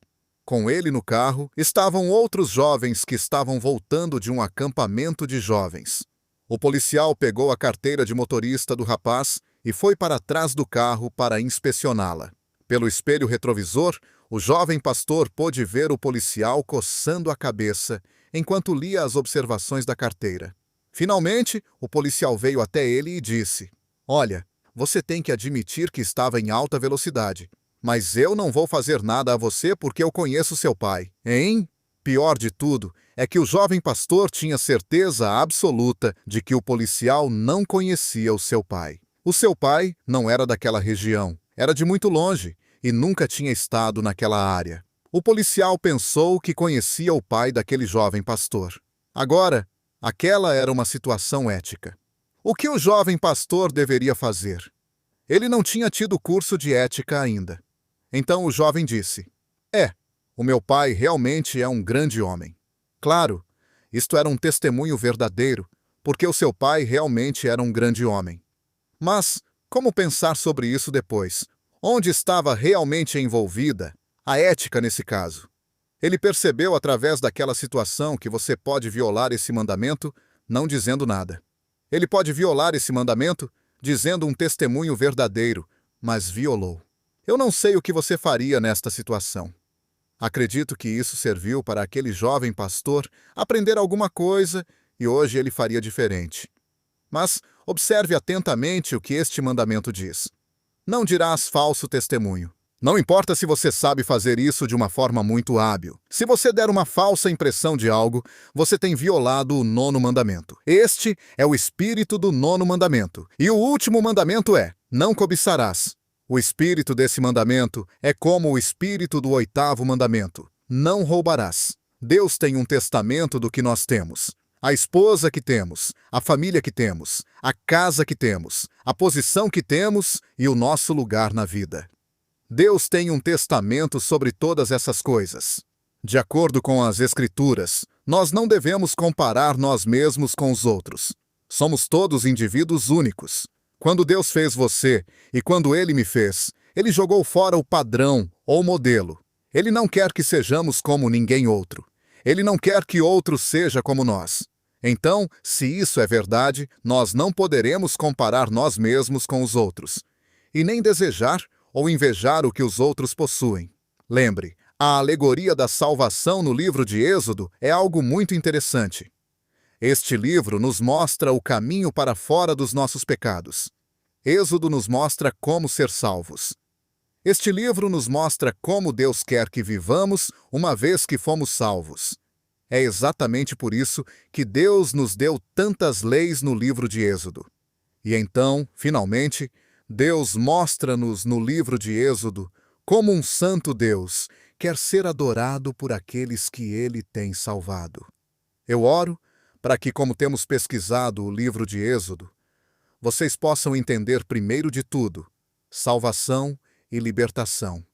Com ele no carro estavam outros jovens que estavam voltando de um acampamento de jovens. O policial pegou a carteira de motorista do rapaz e foi para trás do carro para inspecioná-la. Pelo espelho retrovisor, o jovem pastor pôde ver o policial coçando a cabeça enquanto lia as observações da carteira. Finalmente, o policial veio até ele e disse: "Olha, você tem que admitir que estava em alta velocidade. Mas eu não vou fazer nada a você porque eu conheço seu pai, hein?" Pior de tudo é que o jovem pastor tinha certeza absoluta de que o policial não conhecia o seu pai. O seu pai não era daquela região, era de muito longe e nunca tinha estado naquela área. O policial pensou que conhecia o pai daquele jovem pastor. Agora, aquela era uma situação ética. O que o jovem pastor deveria fazer? Ele não tinha tido curso de ética ainda. Então o jovem disse: o meu pai realmente é um grande homem. Claro, isto era um testemunho verdadeiro, porque o seu pai realmente era um grande homem. Mas como pensar sobre isso depois? Onde estava realmente envolvida a ética nesse caso? Ele percebeu através daquela situação que você pode violar esse mandamento não dizendo nada. Ele pode violar esse mandamento dizendo um testemunho verdadeiro, mas violou. Eu não sei o que você faria nesta situação. Acredito que isso serviu para aquele jovem pastor aprender alguma coisa e hoje ele faria diferente. Mas observe atentamente o que este mandamento diz. Não dirás falso testemunho. Não importa se você sabe fazer isso de uma forma muito hábil. Se você der uma falsa impressão de algo, você tem violado o 9º mandamento. Este é o espírito do 9º mandamento. E o último mandamento é: não cobiçarás. O espírito desse mandamento é como o espírito do 8º mandamento: não roubarás. Deus tem um testamento do que nós temos. A esposa que temos, a família que temos, a casa que temos, a posição que temos e o nosso lugar na vida. Deus tem um testamento sobre todas essas coisas. De acordo com as Escrituras, nós não devemos comparar nós mesmos com os outros. Somos todos indivíduos únicos. Quando Deus fez você e quando Ele me fez, Ele jogou fora o padrão ou modelo. Ele não quer que sejamos como ninguém outro. Ele não quer que outro seja como nós. Então, se isso é verdade, nós não poderemos comparar nós mesmos com os outros, e nem desejar ou invejar o que os outros possuem. Lembre, a alegoria da salvação no livro de Êxodo é algo muito interessante. Este livro nos mostra o caminho para fora dos nossos pecados. Êxodo nos mostra como ser salvos. Este livro nos mostra como Deus quer que vivamos uma vez que fomos salvos. É exatamente por isso que Deus nos deu tantas leis no livro de Êxodo. E então, finalmente, Deus mostra-nos no livro de Êxodo como um santo Deus quer ser adorado por aqueles que Ele tem salvado. Eu oro para que, como temos pesquisado o livro de Êxodo, vocês possam entender primeiro de tudo salvação e libertação.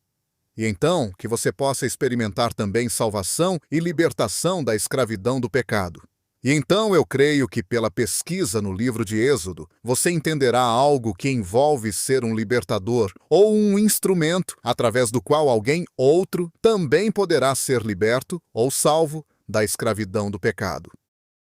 E então, que você possa experimentar também salvação e libertação da escravidão do pecado. E então eu creio que pela pesquisa no livro de Êxodo, você entenderá algo que envolve ser um libertador ou um instrumento através do qual alguém outro também poderá ser liberto ou salvo da escravidão do pecado.